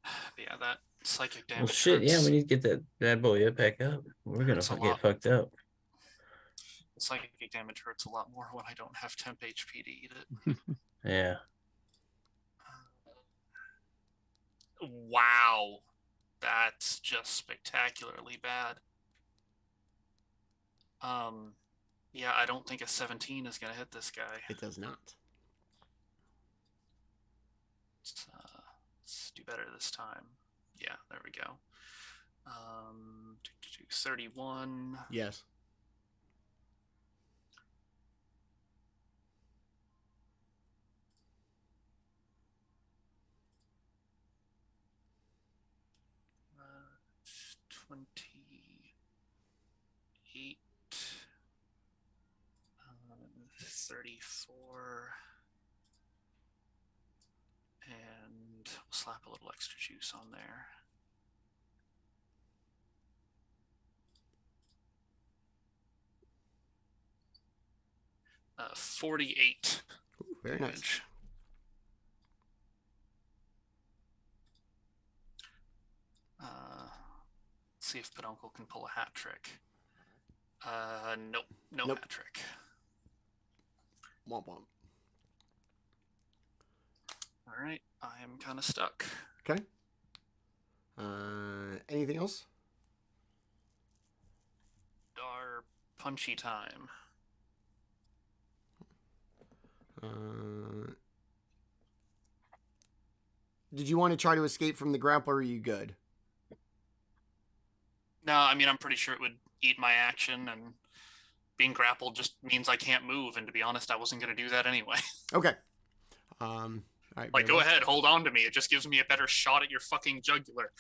But yeah, that psychic damage. Well, shit. Yeah, hurts. we need to get that bad boy back up. We're going Hurts a to lot. get fucked up. Psychic damage hurts a lot more when I don't have temp HP to eat it. Yeah. Wow. That's just spectacularly bad. Yeah, I don't think a 17 is going to hit this guy. It does not. Let's do better this time. Yeah, there we go. 31. Yes. Uh, 28. 34. And we'll slap a little extra juice on there. Uh, 48. Ooh, very nice. damage. Let's see if Peduncle can pull a hat trick. Nope, no Nope. hat trick. Womp womp. All right, I am kind of stuck. Okay. Anything else? Our punchy time. Did you want to try to escape from the grapple, or are you good? No, I mean, I'm pretty sure it would eat my action, and being grappled just means I can't move. And to be honest, I wasn't going to do that anyway. Okay. All right. Like, very go well. ahead, hold on to me. It just gives me a better shot at your fucking jugular.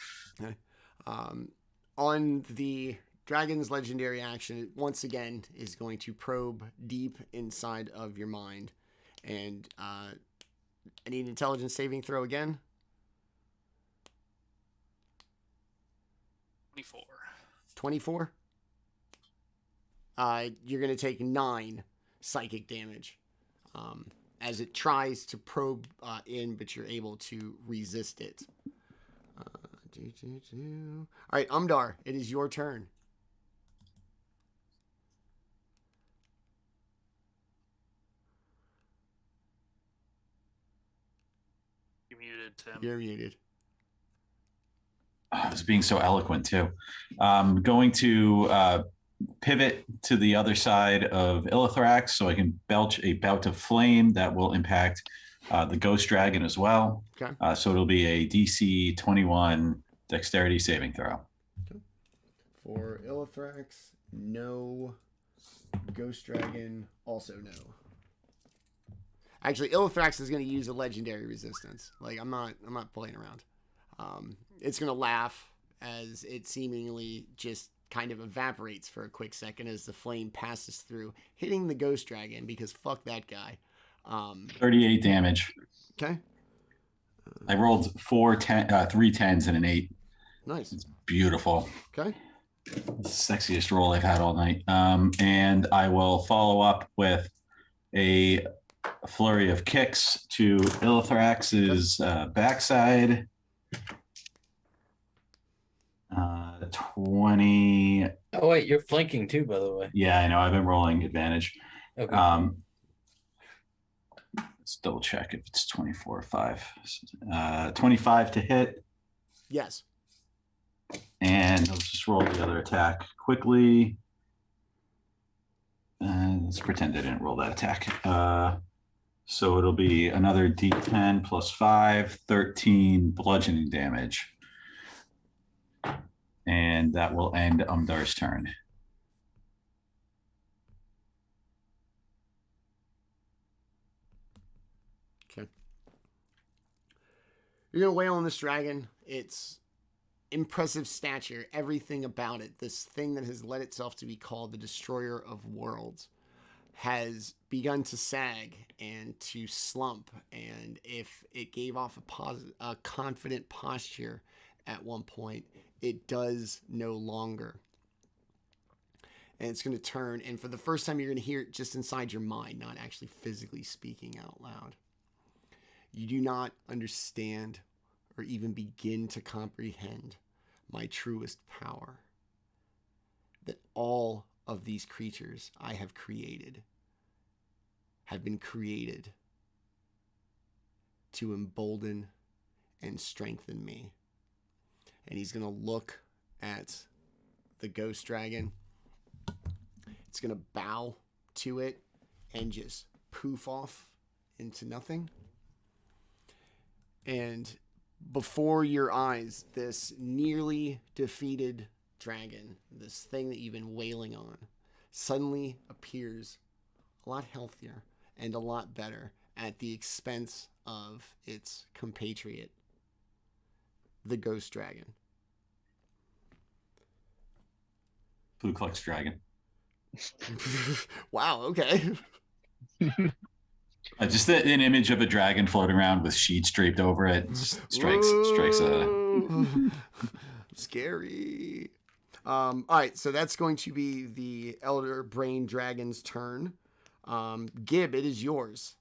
On the dragon's legendary action, it once again is going to probe deep inside of your mind. And I need an intelligence saving throw again. 24. 24. You're going to take 9 psychic damage as it tries to probe in, but you're able to resist it. All right, Umdar, it is your turn. You're muted, Tim. You're muted. I was being so eloquent too. Going to pivot to the other side of Illithrax so I can belch a bout of flame that will impact the ghost dragon as well. Okay. So it'll be a DC 21 dexterity saving throw. For Illithrax, no Ghost Dragon, also no. Actually, Illithrax is going to use a legendary resistance. Like, I'm not playing around. It's going to laugh as it seemingly just kind of evaporates for a quick second as the flame passes through, hitting the Ghost Dragon because fuck that guy. 38 damage. Okay. I rolled 3 10s and an 8. Nice. It's beautiful. Okay. Sexiest roll I've had all night. And I will follow up with a flurry of kicks to Illithrax's backside. 20. Oh wait, you're flanking too, by the way. Yeah, I know. I've been rolling advantage. Okay. Let's double check if it's 24 or 5. 25 to hit. Yes. And let's just roll the other attack quickly. And let's pretend I didn't roll that attack. So it'll be another D10 plus 5, 13 bludgeoning damage. And that will end Umdar's turn. Okay. You're going to wail on this dragon. It's impressive stature, everything about it, this thing that has led itself to be called the Destroyer of Worlds, has begun to sag and to slump. And if it gave off a confident posture at one point, it does no longer. And it's going to turn, and for the first time, you're going to hear it just inside your mind, not actually physically speaking out loud. You do not understand or even begin to comprehend my truest power. That all of these creatures I have created have been created to embolden and strengthen me. And he's going to look at the ghost dragon. It's going to bow to it and just poof off into nothing. And before your eyes, this nearly defeated dragon, this thing that you've been wailing on, suddenly appears a lot healthier and a lot better at the expense of its compatriot, the ghost dragon. Ku Klux Dragon. Wow, okay. Just an image of a dragon floating around with sheets draped over it. Strikes a scary. All right, so that's going to be the Elder Brain Dragon's turn. Gib, it is yours.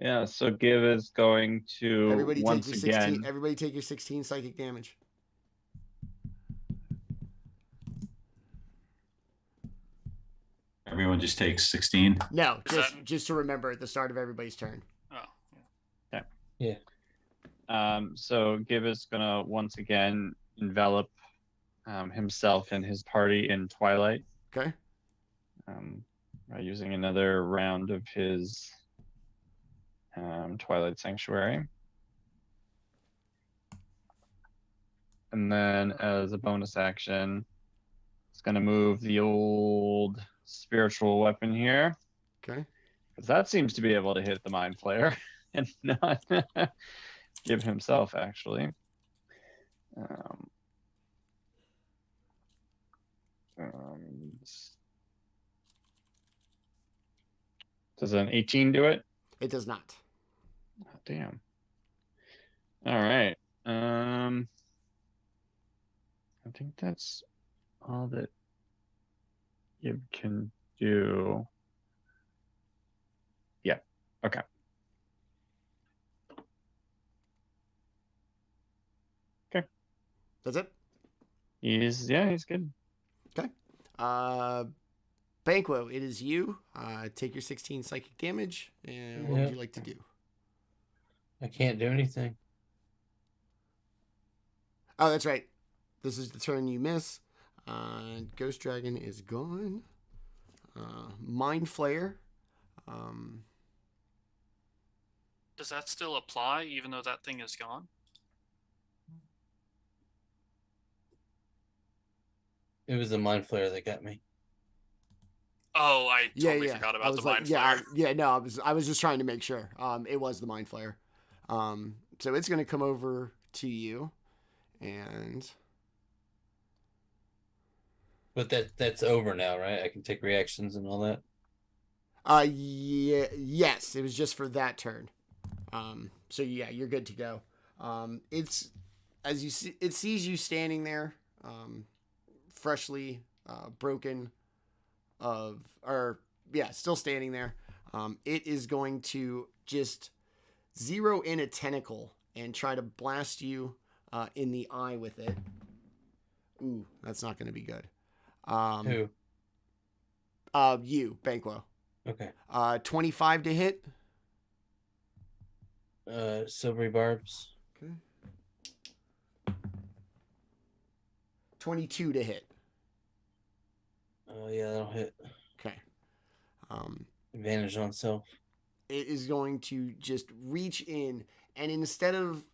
Yeah, so Gibb is going to Everybody once take your 16. again. Everybody take your 16 psychic damage. Everyone just takes 16. No, just to remember at the start of everybody's turn. Oh, Yeah. So Gibb is gonna once again envelop himself and his party in twilight. Okay. By using another round of his Twilight Sanctuary. And then as a bonus action, it's going to move the old spiritual weapon here. Okay. Because that seems to be able to hit the Mind Flayer and not Gibb himself, actually. Does an 18 do it? It does not. Oh, damn. All right. I think that's all that Gibb can do. Yeah. Okay. Okay. That's it? He's good. Okay. Banquo, it is you. Take your 16 psychic damage. And what would you like to do? I can't do anything. Oh, that's right. This is the turn you miss. Ghost Dragon is gone. Mind Flayer. does that still apply even though that thing is gone? It was the Mind Flayer that got me. Oh, I Yeah, totally yeah. forgot I about was the like, mind yeah, flare. yeah. No, I was just trying to make sure. It was the mind flare. So it's gonna come over to you, and But that's over now, right? I can take reactions and all that. yeah, yes, it was just for that turn. So yeah, you're good to go. It's as you see, it sees you standing there, freshly broken or yeah, still standing there. It is going to just zero in a tentacle and try to blast you in the eye with it. Ooh, that's not going to be good. Who? You, Banquo. Okay. 25 to hit. Silvery barbs. Okay. 22 to hit. Oh yeah, that'll hit. Okay. Advantage on self. It is going to just reach in, and instead of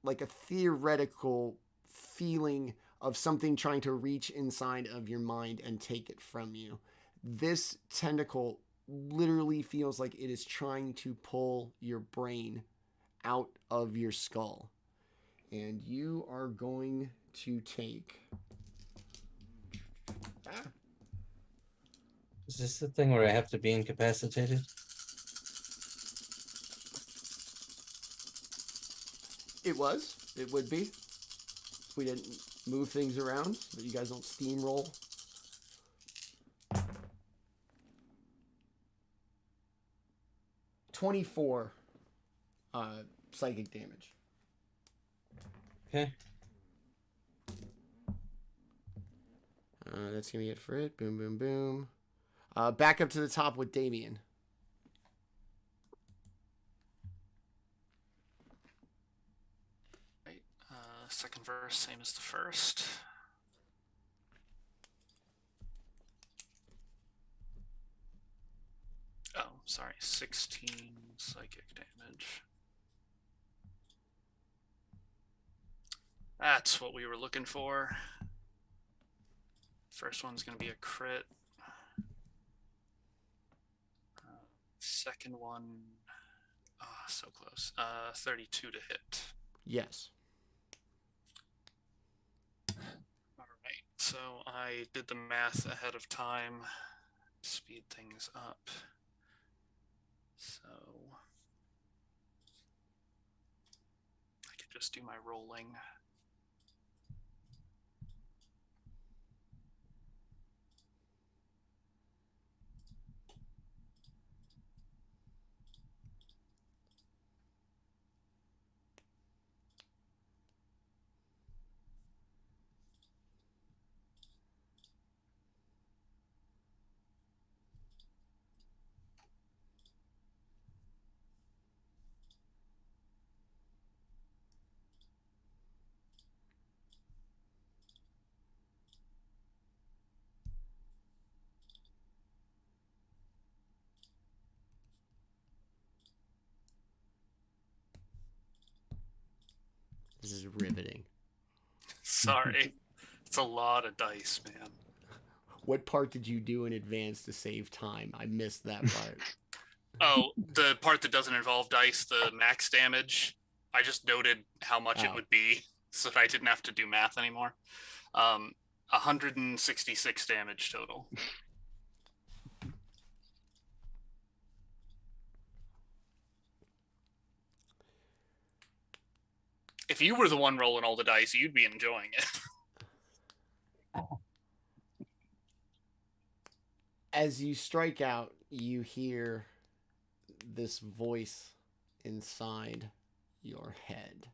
like a theoretical feeling of something trying to reach inside of your mind and take it from you, this tentacle literally feels like it is trying to pull your brain out of your skull. And you are going to take... Is this the thing where I have to be incapacitated? It was. It would be. If we didn't move things around, so that you guys don't steamroll. $24 psychic damage. Okay. That's going to be it for it. Boom, boom, boom. Back up to the top with Daemion. Right. Second verse, same as the first. Oh, sorry. 16 psychic damage. That's what we were looking for. First one's going to be a crit. Second one, so close. 32 to hit. Yes. All right, so I did the math ahead of time, speed things up. So I could just do my rolling. This is riveting. Sorry. It's a lot of dice, man. What part did you do in advance to save time? I missed that part. Oh, the part that doesn't involve dice, the max damage, I just noted how much it would be so that I didn't have to do math anymore. 166 damage total. If you were the one rolling all the dice, you'd be enjoying it. As you strike out, you hear this voice inside your head.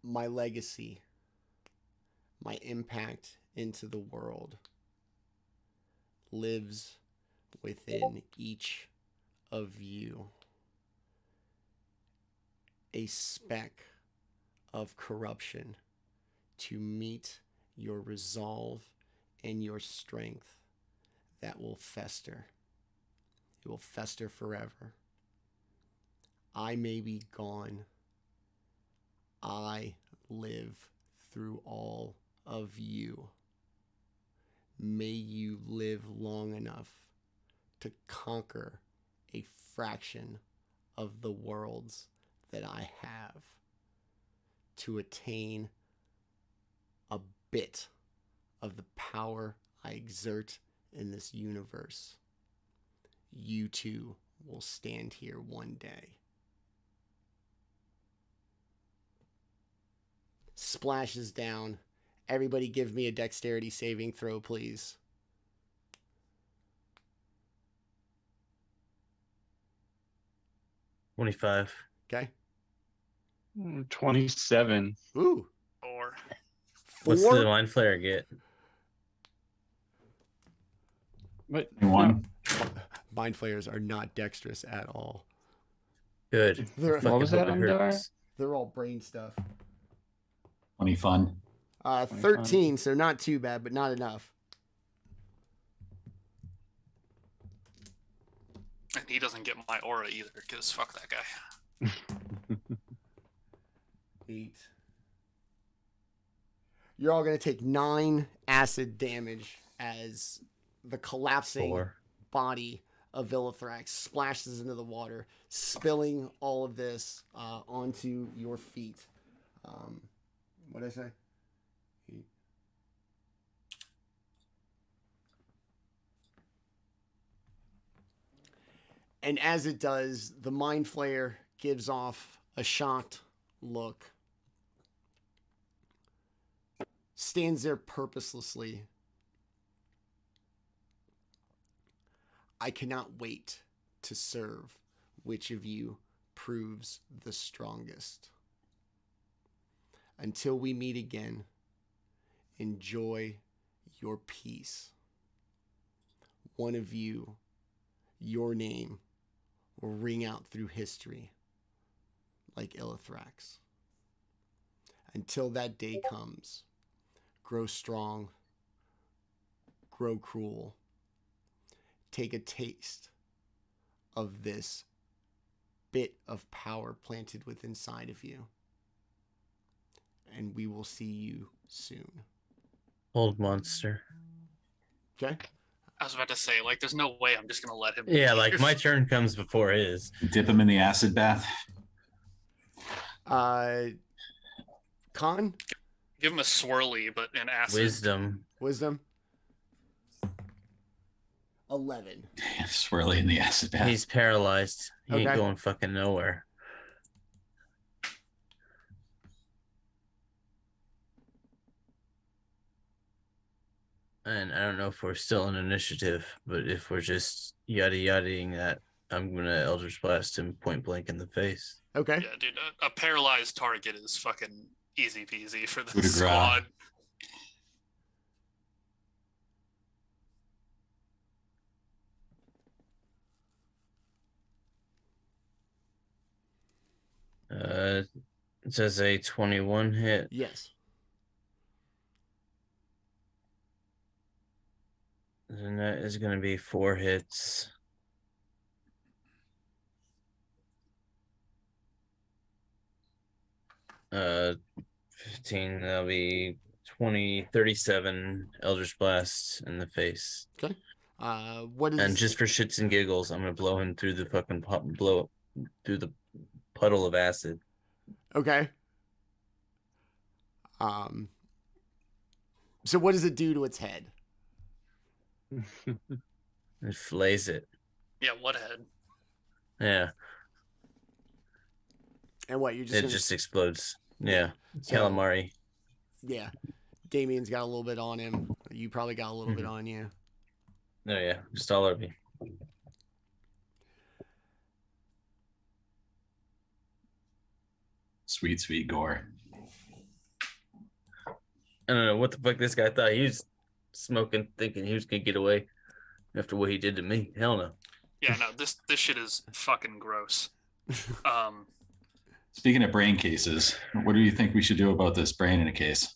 My legacy, my impact into the world lives within each of you. A speck of corruption to meet your resolve and your strength that will fester. It will fester forever. I may be gone. I live through all of you. May you live long enough to conquer a fraction of the worlds that I have, to attain a bit of the power I exert in this universe. You too will stand here one day. Splashes down. Everybody give me a dexterity saving throw, please. $25. Okay. 27. Ooh. 4. What's Four? the mind flayer get? But One. Mind flayers are not dexterous at all. Good. They're- Fucking What was that, hope it hurts. Umdar? They're all brain stuff. 20 fun. 13, so not too bad, but not enough. And he doesn't get my aura either, because fuck that guy. 8. You're all going to take 9 acid damage as the collapsing 4. body of Illithrax splashes into the water, spilling all of this onto your feet. What did I say? 8. And as it does, the Mind Flayer gives off a shocked look, stands there purposelessly. I cannot wait to serve which of you proves the strongest. Until we meet again, enjoy your peace. One of you, your name, will ring out through history like Illithrax. Until that day comes, grow strong, grow cruel. Take a taste of this bit of power planted within inside of you. And we will see you soon. Old monster. Okay? I was about to say, like, there's no way I'm just gonna let him. Yeah, leave. like my turn comes before his. Dip him in the acid bath. Con? Give him a swirly, but in acid. Wisdom. 11. Swirly in the acid bath. He's paralyzed. He ain't Okay. going fucking nowhere. And I don't know if we're still in initiative, but if we're just yada-yadaing that, I'm gonna Eldritch Blast him point blank in the face. Okay. Yeah, dude, a paralyzed target is fucking easy peasy for Coup the de grace. squad. It says a 21 hit. Yes. And that is gonna be 4 hits. Uh, 15, that'll be 20, 37 Eldritch Blast in the face. What is... And just for shits and giggles, I'm gonna blow him through the fucking blow through the puddle of acid. Okay. So what does it do to its head? It flays it. Yeah, what head? Yeah, And what, you're just it gonna... just explodes. Yeah, So- calamari. Yeah. Daemion's got a little bit on him. You probably got a little bit on you. Oh yeah, just all over me. Sweet, sweet gore. I don't know what the fuck this guy thought. He was smoking, thinking he was gonna get away after what he did to me. Hell no. Yeah, no, this shit is fucking gross. Speaking of brain cases, what do you think we should do about this brain in a case?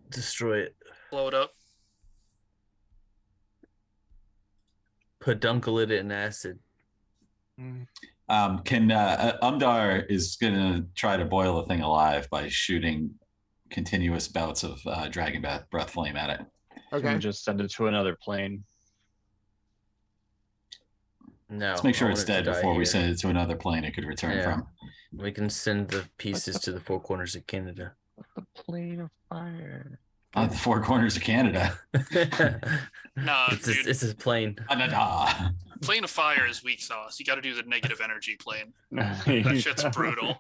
Destroy it. Blow it up. Peduncle it in acid. Umdar is gonna try to boil the thing alive by shooting continuous bouts of dragon breath flame at it. Okay. And just send it to another plane. No. Let's make sure I it's want it to dead die before we here. send it to another plane it could return Yeah. from. We can send the pieces to the four corners of Canada. The plane of fire. On the four corners of Canada. Nah, it's dude. it's a plane. Canada. Plane of fire is weak sauce. You got to do the negative energy plane. That That shit's brutal.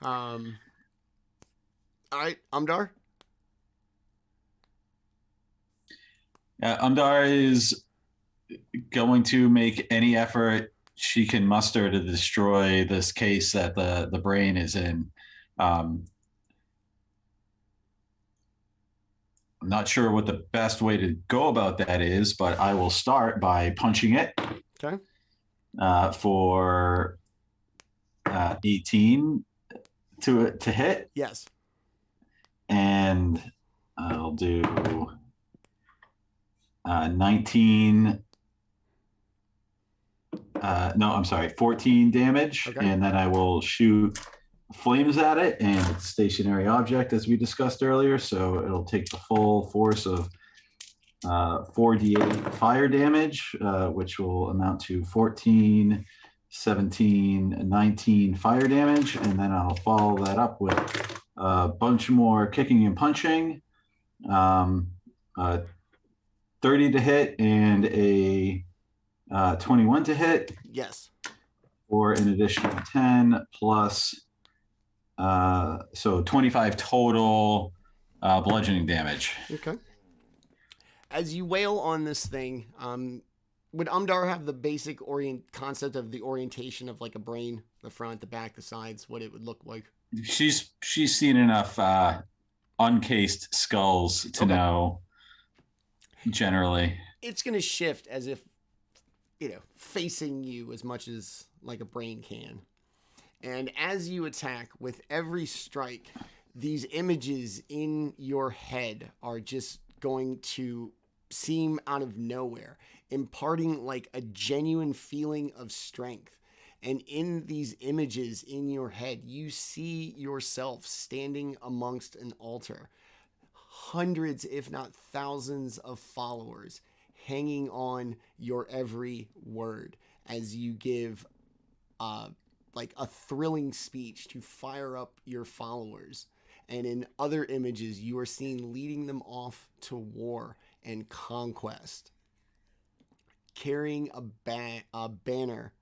All right, Umdar. Umdar is going to make any effort she can muster to destroy this case that the brain is in. I'm not sure what the best way to go about that is, but I will start by punching it. Okay. For 18 to hit, Yes. and I'll do 19. No, I'm sorry, 14 damage, Okay. and then I will shoot flames at it, and it's a stationary object as we discussed earlier, so it'll take the full force of 4d8 fire damage, which will amount to 14, 17, 19 fire damage, and then I'll follow that up with a bunch more kicking and punching, 30 to hit and a 21 to hit, Yes. for an additional 10 plus, so 25 total bludgeoning damage. Okay. As you wail on this thing, would Umdar have the basic concept of the orientation of like a brain, the front, the back, the sides, what it would look like? She's seen enough uncased skulls to Okay. know generally. It's going to shift as if, facing you as much as like a brain can. And as you attack, with every strike, these images in your head are just going to seem out of nowhere, imparting like a genuine feeling of strength. And in these images in your head, you see yourself standing amongst an altar, hundreds, if not thousands, of followers hanging on your every word as you give like a thrilling speech to fire up your followers. And in other images, you are seen leading them off to war and conquest, carrying a banner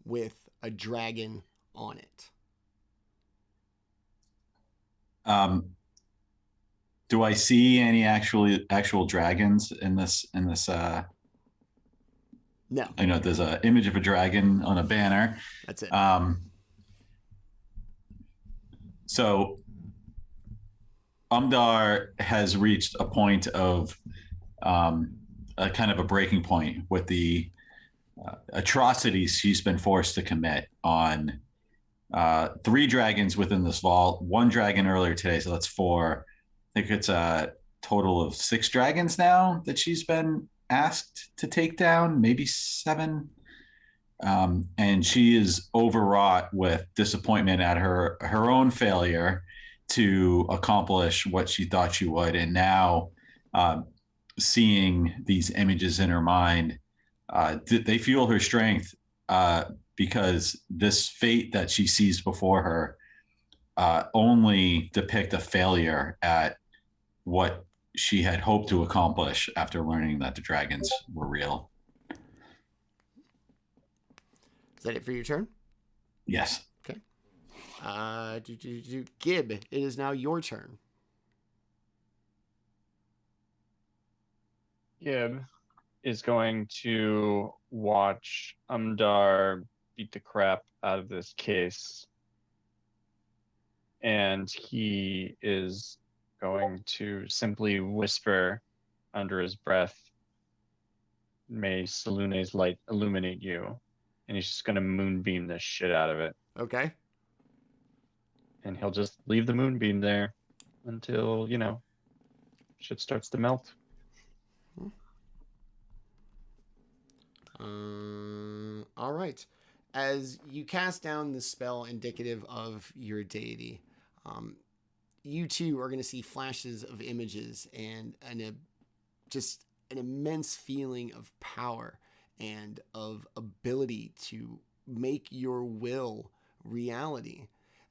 with a dragon on it. Do I see any actual dragons in this? No, I know there's an image of a dragon on a banner. that's it. So Umdar has reached a point of a kind of a breaking point with the atrocities she's been forced to commit on 3 dragons within this vault, 1 dragon earlier today, so that's 4. I think it's a total of 6 dragons now that she's been asked to take down, maybe 7. And she is overwrought with disappointment at her own failure to accomplish what she thought she would. And now seeing these images in her mind, they fuel her strength because this fate that she sees before her only depict a failure at what she had hoped to accomplish after learning that the dragons were real. Is that it for your turn? Yes. Okay. Gib, it is now your turn. Gibb is going to watch Umdar beat the crap out of this case. And he is going to simply whisper under his breath, "May Salune's light illuminate you." And he's just going to moonbeam the shit out of it. Okay. And he'll just leave the moonbeam there until, shit starts to melt. All right. As you cast down the spell indicative of your deity, you too are going to see flashes of images and just an immense feeling of power and of ability to make your will reality.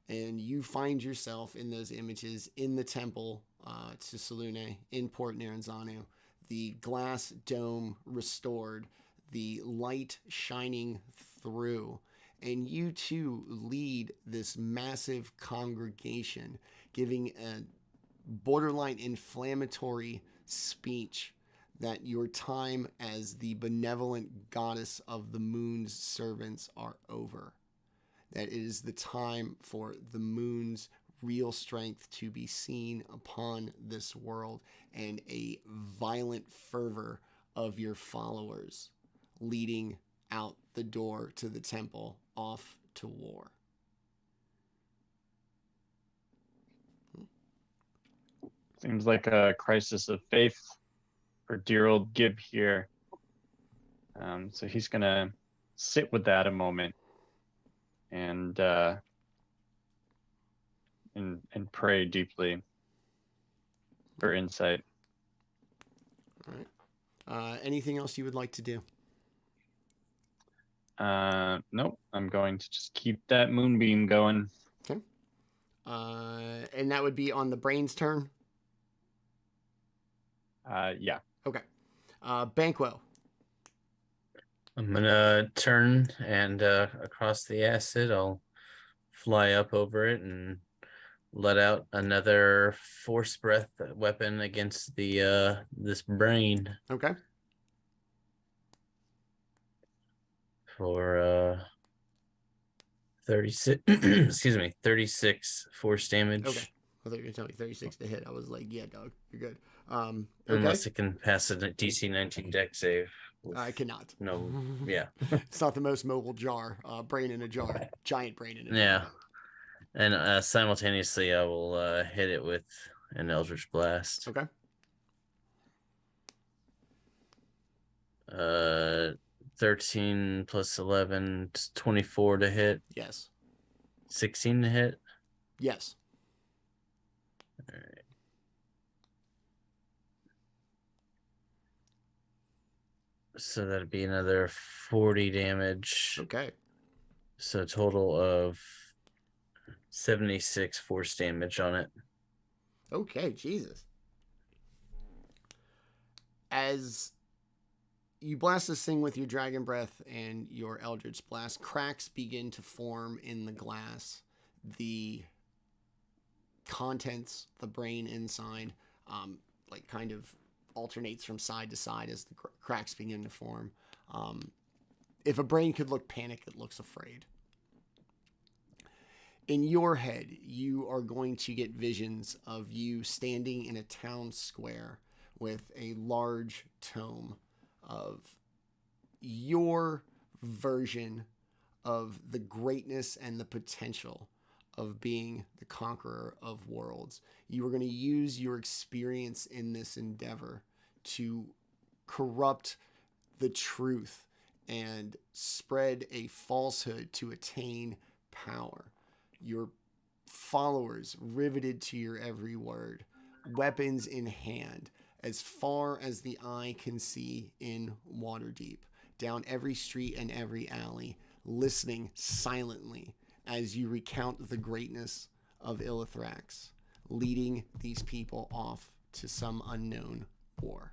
And you find yourself in those images in the temple to Selûne in Port Naranzanu, the glass dome restored, the light shining through, and you too lead this massive congregation, giving a borderline inflammatory speech that your time as the benevolent goddess of the moon's servants are over. That it is the time for the moon's real strength to be seen upon this world, and a violent fervor of your followers leading out the door to the temple off to war. Seems like a crisis of faith for dear old Gib here. So he's gonna sit with that a moment and pray deeply for insight. All right. Anything else you would like to do? Nope. I'm going to just keep that moonbeam going. Okay. And that would be on the brain's turn? Yeah. Okay. Banquo. I'm gonna turn and across the acid. I'll fly up over it and let out another force breath weapon against the this brain Okay. for 36 excuse me, 36 force damage. Okay. I thought you were going to tell me 36 to hit. I was like, yeah, dog, you're good. Okay. Unless it can pass a DC 19 deck save. I cannot. No, yeah. It's not the most mobile jar. Brain in a jar. Giant brain in a jar. Yeah. And simultaneously, I will hit it with an Eldritch Blast. Okay. 13 plus 11, 24 to hit. Yes. 16 to hit. Yes. All right. So that'd be another 40 damage. Okay. So a total of 76 force damage on it. Okay, Jesus. As you blast this thing with your dragon breath and your eldritch blast, cracks begin to form in the glass. The contents, the brain inside, like kind of alternates from side to side as the cracks begin to form. If a brain could look panicked, it looks afraid. In your head, you are going to get visions of you standing in a town square with a large tome of your version of the greatness and the potential of being the conqueror of worlds. You are going to use your experience in this endeavor to corrupt the truth and spread a falsehood to attain power. Your followers riveted to your every word, weapons in hand, as far as the eye can see in Waterdeep, down every street and every alley, listening silently as you recount the greatness of Illithrax, leading these people off to some unknown war.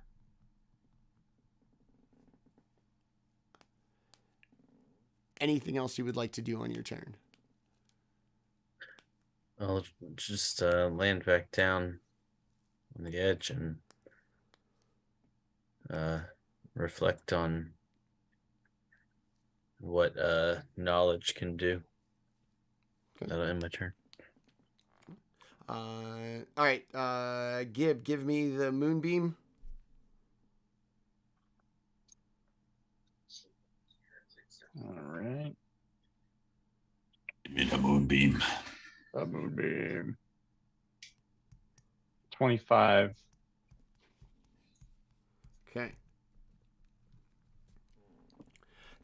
Anything else you would like to do on your turn? I'll just land back down on the edge and reflect on what knowledge can do. Okay. That'll end my turn. All right, Gib, give me the moonbeam. All right. Give me the moonbeam. A moonbeam. 25. Okay.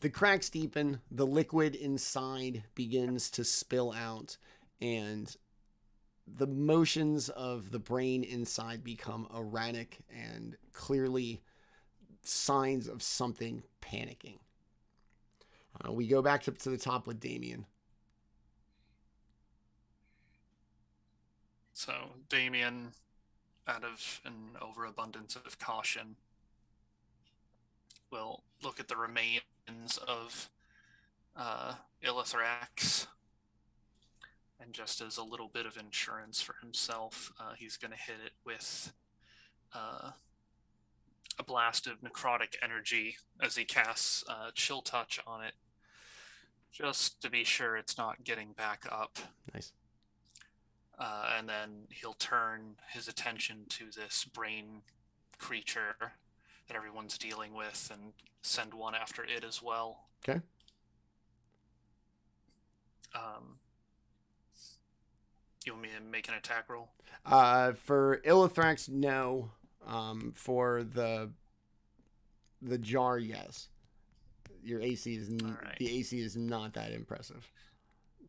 The cracks deepen, the liquid inside begins to spill out, and the motions of the brain inside become erratic and clearly signs of something panicking. We go back up to the top with Daemion. So Daemion, out of an overabundance of caution, will look at the remains of Illithrax, and just as a little bit of insurance for himself, he's going to hit it with a blast of necrotic energy as he casts Chill Touch on it, just to be sure it's not getting back up. Nice. And then he'll turn his attention to this brain creature that everyone's dealing with and send one after it as well. Okay. You want me to make an attack roll? For Illithrax, no. For the jar, yes. Your AC is right. The AC is not that impressive.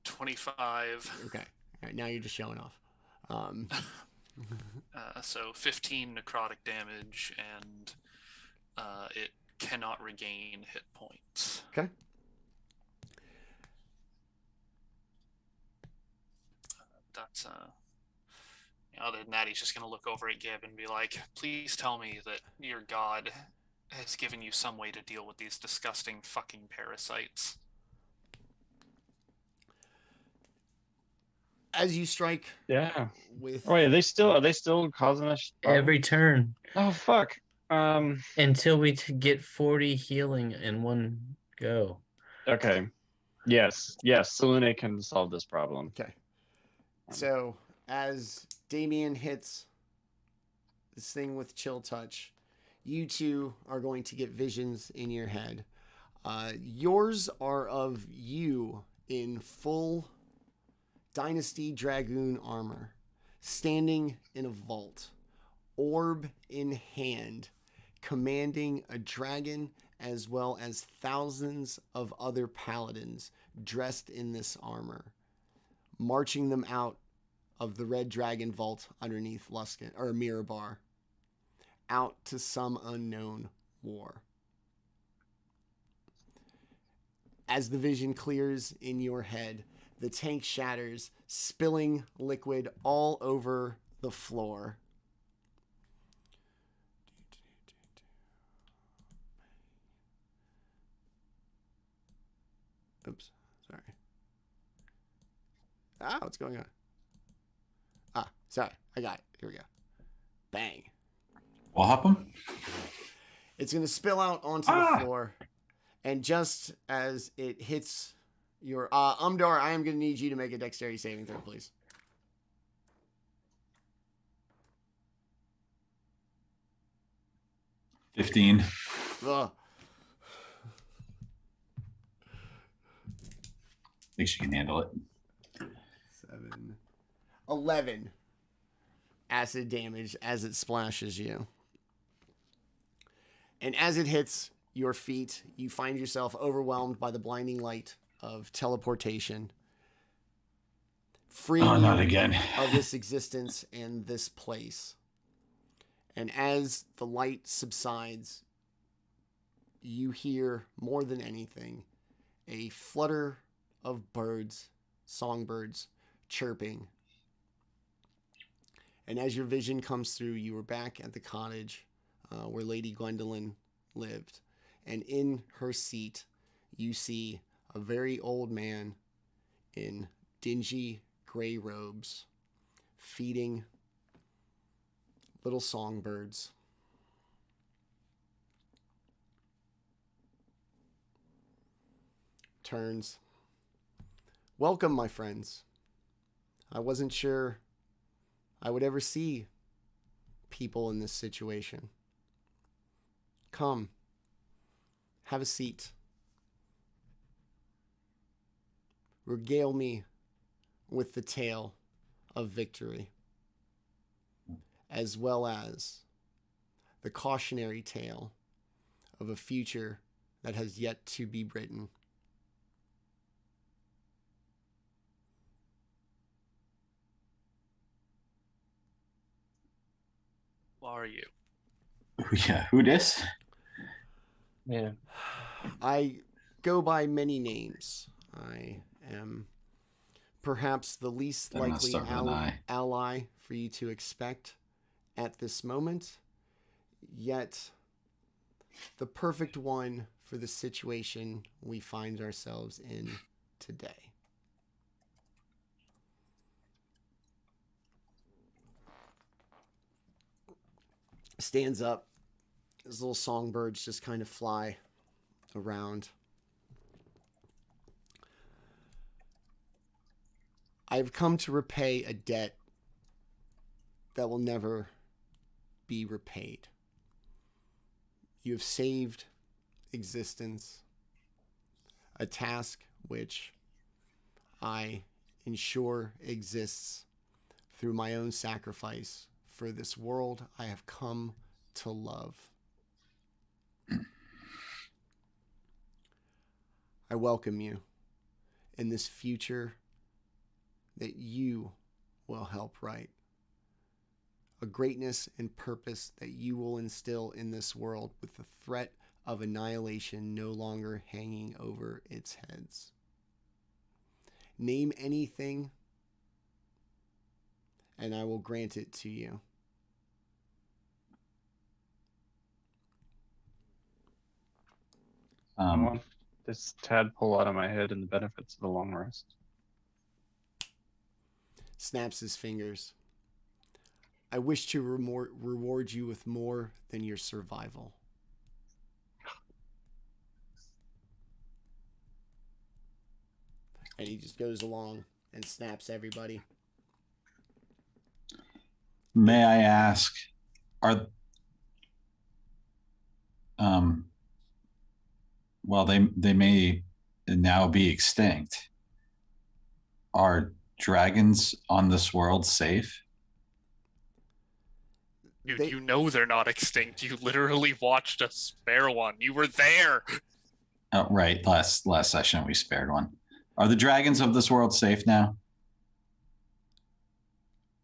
25. Okay. All right, now you're just showing off. So 15 necrotic damage, and it cannot regain hit points. Okay. That's other than that, he's just gonna look over at Gib and be like, "Please tell me that your god has given you some way to deal with these disgusting fucking parasites." As you strike, Yeah. with Oh, wait, are they still causing us Every turn Oh fuck. until we get 40 healing in one go. Okay. Yes. Selene can solve this problem. Okay. So as Daemion hits this thing with Chill Touch, you two are going to get visions in your head. Yours are of you in full Dynasty Dragoon armor, standing in a vault, orb in hand, commanding a dragon as well as thousands of other paladins dressed in this armor, marching them out of the Red Dragon Vault underneath Luskan or Mirabar, out to some unknown war. As the vision clears in your head, the tank shatters, spilling liquid all over the floor. Oops, sorry. What's going on? Sorry, I got it. Here we go. Bang. What happened? It's going to spill out onto the floor. And just as it hits your... Umdar, I am going to need you to make a dexterity saving throw, please. $15. Ugh. Think she can handle it. 7. 11 acid damage as it splashes you. And as it hits your feet, you find yourself overwhelmed by the blinding light of teleportation, freeing Oh, not you again. of this existence and this place. And as the light subsides, you hear more than anything a flutter of birds, songbirds, chirping. And as your vision comes through, you are back at the cottage where Lady Gwendolyn lived. And in her seat, you see a very old man in dingy gray robes feeding little songbirds. Turns. Welcome, my friends. I wasn't sure I would ever see people in this situation. Come, have a seat. Regale me with the tale of victory, as well as the cautionary tale of a future that has yet to be written. you? Yeah, who dis? Yeah. I go by many names. I am perhaps the least I'm gonna likely start with an I. ally for you to expect at this moment, yet the perfect one for the situation we find ourselves in today. Stands up. His little songbirds just kind of fly around. I've come to repay a debt that will never be repaid. You have saved existence, a task which I ensure exists through my own sacrifice for this world I have come to love. I welcome you in this future that you will help write. A greatness and purpose that you will instill in this world with the threat of annihilation no longer hanging over its heads. Name anything, and I will grant it to you. I want this tadpole out of my head and the benefits of the long rest. Snaps his fingers. I wish to reward you with more than your survival. And he just goes along and snaps everybody. May I ask, are well, they may now be extinct. Are dragons on this world safe? Dude, you know they're not extinct. You literally watched us spare one. You were there. Oh, right. Last session we spared one. Are the dragons of this world safe now?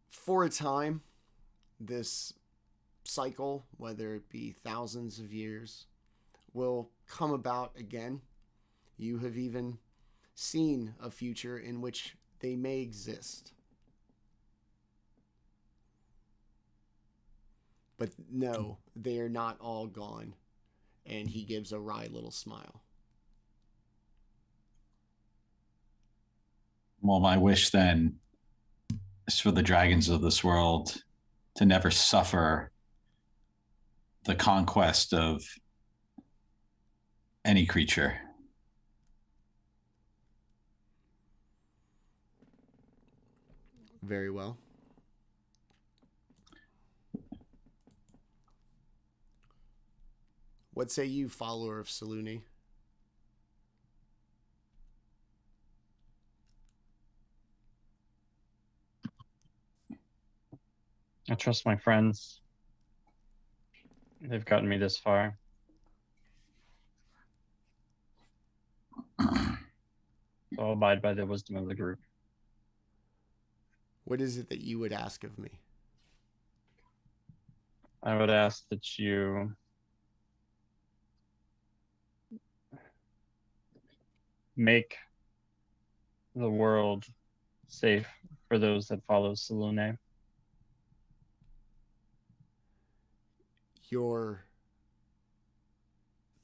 For a time, this cycle, whether it be thousands of years, will come about again. You have even seen a future in which they may exist. But no, they are not all gone. And he gives a wry little smile. Well, my wish then is for the dragons of this world to never suffer the conquest of any creature. Very well. What say you, follower of Selûne? I trust my friends. They've gotten me this far. So I'll abide by the wisdom of the group. What is it that you would ask of me? I would ask that you make the world safe for those that follow Selûne.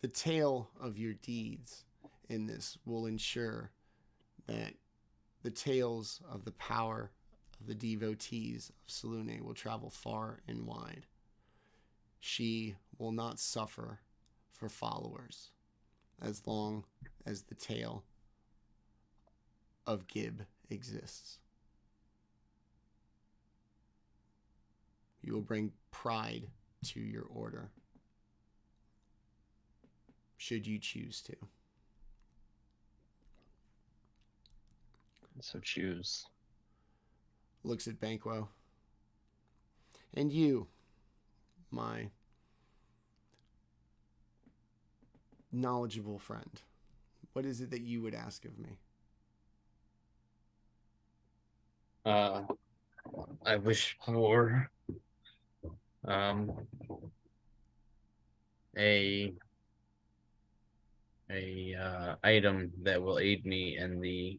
The tale of your deeds in this will ensure that the tales of the power of the devotees of Selûne will travel far and wide. She will not suffer for followers as long as the tale of Gibb exists. You will bring pride to your order, should you choose to. So choose. Looks at Banquo. And you, my knowledgeable friend, what is it that you would ask of me? I wish for A item that will aid me in the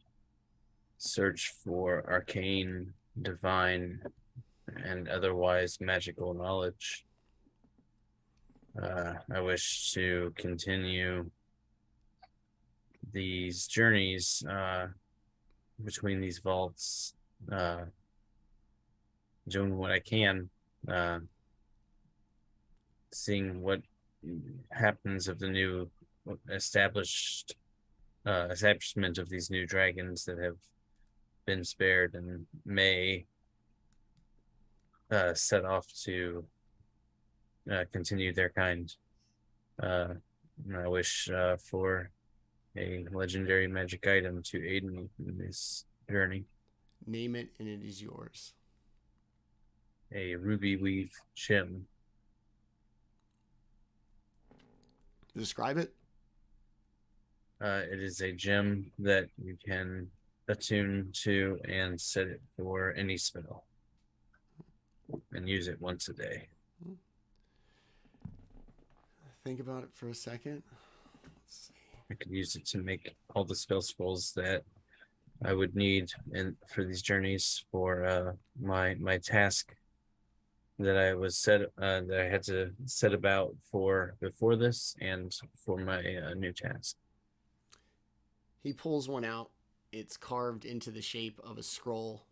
search for arcane, divine, and otherwise magical knowledge. I wish to continue these journeys between these vaults, doing what I can, seeing what happens of the new establishment of these new dragons that have been spared and may set off to continue their kind. And I wish for a legendary magic item to aid me in this journey. Name it and it is yours. A ruby weave gem. Describe it. It is a gem that you can attune to and set it for any spell and use it once a day. Think about it for a second. Let's see. I could use it to make all the spell scrolls that I would need for these journeys for my task that I had to set about for before this and for my new task. He pulls one out. It's carved into the shape of a scroll,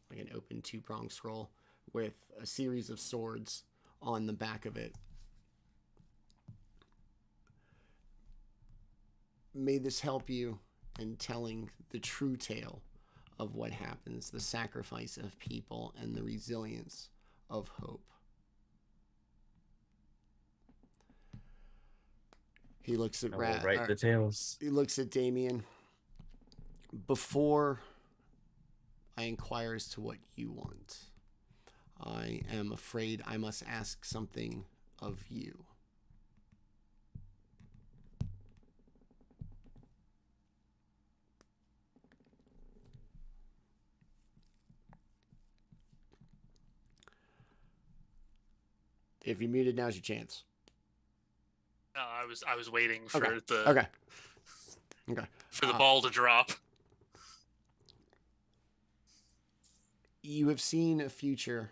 like an open two-pronged scroll with a series of swords on the back of it. May this help you in telling the true tale of what happens, the sacrifice of people and the resilience of hope. He looks at write the tales. He looks at Daemion. Before I inquire as to what you want, I am afraid I must ask something of you. If you're muted, now's your chance. I was waiting for Okay. the Okay. for the ball to drop. You have seen a future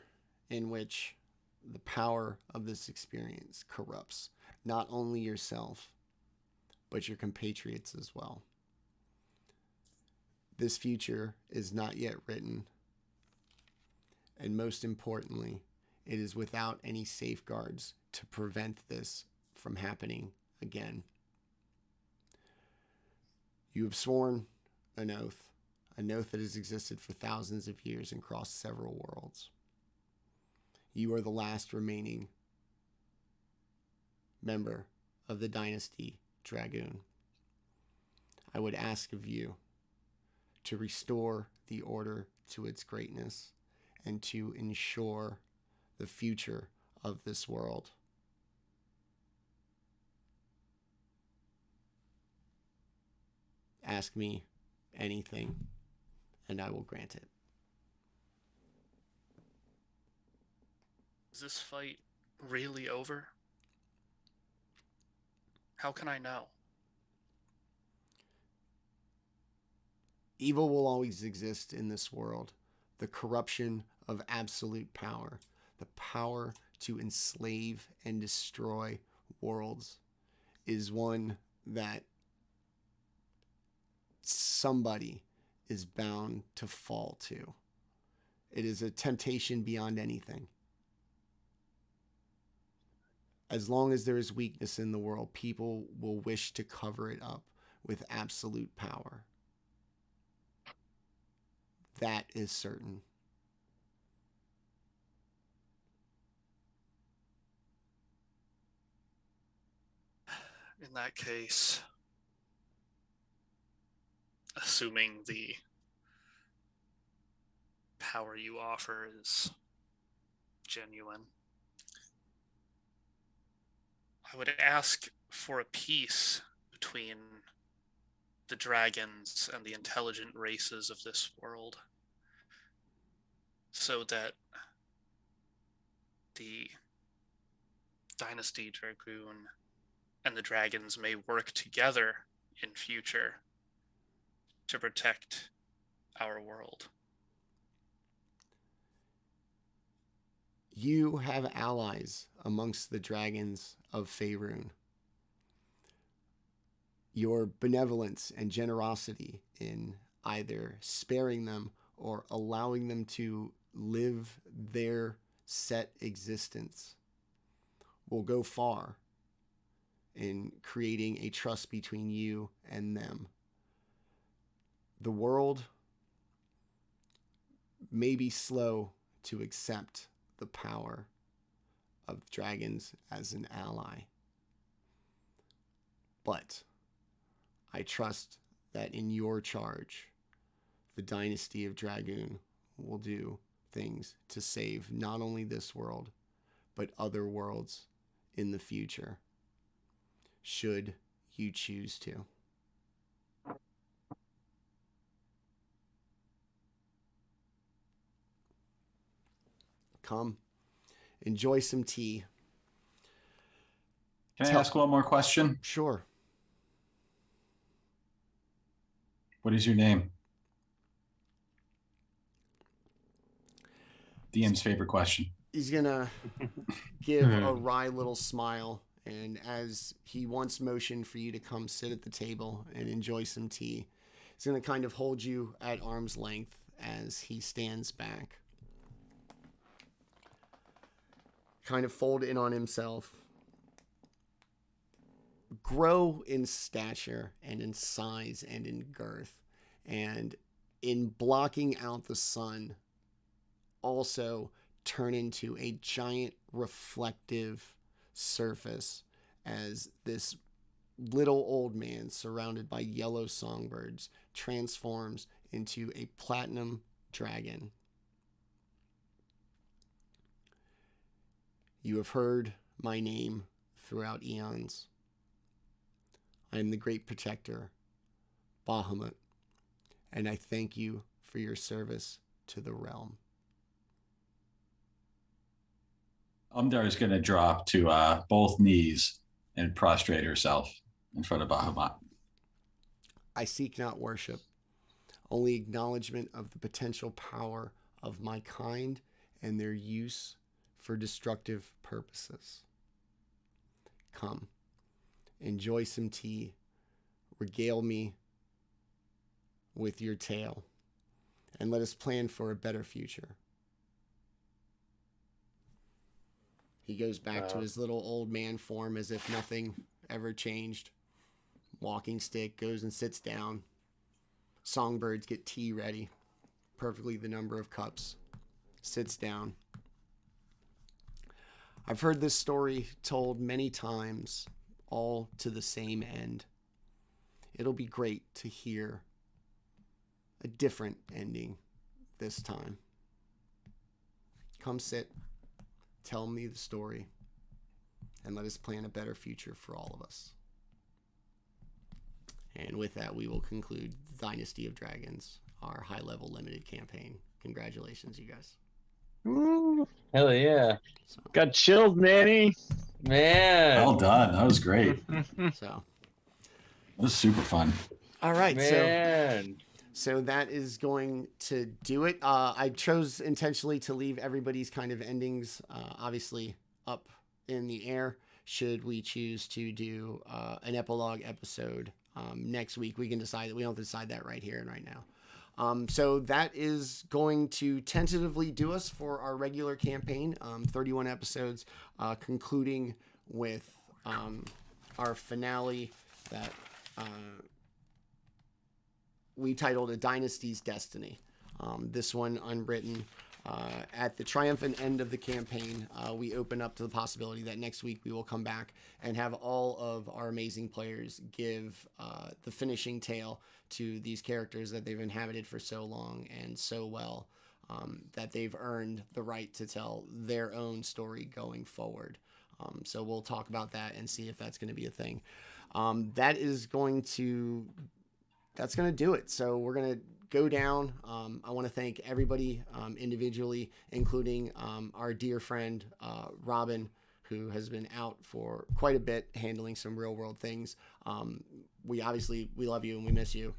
in which the power of this experience corrupts not only yourself, but your compatriots as well. This future is not yet written, and most importantly, it is without any safeguards to prevent this from happening again. You have sworn an oath that has existed for thousands of years and crossed several worlds. You are the last remaining member of the Dynasty Dragoon. I would ask of you to restore the order to its greatness and to ensure the future of this world. Ask me anything, and I will grant it. Is this fight really over? How can I know? Evil will always exist in this world. The corruption of absolute power, the power to enslave and destroy worlds, is one that somebody is bound to fall to. It is a temptation beyond anything. As long as there is weakness in the world, people will wish to cover it up with absolute power. That is certain. In that case, assuming the power you offer is genuine, I would ask for a peace between the dragons and the intelligent races of this world, so that the Dynasty Dragoon and the dragons may work together in future to protect our world. You have allies amongst the dragons of Faerun. Your benevolence and generosity in either sparing them or allowing them to live their set existence will go far in creating a trust between you and them. The world may be slow to accept the power of dragons as an ally, but I trust that in your charge, the Dynasty of Dragoon will do things to save not only this world, but other worlds in the future, should you choose to. Come, enjoy some tea. Can I ask one more question? Sure. What is your name? DM's favorite question. He's gonna give a wry little smile, and as he once motioned for you to come sit at the table and enjoy some tea, he's gonna kind of hold you at arm's length as he stands back, kind of fold in on himself, grow in stature and in size and in girth, and in blocking out the sun, also turn into a giant reflective surface as this little old man surrounded by yellow songbirds transforms into a platinum dragon. You have heard my name throughout eons. I am the great protector, Bahamut, and I thank you for your service to the realm. Umdar is going to drop to both knees and prostrate herself in front of Bahamut. I seek not worship, only acknowledgement of the potential power of my kind and their use for destructive purposes. Come, enjoy some tea, regale me with your tale, and let us plan for a better future. He goes back to his little old man form as if nothing ever changed. Walking stick, goes and sits down. Songbirds get tea ready. Perfectly the number of cups. Sits down. I've heard this story told many times, all to the same end. It'll be great to hear a different ending this time. Come sit. Tell me the story, and let us plan a better future for all of us. And with that, we will conclude Dynasty of Dragons, our high-level limited campaign. Congratulations, you guys. Ooh, Hell yeah. So, got chilled, Manny. Man. Well done. That was great. so That was super fun. all right. Man. So that is going to do it. I chose intentionally to leave everybody's kind of endings, obviously, up in the air. Should we choose to do an epilogue episode next week, we can decide that. We don't have to decide that right here and right now. So that is going to tentatively do us for our regular campaign, 31 episodes, concluding with our finale that we titled A Dynasty's Destiny. This one unwritten. At the triumphant end of the campaign, we open up to the possibility that next week we will come back and have all of our amazing players give the finishing tale to these characters that they've inhabited for so long and so well, that they've earned the right to tell their own story going forward. So we'll talk about that and see if that's going to be a thing. That is going to that's going to do it. So we're going to go down. I want to thank everybody individually, including our dear friend Robin, who has been out for quite a bit handling some real world things. We love you and we miss you.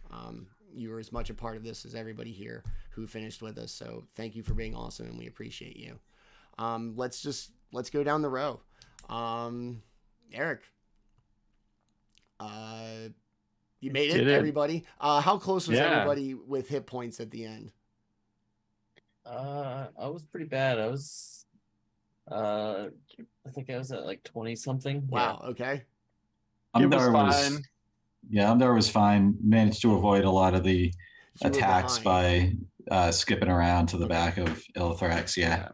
You were as much a part of this as everybody here who finished with us. So thank you for being awesome and we appreciate you. Let's go down the row. Eric, you made it, everybody. How close was everybody with hit points at the end? I was pretty bad. I was, I think I was at like 20 something. Wow. Yeah. Okay. Umdar was fine. Managed to avoid a lot of the attacks by skipping around to the back of Illithrax. Yeah.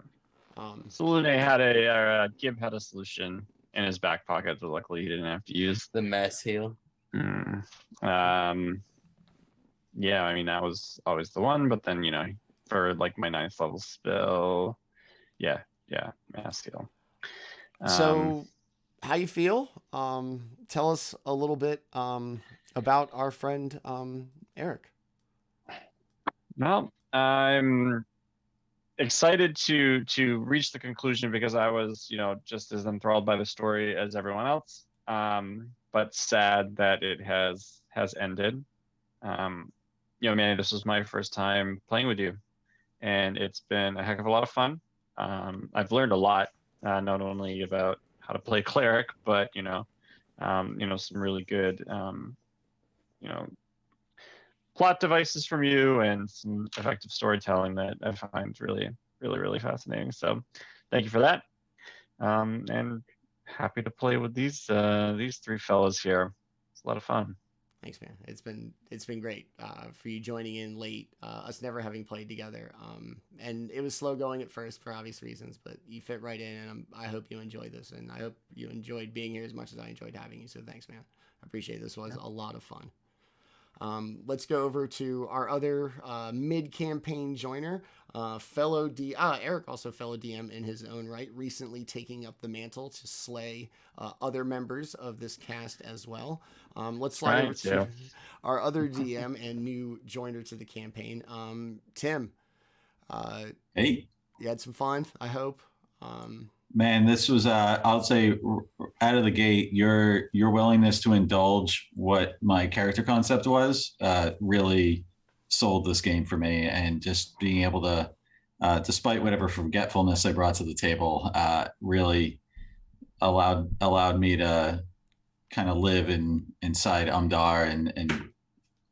So Gib had a solution in his back pocket that luckily he didn't have to use. The mass heal. Yeah, I mean that was always the one, but then for like my 9th level spell, mass heal. So how you feel? Tell us a little bit about our friend Eric. Well, I'm excited to reach the conclusion because I was just as enthralled by the story as everyone else, but sad that it has ended. Manny, this was my first time playing with you and it's been a heck of a lot of fun. I've learned a lot, not only about how to play cleric, but some really good plot devices from you and some effective storytelling that I find really, really, really fascinating. So thank you for that. And happy to play with these 3 fellas here. It's a lot of fun. Thanks, man. It's been great for you joining in late, us never having played together. And it was slow going at first for obvious reasons, but you fit right in, and I hope you enjoy this, and I hope you enjoyed being here as much as I enjoyed having you. So thanks, man. I appreciate it. This was a lot of fun. Let's go over to our other mid-campaign joiner, Eric, also fellow DM in his own right, recently taking up the mantle to slay other members of this cast as well. Let's slide over to our other DM and new joiner to the campaign, Tim. Hey. You had some fun, I hope. Man, this was I'll say out of the gate, your willingness to indulge what my character concept was really sold this game for me, and just being able to despite whatever forgetfulness I brought to the table, really allowed me to kind of live inside Umdar and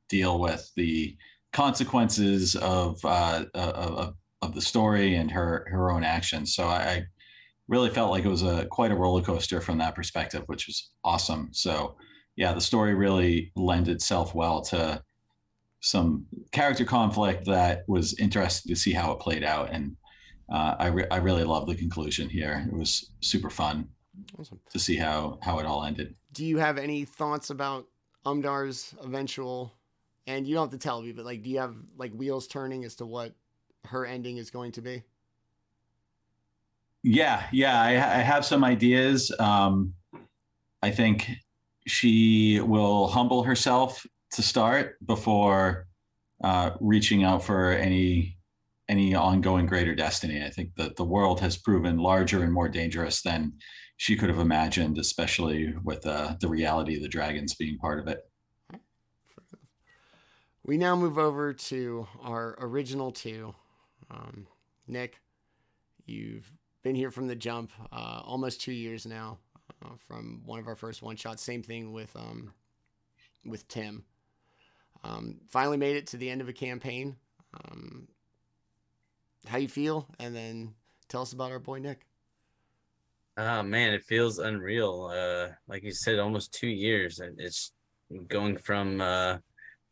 deal with the consequences of the story and her own actions. So I really felt like it was quite a roller coaster from that perspective, which was awesome. So yeah, the story really lent itself well to some character conflict that was interesting to see how it played out. And I really loved the conclusion here. It was super fun to see how it all ended. Do you have any thoughts about Umdar's eventual, and you don't have to tell me, but like, do you have like wheels turning as to what her ending is going to be? Yeah, I have some ideas. I think she will humble herself to start before reaching out for any ongoing greater destiny. I think that the world has proven larger and more dangerous than she could have imagined, especially with the reality of the dragons being part of it. We now move over to our original 2. Nick, you've been here from the jump, almost 2 years now, from one of our first one-shots. Same thing with Tim. Finally made it to the end of a campaign. How you feel? And then tell us about our boy Nick. Oh man, it feels unreal. Like you said, almost 2 years. It's going from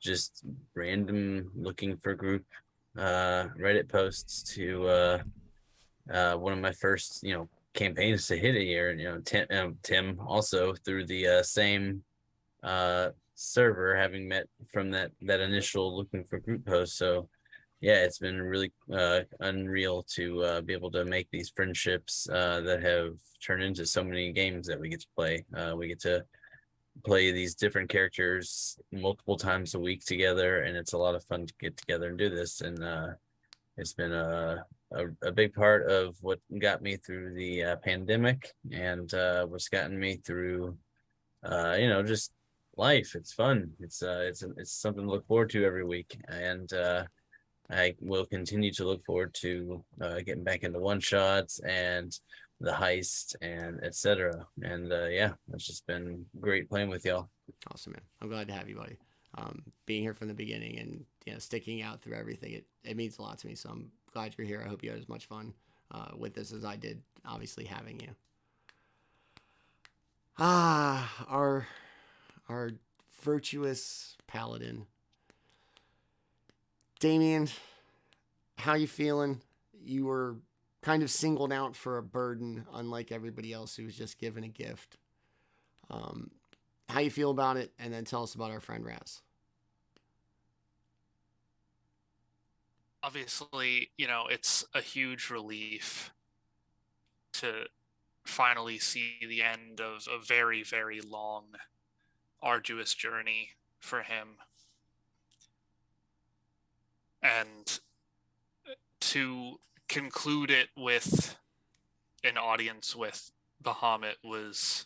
just random looking for group Reddit posts to one of my first campaigns to hit a year. And Tim also through the same server, having met from that initial looking for group post. So yeah, it's been really unreal to be able to make these friendships that have turned into so many games that we get to play. We get to play these different characters multiple times a week together, and it's a lot of fun to get together and do this. And it's been a big part of what got me through the pandemic, and what's gotten me through just life. It's fun. It's something to look forward to every week, and I will continue to look forward to getting back into one shots and the heist and etc. And yeah, it's just been great playing with y'all. Awesome, man. I'm glad to have you, buddy. Being here from the beginning and sticking out through everything, it means a lot to me. So I'm glad you're here. I hope you had as much fun with this as I did, obviously having you. Our virtuous paladin, Daemion. How you feeling? You were kind of singled out for a burden, unlike everybody else who was just given a gift. How you feel about it, and then tell us about our friend Raz. Obviously, it's a huge relief to finally see the end of a very, very long, arduous journey for him. And to conclude it with an audience with Bahamut was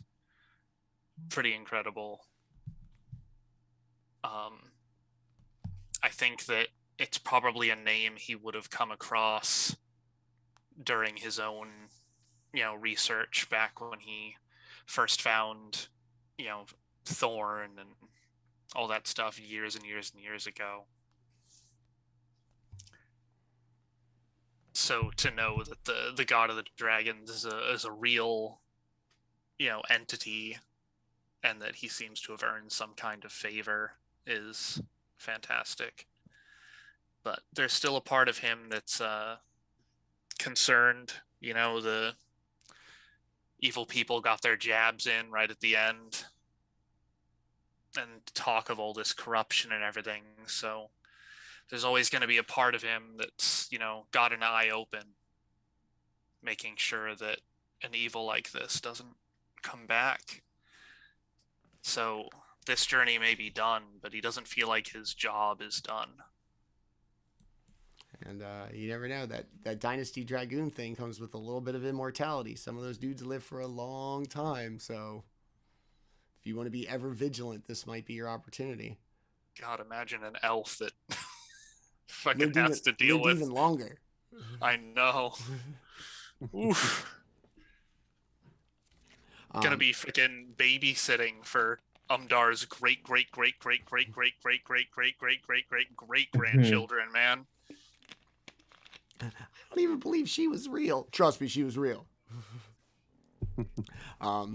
pretty incredible. I think that it's probably a name he would have come across during his own, research back when he first found, Thorn and all that stuff years and years and years ago. So to know that the God of the Dragons is a real, entity, and that he seems to have earned some kind of favor is fantastic. But there's still a part of him that's concerned. The evil people got their jabs in right at the end, and talk of all this corruption and everything. So there's always going to be a part of him that's, got an eye open, making sure that an evil like this doesn't come back. So this journey may be done, but he doesn't feel like his job is done. And you never know, that Dynasty Dragoon thing comes with a little bit of immortality. Some of those dudes live for a long time, so if you want to be ever vigilant, this might be your opportunity. God, imagine an elf that fucking has to deal with even longer. I know. Oof. Gonna be freaking babysitting for Umdar's great grandchildren, man. I don't even believe she was real. Trust me, she was real.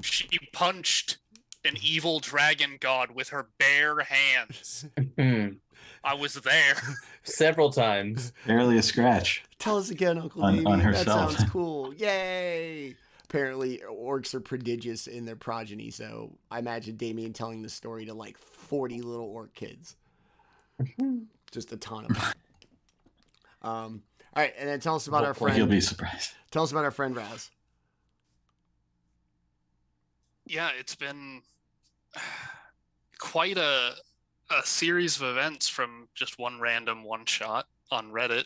She punched an evil dragon god with her bare hands. I was there several times. Barely a scratch. Tell us again, Uncle Davey. On herself. That sounds cool. Yay! Apparently, orcs are prodigious in their progeny, so I imagine Daemion telling the story to like 40 little orc kids. Just a ton of them. All right, and then tell us about our friend. You'll be surprised. Tell us about our friend Raz. Yeah, it's been quite a series of events from just one random one shot on Reddit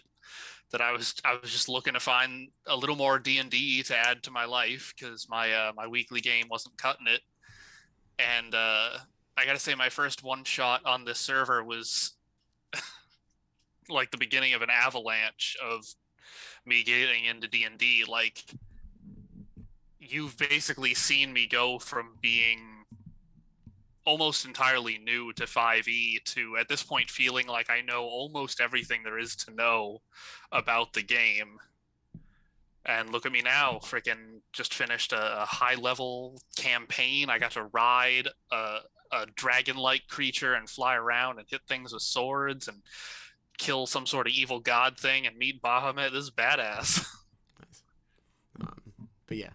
that I was just looking to find a little more D&D to add to my life because my my weekly game wasn't cutting it. And I gotta say, my first one shot on this server was like the beginning of an avalanche of me getting into D&D. Like, you've basically seen me go from being almost entirely new to 5e to at this point feeling like I know almost everything there is to know about the game. And look at me now, freaking just finished a high level campaign. I got to ride a dragon-like creature and fly around and hit things with swords and kill some sort of evil god thing and meet Bahamut. This is badass. Nice. But yeah,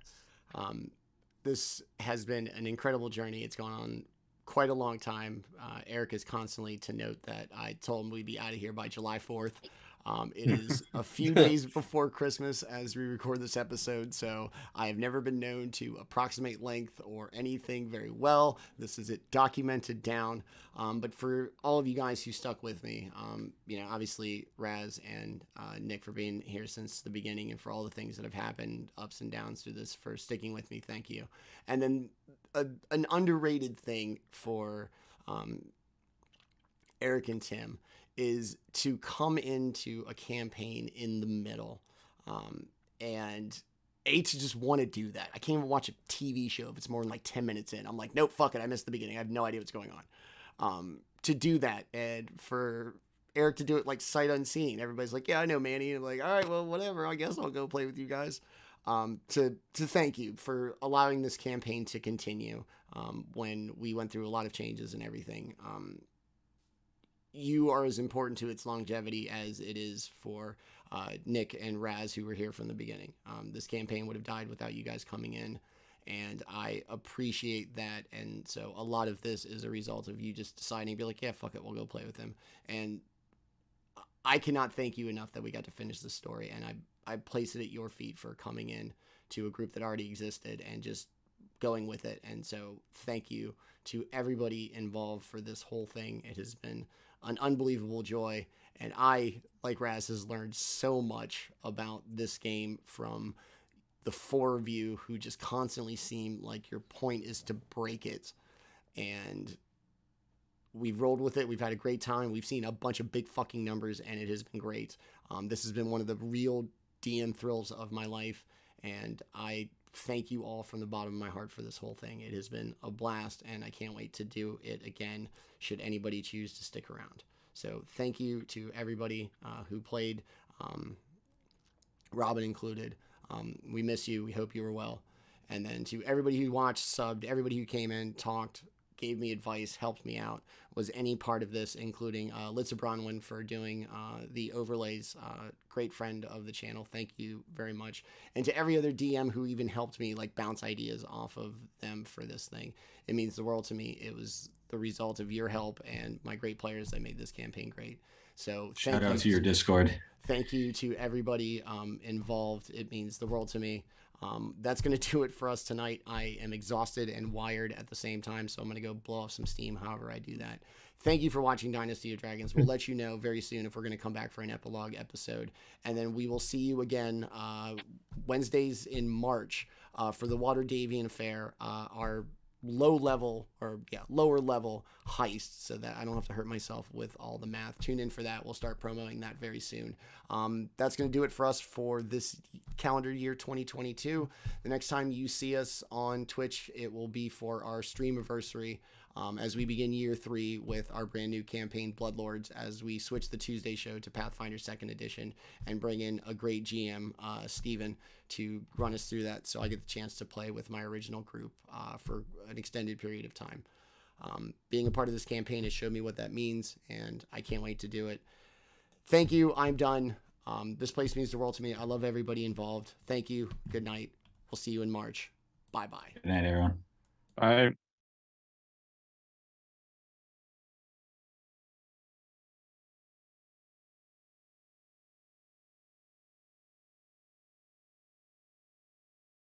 this has been an incredible journey. It's gone on quite a long time. Eric is constantly to note that I told him we'd be out of here by July 4th. It is a few days before Christmas as we record this episode, so I have never been known to approximate length or anything very well. This is it documented down. But for all of you guys who stuck with me, obviously Raz and Nick for being here since the beginning and for all the things that have happened, ups and downs through this, for sticking with me, thank you. And then an underrated thing for Eric and Tim is to come into a campaign in the middle and to just want to do that. I can't even watch a TV show if it's more than like 10 minutes in. I'm like, nope, fuck it, I missed the beginning. I have no idea what's going on. To do that, and for Eric to do it like sight unseen. Everybody's like, yeah, I know Manny. And I'm like, all right, well, whatever. I guess I'll go play with you guys. To thank you for allowing this campaign to continue when we went through a lot of changes and everything. You are as important to its longevity as it is for Nick and Raz, who were here from the beginning. This campaign would have died without you guys coming in, and I appreciate that. And so a lot of this is a result of you just deciding to be like, yeah, fuck it, we'll go play with him. And I cannot thank you enough that we got to finish this story, and I place it at your feet for coming in to a group that already existed and just going with it. And so thank you to everybody involved for this whole thing. It has been an unbelievable joy, and I, like Raz, has learned so much about this game from the four of you who just constantly seem like your point is to break it. And we've rolled with it. We've had a great time. We've seen a bunch of big fucking numbers, and it has been great. This has been one of the real DM thrills of my life, and I thank you all from the bottom of my heart for this whole thing. It has been a blast, and I can't wait to do it again should anybody choose to stick around. So thank you to everybody who played, Robin included. We miss you. We hope you were well. And then to everybody who watched, subbed, everybody who came in, talked, gave me advice, helped me out, was any part of this, including Litza Bronwyn for doing the overlays, great friend of the channel. Thank you very much. And to every other DM who even helped me like bounce ideas off of them for this thing. It means the world to me. It was the result of your help and my great players that made this campaign great. So shout out to your Discord. Thank you to everybody involved. It means the world to me. That's going to do it for us tonight. I am exhausted and wired at the same time, so I'm going to go blow off some steam however I do that. Thank you for watching Dynasty of Dragons. We'll let you know very soon if we're going to come back for an epilogue episode. And then we will see you again Wednesdays in March for the Water Daemion Affair, our lower level heist, so that I don't have to hurt myself with all the math. Tune in for that. We'll start promoting that very soon. That's going to do it for us for this calendar year 2022. The next time you see us on Twitch, it will be for our stream anniversary as we begin year 3 with our brand new campaign Bloodlords, as we switch the Tuesday show to Pathfinder 2nd edition and bring in a great GM, Steven, to run us through that, so I get the chance to play with my original group for an extended period of time. Being a part of this campaign has showed me what that means, and I can't wait to do it. Thank you. I'm done. This place means the world to me. I love everybody involved. Thank you. Good night. We'll see you in March. Bye-bye. Good night, everyone. Bye.